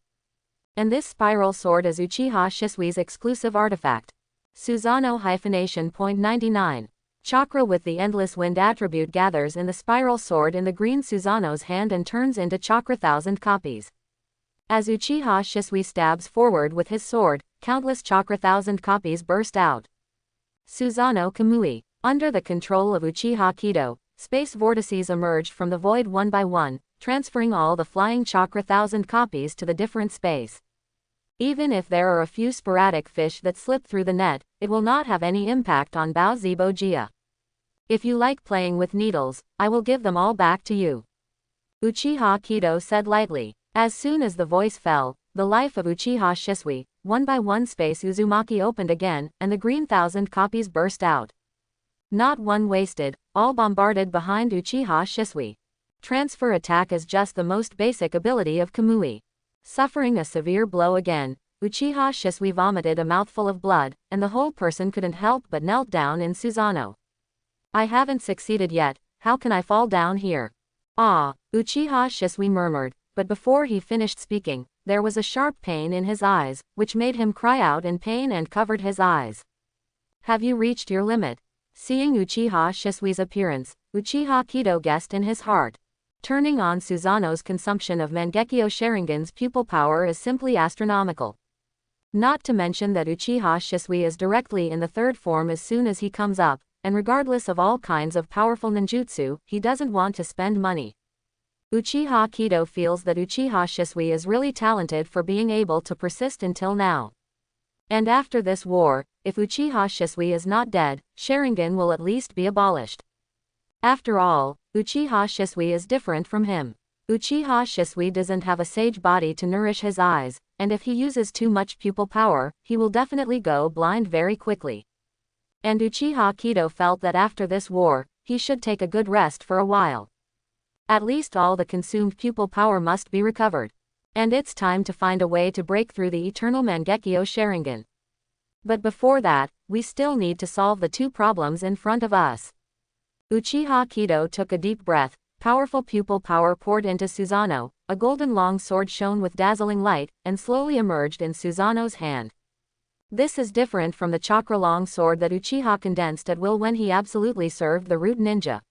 And this spiral sword is Uchiha Shisui's exclusive artifact. Susanoo hyphenation .99. Chakra with the endless wind attribute gathers in the spiral sword in the green Susanoo's hand and turns into chakra 1,000 copies. As Uchiha Shisui stabs forward with his sword, countless chakra 1,000 copies burst out. Susanoo Kamui. Under the control of Uchiha Kido, space vortices emerged from the void one by one, transferring all the flying chakra 1,000 copies to the different space. Even if there are a few sporadic fish that slip through the net, it will not have any impact on Bao Zibo Jia. If you like playing with needles, I will give them all back to you. Uchiha Kido said lightly. As soon as the voice fell, the life of Uchiha Shisui, one by one space Uzumaki opened again, and the green 1,000 copies burst out. Not one wasted, all bombarded behind Uchiha Shisui. Transfer attack is just the most basic ability of Kamui. Suffering a severe blow again, Uchiha Shisui vomited a mouthful of blood, and the whole person couldn't help but knelt down in Susanoo. I haven't succeeded yet, how can I fall down here? Ah! Uchiha Shisui murmured, but before he finished speaking, there was a sharp pain in his eyes, which made him cry out in pain and covered his eyes. Have you reached your limit? Seeing Uchiha Shisui's appearance, Uchiha Kido guessed in his heart. Turning on Susanoo's consumption of Mangekyo Sharingan's pupil power is simply astronomical. Not to mention that Uchiha Shisui is directly in the third form as soon as he comes up, and regardless of all kinds of powerful ninjutsu, he doesn't want to spend money. Uchiha Kido feels that Uchiha Shisui is really talented for being able to persist until now. And after this war, if Uchiha Shisui is not dead, Sharingan will at least be abolished. After all, Uchiha Shisui is different from him. Uchiha Shisui doesn't have a sage body to nourish his eyes, and if he uses too much pupil power, he will definitely go blind very quickly. And Uchiha Kido felt that after this war, he should take a good rest for a while. At least all the consumed pupil power must be recovered. And it's time to find a way to break through the eternal Mangekyo Sharingan. But before that, we still need to solve the two problems in front of us. Uchiha Kido took a deep breath, powerful pupil power poured into Susanoo, a golden long sword shone with dazzling light, and slowly emerged in Susanoo's hand. This is different from the chakra long sword that Uchiha condensed at will when he absolutely served the root ninja.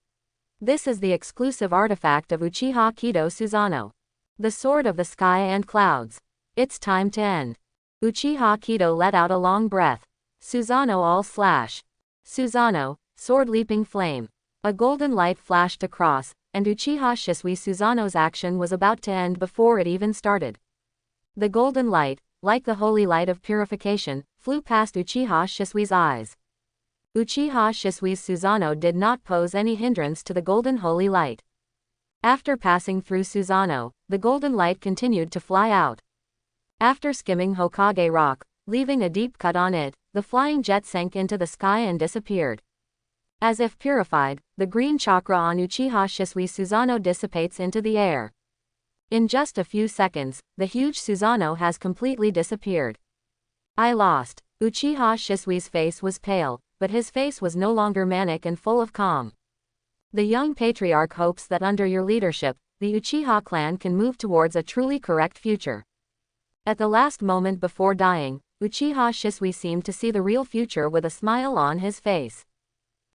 This is the exclusive artifact of Uchiha Kido Susanoo. The sword of the sky and clouds. It's time to end. Uchiha Kido let out a long breath. Susanoo all slash. Susanoo, sword leaping flame. A golden light flashed across, and Uchiha Shisui Susanoo's action was about to end before it even started. The golden light, like the holy light of purification, flew past Uchiha Shisui's eyes. Uchiha Shisui's Susanoo did not pose any hindrance to the golden holy light. After passing through Susanoo, the golden light continued to fly out. After skimming Hokage rock, leaving a deep cut on it, the flying jet sank into the sky and disappeared. As if purified, the green chakra on Uchiha Shisui Susanoo dissipates into the air. In just a few seconds, the huge Susanoo has completely disappeared. I lost. Uchiha Shisui's face was pale, but his face was no longer manic and full of calm. The young patriarch hopes that under your leadership, the Uchiha clan can move towards a truly correct future. At the last moment before dying, Uchiha Shisui seemed to see the real future with a smile on his face.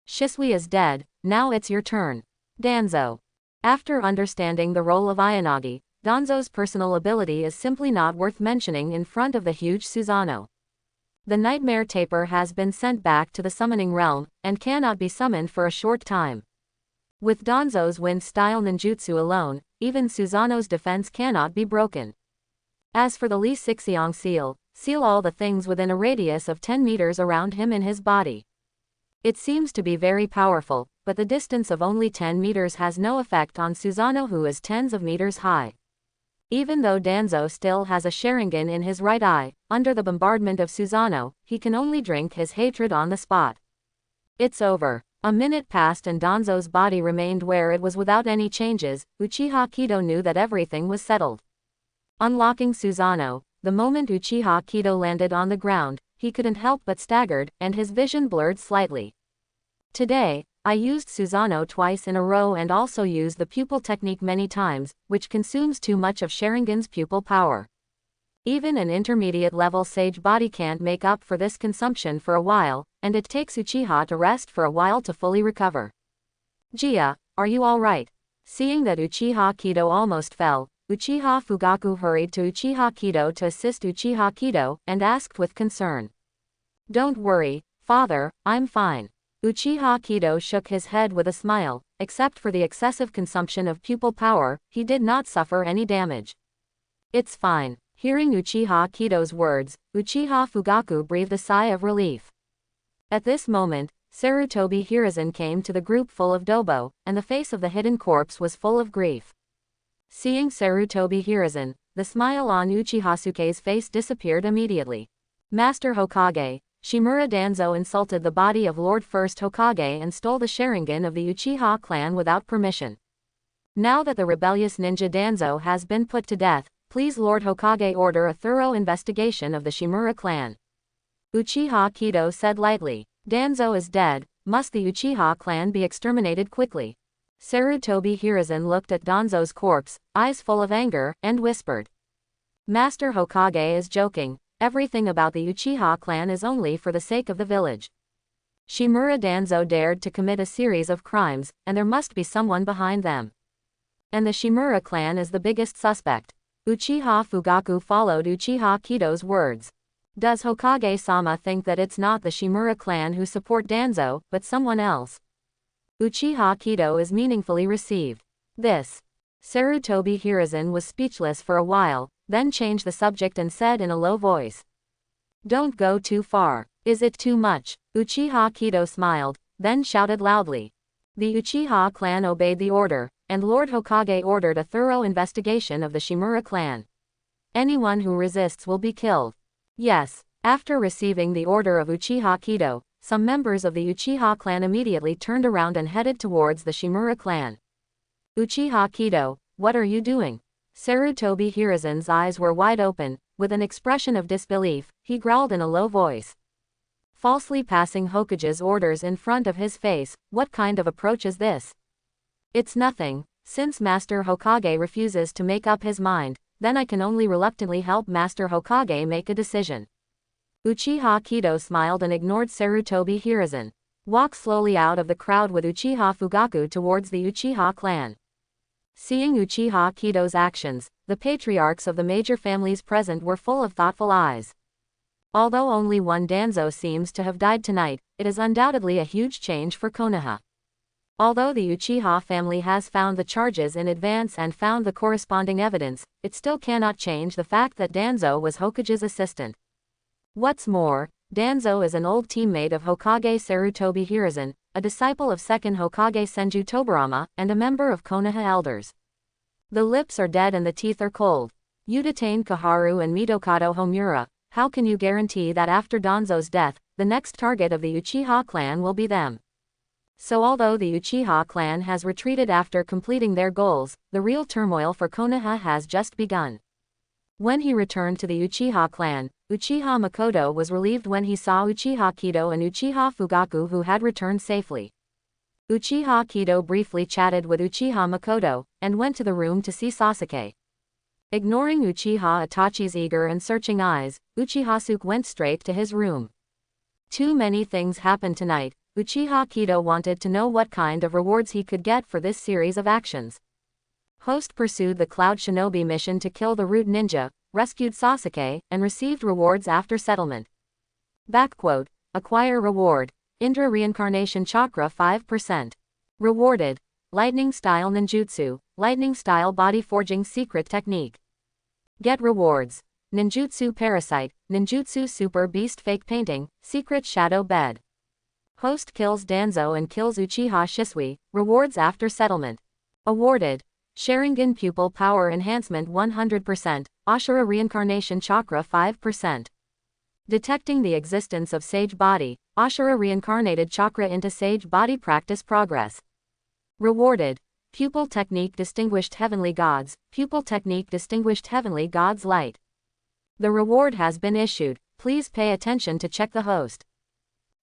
Shisui is dead, now it's your turn. Danzo. After understanding the role of Ayanagi, Danzo's personal ability is simply not worth mentioning in front of the huge Susanoo. The nightmare taper has been sent back to the summoning realm, and cannot be summoned for a short time. With Danzo's wind-style ninjutsu alone, even Susanoo's defense cannot be broken. As for the Li Sixiang seal all the things within a radius of 10 meters around him in his body. It seems to be very powerful, but the distance of only 10 meters has no effect on Susanoo, who is tens of meters high. Even though Danzo still has a Sharingan in his right eye, under the bombardment of Susanoo, he can only drink his hatred on the spot. It's over. A minute passed and Danzo's body remained where it was without any changes. Uchiha Kido knew that everything was settled. Unlocking Susanoo, the moment Uchiha Kido landed on the ground, he couldn't help but staggered, and his vision blurred slightly. Today, I used Susanoo twice in a row and also used the pupil technique many times, which consumes too much of Sharingan's pupil power. Even an intermediate-level sage body can't make up for this consumption for a while, and it takes Uchiha to rest for a while to fully recover. Jia, are you alright? Seeing that Uchiha Kido almost fell, Uchiha Fugaku hurried to Uchiha Kido to assist Uchiha Kido, and asked with concern. Don't worry, father, I'm fine. Uchiha Kido shook his head with a smile. Except for the excessive consumption of pupil power, he did not suffer any damage. It's fine. Hearing Uchiha Kido's words, Uchiha Fugaku breathed a sigh of relief. At this moment, Sarutobi Hiruzen came to the group full of Dobo, and the face of the hidden corpse was full of grief. Seeing Sarutobi Hiruzen, the smile on Uchihasuke's face disappeared immediately. Master Hokage, Shimura Danzo insulted the body of Lord First Hokage and stole the Sharingan of the Uchiha clan without permission. Now that the rebellious ninja Danzo has been put to death, please Lord Hokage order a thorough investigation of the Shimura clan. Uchiha Kido said lightly. Danzo is dead, must the Uchiha clan be exterminated quickly? Sarutobi Hiruzen looked at Danzo's corpse, eyes full of anger, and whispered. Master Hokage is joking, everything about the Uchiha clan is only for the sake of the village. Shimura Danzo dared to commit a series of crimes, and there must be someone behind them. And the Shimura clan is the biggest suspect. Uchiha Fugaku followed Uchiha Kido's words. Does Hokage-sama think that it's not the Shimura clan who support Danzo, but someone else? Uchiha Kido is meaningfully received. This. Sarutobi Hiruzen was speechless for a while, then changed the subject and said in a low voice. Don't go too far. Is it too much? Uchiha Kido smiled, then shouted loudly. The Uchiha clan obeyed the order, and Lord Hokage ordered a thorough investigation of the Shimura clan. Anyone who resists will be killed. Yes. After receiving the order of Uchiha Kido, some members of the Uchiha clan immediately turned around and headed towards the Shimura clan. Uchiha Kido, what are you doing? Sarutobi Hiruzen's eyes were wide open. With an expression of disbelief, he growled in a low voice. Falsely passing Hokage's orders in front of his face, what kind of approach is this? It's nothing. Since Master Hokage refuses to make up his mind, then I can only reluctantly help Master Hokage make a decision. Uchiha Kido smiled and ignored Sarutobi Hiruzen. Walk slowly out of the crowd with Uchiha Fugaku towards the Uchiha clan. Seeing Uchiha Kido's actions, the patriarchs of the major families present were full of thoughtful eyes. Although only one Danzo seems to have died tonight, it is undoubtedly a huge change for Konoha. Although the Uchiha family has found the charges in advance and found the corresponding evidence, it still cannot change the fact that Danzo was Hokage's assistant. What's more, Danzo is an old teammate of Hokage Sarutobi Hiruzen, a disciple of second Hokage Senju Tobirama, and a member of Konoha elders. The lips are dead and the teeth are cold. You detained Kaharu and Mitokado Homura. How can you guarantee that after Danzo's death, the next target of the Uchiha clan will be them? So although the Uchiha clan has retreated after completing their goals, the real turmoil for Konoha has just begun. When he returned to the Uchiha clan, Uchiha Makoto was relieved when he saw Uchiha Kido and Uchiha Fugaku who had returned safely. Uchiha Kido briefly chatted with Uchiha Makoto, and went to the room to see Sasuke. Ignoring Uchiha Itachi's eager and searching eyes, Uchiha Sasuke went straight to his room. Too many things happened tonight. Uchiha Kido wanted to know what kind of rewards he could get for this series of actions. Host pursued the Cloud Shinobi mission to kill the Root Ninja, rescued Sasuke, and received rewards after settlement. Backquote, acquire reward, Indra Reincarnation Chakra 5%. Rewarded, Lightning Style Ninjutsu, Lightning Style Body Forging Secret Technique. Get rewards, Ninjutsu Parasite, Ninjutsu Super Beast Fake Painting, Secret Shadow Bed. Host kills Danzo and kills Uchiha Shisui, rewards after settlement. Awarded, Sharingan Pupil Power Enhancement 100%, Ashura Reincarnation Chakra 5%. Detecting the existence of Sage Body, Ashura Reincarnated Chakra into Sage Body Practice Progress. Rewarded, Pupil Technique Distinguished Heavenly Gods, Pupil Technique Distinguished Heavenly Gods Light. The reward has been issued, please pay attention to check the host.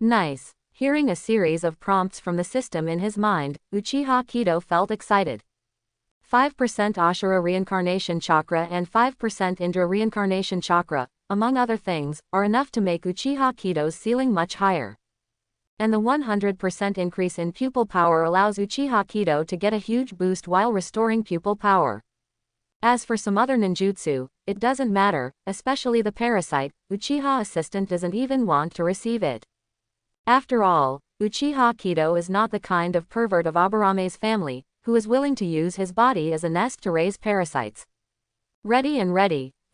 Nice. Hearing a series of prompts from the system in his mind, Uchiha Kido felt excited. 5% Ashura Reincarnation Chakra and 5% Indra Reincarnation Chakra, among other things, are enough to make Uchiha Kido's ceiling much higher. And the 100% increase in pupil power allows Uchiha Kido to get a huge boost while restoring pupil power. As for some other ninjutsu, it doesn't matter, especially the parasite, Uchiha assistant doesn't even want to receive it. After all, Uchiha Kido is not the kind of pervert of Abarame's family, who is willing to use his body as a nest to raise parasites. Ready,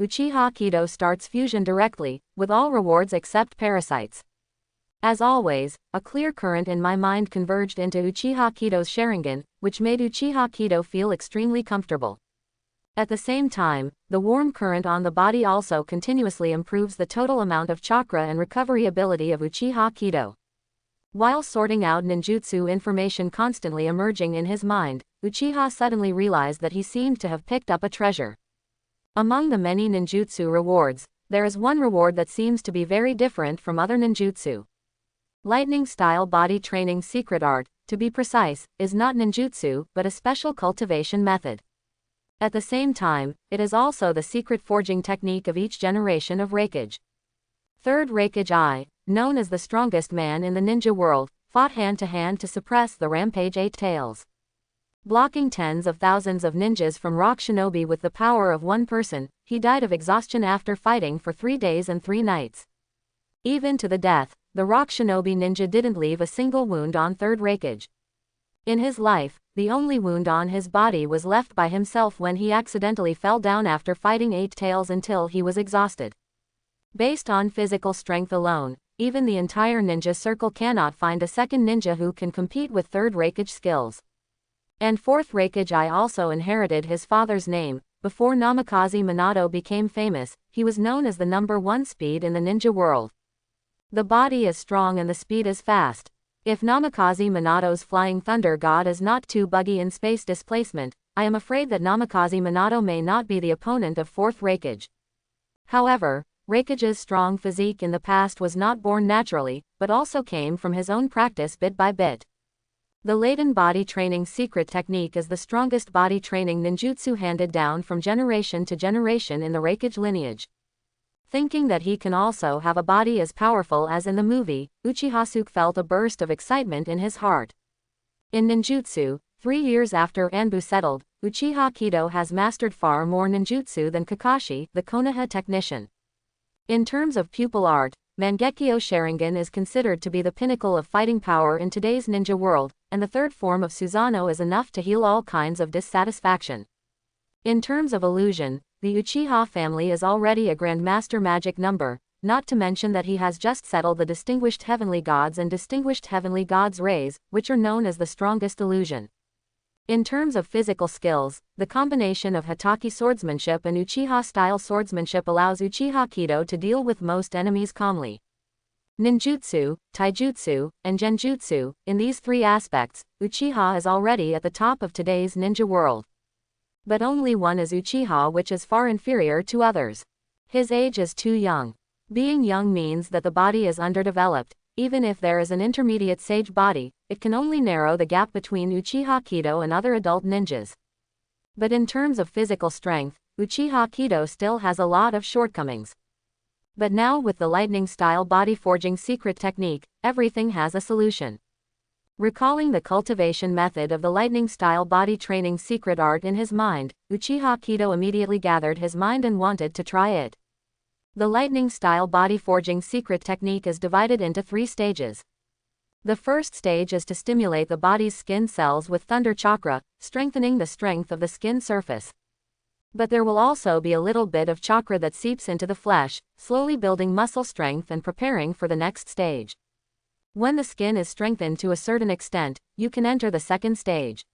Uchiha Kido starts fusion directly, with all rewards except parasites. As always, a clear current in my mind converged into Uchiha Kido's Sharingan, which made Uchiha Kido feel extremely comfortable. At the same time, the warm current on the body also continuously improves the total amount of chakra and recovery ability of Uchiha Kido. While sorting out ninjutsu information constantly emerging in his mind, Uchiha suddenly realized that he seemed to have picked up a treasure. Among the many ninjutsu rewards, there is one reward that seems to be very different from other ninjutsu. Lightning Style Body Training Secret Art, to be precise, is not ninjutsu, but a special cultivation method. At the same time, it is also the secret forging technique of each generation of Raikage. Third Raikage I, known as the strongest man in the ninja world, fought hand-to-hand to suppress the Rampage Eight Tails. Blocking tens of thousands of ninjas from Rock Shinobi with the power of one person, he died of exhaustion after fighting for 3 days and 3 nights. Even to the death, the Rock Shinobi ninja didn't leave a single wound on Third Raikage. In his life, the only wound on his body was left by himself when he accidentally fell down after fighting Eight Tails until he was exhausted. Based on physical strength alone, even the entire ninja circle cannot find a second ninja who can compete with Third Raikage skills. And Fourth Raikage I also inherited his father's name. Before Namikaze Minato became famous, he was known as the #1 speed in the ninja world. The body is strong and the speed is fast. If Namikaze Minato's Flying Thunder God is not too buggy in space displacement, I am afraid that Namikaze Minato may not be the opponent of Fourth Raikage. However, Raikage's strong physique in the past was not born naturally, but also came from his own practice bit by bit. The latent body training secret technique is the strongest body training ninjutsu handed down from generation to generation in the Raikage lineage. Thinking that he can also have a body as powerful as in the movie, Uchiha Sasuke felt a burst of excitement in his heart. In ninjutsu, 3 years after Anbu settled, Uchiha Kido has mastered far more ninjutsu than Kakashi, the Konoha technician. In terms of pupil art, Mangekyo Sharingan is considered to be the pinnacle of fighting power in today's ninja world, and the third form of Susanoo is enough to heal all kinds of dissatisfaction. In terms of illusion, the Uchiha family is already a grandmaster magic number, not to mention that he has just settled the Distinguished Heavenly Gods and Distinguished Heavenly Gods Rays, which are known as the strongest illusion. In terms of physical skills, the combination of Hatake swordsmanship and Uchiha-style swordsmanship allows Uchiha Kido to deal with most enemies calmly. Ninjutsu, taijutsu, and genjutsu, in these 3 aspects, Uchiha is already at the top of today's ninja world. But only one is Uchiha, which is far inferior to others. His age is too young. Being young means that the body is underdeveloped. Even if there is an intermediate sage body, it can only narrow the gap between Uchiha Kido and other adult ninjas. But in terms of physical strength, Uchiha Kido still has a lot of shortcomings. But now with the lightning-style body forging secret technique, everything has a solution. Recalling the cultivation method of the lightning-style body training secret art in his mind, Uchiha Kido immediately gathered his mind and wanted to try it. The lightning-style body forging secret technique is divided into 3 stages. The first stage is to stimulate the body's skin cells with thunder chakra, strengthening the strength of the skin surface. But there will also be a little bit of chakra that seeps into the flesh, slowly building muscle strength and preparing for the next stage. When the skin is strengthened to a certain extent, you can enter the second stage.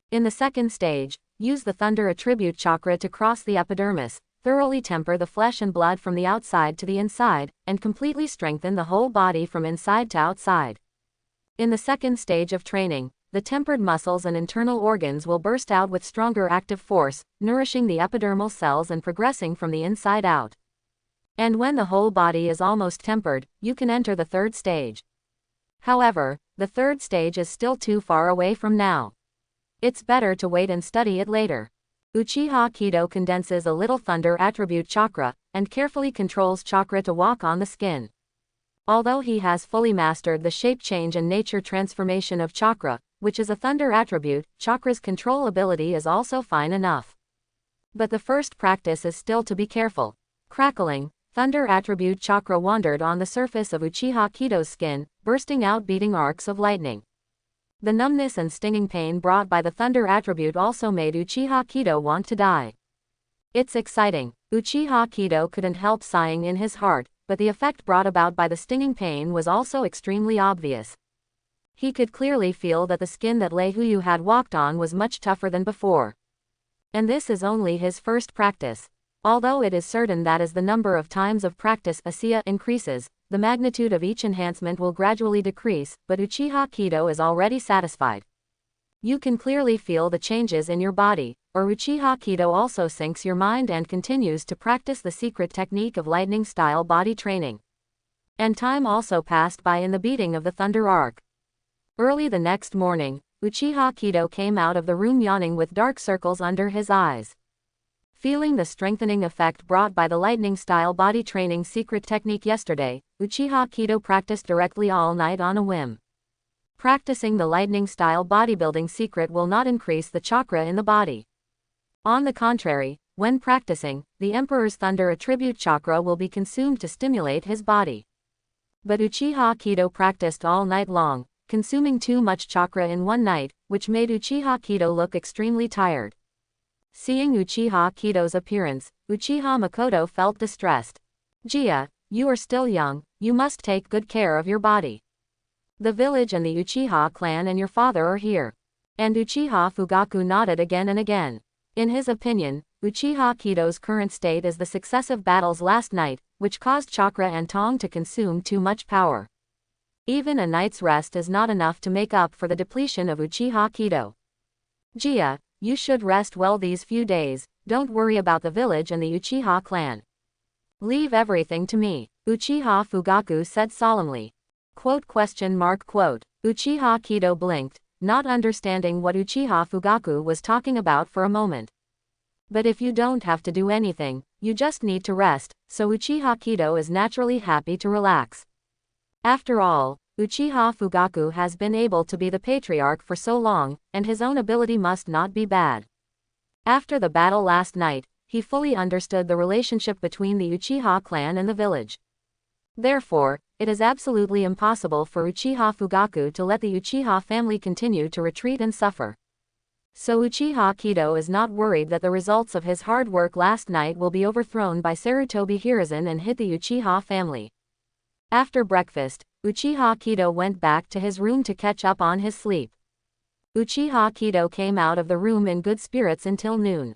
In the second stage, use the thunder attribute chakra to cross the epidermis, thoroughly temper the flesh and blood from the outside to the inside, and completely strengthen the whole body from inside to outside. In the second stage of training, the tempered muscles and internal organs will burst out with stronger active force, nourishing the epidermal cells and progressing from the inside out. And when the whole body is almost tempered, you can enter the third stage. However, the third stage is still too far away from now. It's better to wait and study it later. Uchiha Kido condenses a little thunder attribute chakra, and carefully controls chakra to walk on the skin. Although he has fully mastered the shape change and nature transformation of chakra, which is a thunder attribute, chakra's control ability is also fine enough. But the first practice is still to be careful. Crackling, thunder attribute chakra wandered on the surface of Uchiha Kido's skin, bursting out beating arcs of lightning. The numbness and stinging pain brought by the thunder attribute also made Uchiha Kido want to die. It's exciting. Uchiha Kido couldn't help sighing in his heart, but the effect brought about by the stinging pain was also extremely obvious. He could clearly feel that the skin that Lei Huyu had walked on was much tougher than before. And this is only his first practice. Although it is certain that as the number of times of practice Asiya increases, the magnitude of each enhancement will gradually decrease, but Uchiha Kido is already satisfied. You can clearly feel the changes in your body, or Uchiha Kido also sinks your mind and continues to practice the secret technique of lightning-style body training. And time also passed by in the beating of the thunder arc. Early the next morning, Uchiha Kido came out of the room yawning with dark circles under his eyes. Feeling the strengthening effect brought by the lightning-style body training secret technique yesterday, Uchiha Kido practiced directly all night on a whim. Practicing the lightning-style bodybuilding secret will not increase the chakra in the body. On the contrary, when practicing, the Emperor's Thunder Attribute Chakra will be consumed to stimulate his body. But Uchiha Kido practiced all night long, consuming too much chakra in one night, which made Uchiha Kido look extremely tired. Seeing Uchiha Kido's appearance, Uchiha Makoto felt distressed. "Jia, you are still young, you must take good care of your body. The village and the Uchiha clan and your father are here." And Uchiha Fugaku nodded again and again. In his opinion, Uchiha Kido's current state is the successive battles last night, which caused chakra and tong to consume too much power. Even a night's rest is not enough to make up for the depletion of Uchiha Kido. "Jia, you should rest well these few days, don't worry about the village and the Uchiha clan. Leave everything to me," Uchiha Fugaku said solemnly. Uchiha Kido blinked, not understanding what Uchiha Fugaku was talking about for a moment. But if you don't have to do anything, you just need to rest, so Uchiha Kido is naturally happy to relax. After all, Uchiha Fugaku has been able to be the patriarch for so long, and his own ability must not be bad. After the battle last night, he fully understood the relationship between the Uchiha clan and the village. Therefore, it is absolutely impossible for Uchiha Fugaku to let the Uchiha family continue to retreat and suffer. So Uchiha Kido is not worried that the results of his hard work last night will be overthrown by Sarutobi Hiruzen and hit the Uchiha family. After breakfast, Uchiha Kido went back to his room to catch up on his sleep. Uchiha Kido came out of the room in good spirits until noon.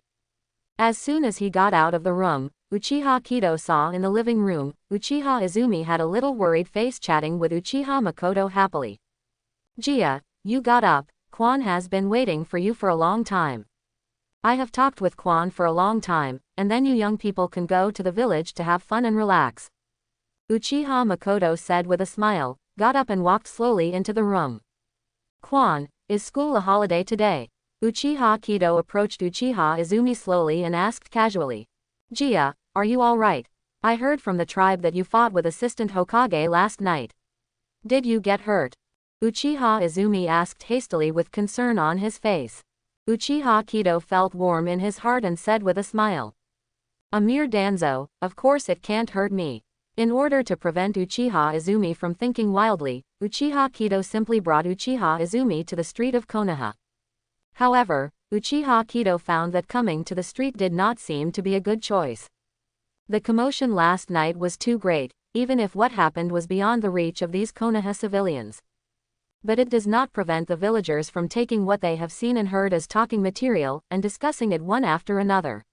As soon as he got out of the room, Uchiha Kido saw in the living room, Uchiha Izumi had a little worried face chatting with Uchiha Makoto happily. "Jia, you got up, Quan has been waiting for you for a long time." I have talked with Quan for a long time, and then you young people can go to the village to have fun and relax. Uchiha Makoto said with a smile, got up and walked slowly into the room. Quan, is school a holiday today? Uchiha Kido approached Uchiha Izumi slowly and asked casually. Jia, are you alright? I heard from the tribe that you fought with Assistant Hokage last night. Did you get hurt? Uchiha Izumi asked hastily with concern on his face. Uchiha Kido felt warm in his heart and said with a smile. A mere Danzo, of course it can't hurt me. In order to prevent Uchiha Izumi from thinking wildly, Uchiha Kido simply brought Uchiha Izumi to the street of Konoha. However, Uchiha Kido found that coming to the street did not seem to be a good choice. The commotion last night was too great, even if what happened was beyond the reach of these Konoha civilians. But it does not prevent the villagers from taking what they have seen and heard as talking material and discussing it one after another.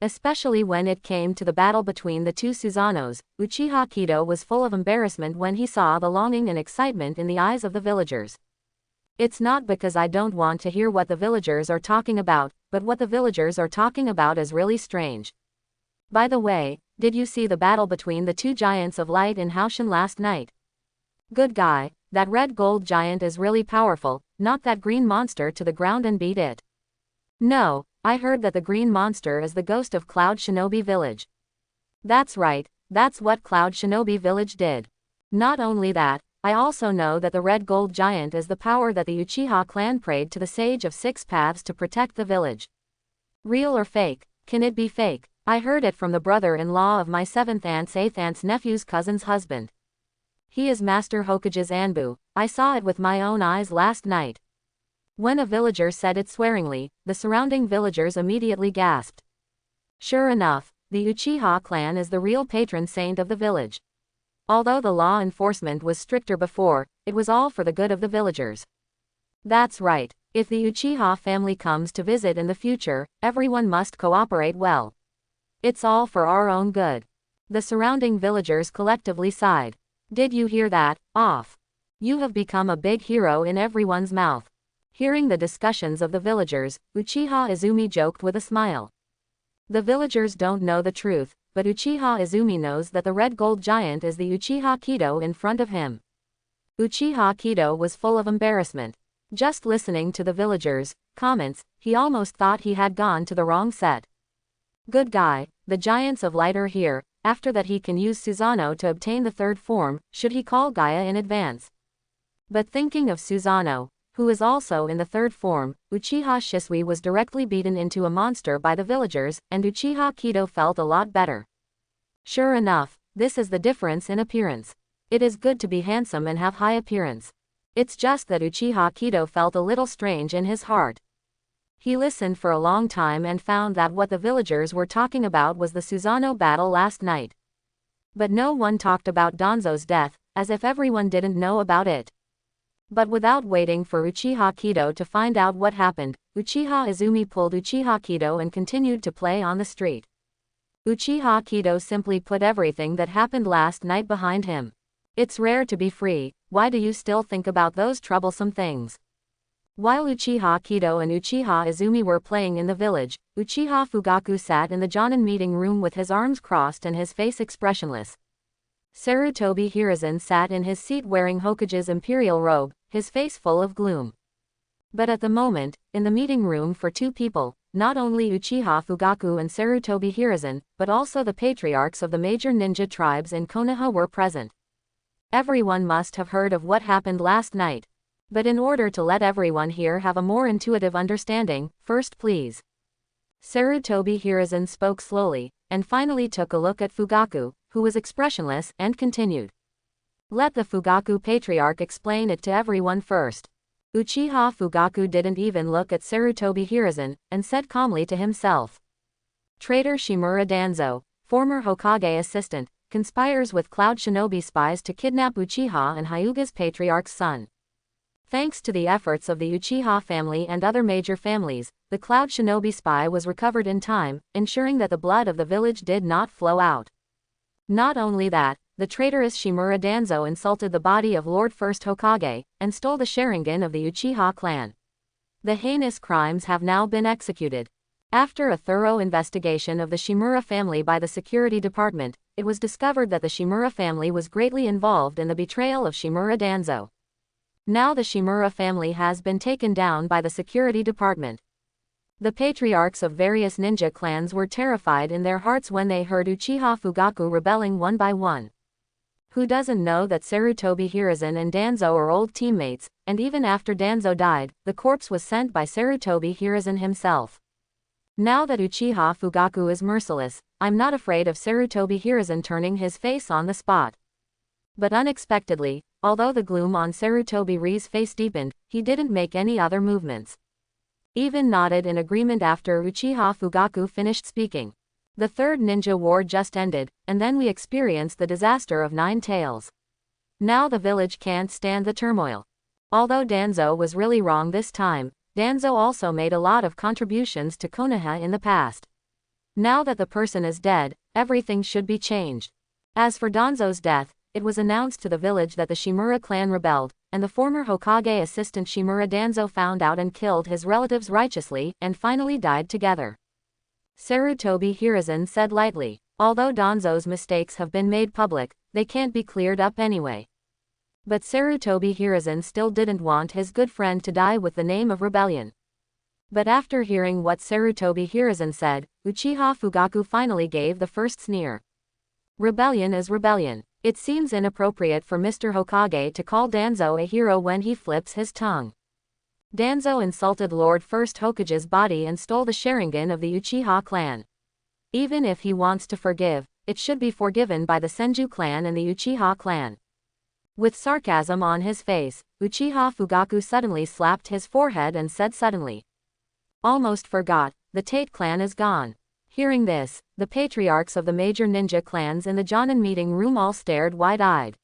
Especially when it came to the battle between the two Susanoos, Uchiha Kido was full of embarrassment when he saw the longing and excitement in the eyes of the villagers. It's not because I don't want to hear what the villagers are talking about, but what the villagers are talking about is really strange. By the way, did you see the battle between the two giants of light in Haoshan last night? Good guy, that red gold giant is really powerful, knock that green monster to the ground and beat it. No, I heard that the green monster is the ghost of Cloud Shinobi Village. That's right, that's what Cloud Shinobi Village did. Not only that, I also know that the red gold giant is the power that the Uchiha clan prayed to the Sage of Six Paths to protect the village. Real or fake? Can it be fake? I heard it from the brother-in-law of my 7th aunt's 8th aunt's nephew's cousin's husband. He is Master Hokage's Anbu, I saw it with my own eyes last night. When a villager said it swearingly, the surrounding villagers immediately gasped. Sure enough, the Uchiha clan is the real patron saint of the village. Although the law enforcement was stricter before, it was all for the good of the villagers. That's right, if the Uchiha family comes to visit in the future, everyone must cooperate well. It's all for our own good. The surrounding villagers collectively sighed. Did you hear that, off? You have become a big hero in everyone's mouth. Hearing the discussions of the villagers, Uchiha Izumi joked with a smile. The villagers don't know the truth, but Uchiha Izumi knows that the red gold giant is the Uchiha Kido in front of him. Uchiha Kido was full of embarrassment. Just listening to the villagers' comments, he almost thought he had gone to the wrong set. Good guy, the giants of light are here, after that he can use Susanoo to obtain the third form, should he call Gaia in advance. But thinking of Susanoo, who is also in the third form, Uchiha Shisui was directly beaten into a monster by the villagers, and Uchiha Kido felt a lot better. Sure enough, this is the difference in appearance. It is good to be handsome and have high appearance. It's just that Uchiha Kido felt a little strange in his heart. He listened for a long time and found that what the villagers were talking about was the Susanoo battle last night. But no one talked about Danzo's death, as if everyone didn't know about it. But without waiting for Uchiha Kido to find out what happened, Uchiha Izumi pulled Uchiha Kido and continued to play on the street. Uchiha Kido simply put everything that happened last night behind him. It's rare to be free, why do you still think about those troublesome things? While Uchiha Kido and Uchiha Izumi were playing in the village, Uchiha Fugaku sat in the Jonin meeting room with his arms crossed and his face expressionless. Sarutobi Hiruzen sat in his seat wearing Hokage's imperial robe, his face full of gloom. But at the moment, in the meeting room for two people, not only Uchiha Fugaku and Sarutobi Hiruzen, but also the patriarchs of the major ninja tribes in Konoha were present. Everyone must have heard of what happened last night. But in order to let everyone here have a more intuitive understanding, first please. Sarutobi Hiruzen spoke slowly, and finally took a look at Fugaku, who was expressionless, and continued. Let the Fugaku patriarch explain it to everyone first. Uchiha Fugaku didn't even look at Sarutobi Hiruzen, and said calmly to himself. Traitor Shimura Danzo, former Hokage assistant, conspires with Cloud Shinobi spies to kidnap Uchiha and Hyuga's patriarch's son. Thanks to the efforts of the Uchiha family and other major families, the Cloud Shinobi spy was recovered in time, ensuring that the blood of the village did not flow out. Not only that, the traitorous Shimura Danzo insulted the body of Lord First Hokage, and stole the Sharingan of the Uchiha clan. The heinous crimes have now been executed. After a thorough investigation of the Shimura family by the security department, it was discovered that the Shimura family was greatly involved in the betrayal of Shimura Danzo. Now the Shimura family has been taken down by the security department. The patriarchs of various ninja clans were terrified in their hearts when they heard Uchiha Fugaku rebelling one by one. Who doesn't know that Sarutobi Hiruzen and Danzo are old teammates, and even after Danzo died, the corpse was sent by Sarutobi Hiruzen himself. Now that Uchiha Fugaku is merciless, I'm not afraid of Sarutobi Hiruzen turning his face on the spot. But unexpectedly, although the gloom on Sarutobi Ri's face deepened, he didn't make any other movements. Even nodded in agreement after Uchiha Fugaku finished speaking. The third ninja war just ended, and then we experienced the disaster of 9 Tails. Now the village can't stand the turmoil. Although Danzo was really wrong this time, Danzo also made a lot of contributions to Konoha in the past. Now that the person is dead, everything should be changed. As for Danzo's death, it was announced to the village that the Shimura clan rebelled, and the former Hokage assistant Shimura Danzo found out and killed his relatives righteously, and finally died together. Sarutobi Hiruzen said lightly, although Danzo's mistakes have been made public, they can't be cleared up anyway. But Sarutobi Hiruzen still didn't want his good friend to die with the name of rebellion. But after hearing what Sarutobi Hiruzen said, Uchiha Fugaku finally gave the first sneer. Rebellion is rebellion. It seems inappropriate for Mr. Hokage to call Danzo a hero when he flips his tongue. Danzo insulted Lord First Hokage's body and stole the Sharingan of the Uchiha clan. Even if he wants to forgive, it should be forgiven by the Senju clan and the Uchiha clan. With sarcasm on his face, Uchiha Fugaku suddenly slapped his forehead and said suddenly, "Almost forgot, the Tate clan is gone." Hearing this, the patriarchs of the major ninja clans in the Jonin meeting room all stared wide-eyed.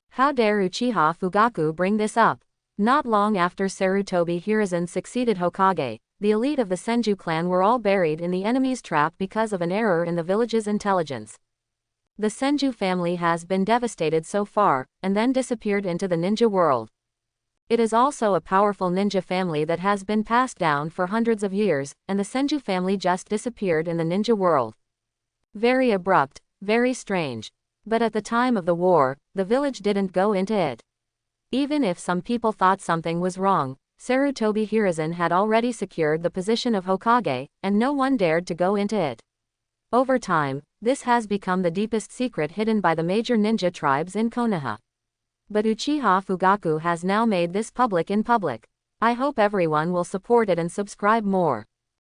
How dare Uchiha Fugaku bring this up? Not long after Sarutobi Hiruzen succeeded Hokage, the elite of the Senju clan were all buried in the enemy's trap because of an error in the village's intelligence. The Senju family has been devastated so far, and then disappeared into the ninja world. It is also a powerful ninja family that has been passed down for hundreds of years, and the Senju family just disappeared in the ninja world. Very abrupt, very strange. But at the time of the war, the village didn't go into it. Even if some people thought something was wrong, Sarutobi Hiruzen had already secured the position of Hokage, and no one dared to go into it. Over time, this has become the deepest secret hidden by the major ninja tribes in Konoha. But Uchiha Fugaku has now made this public in public. I hope everyone will support it and subscribe more.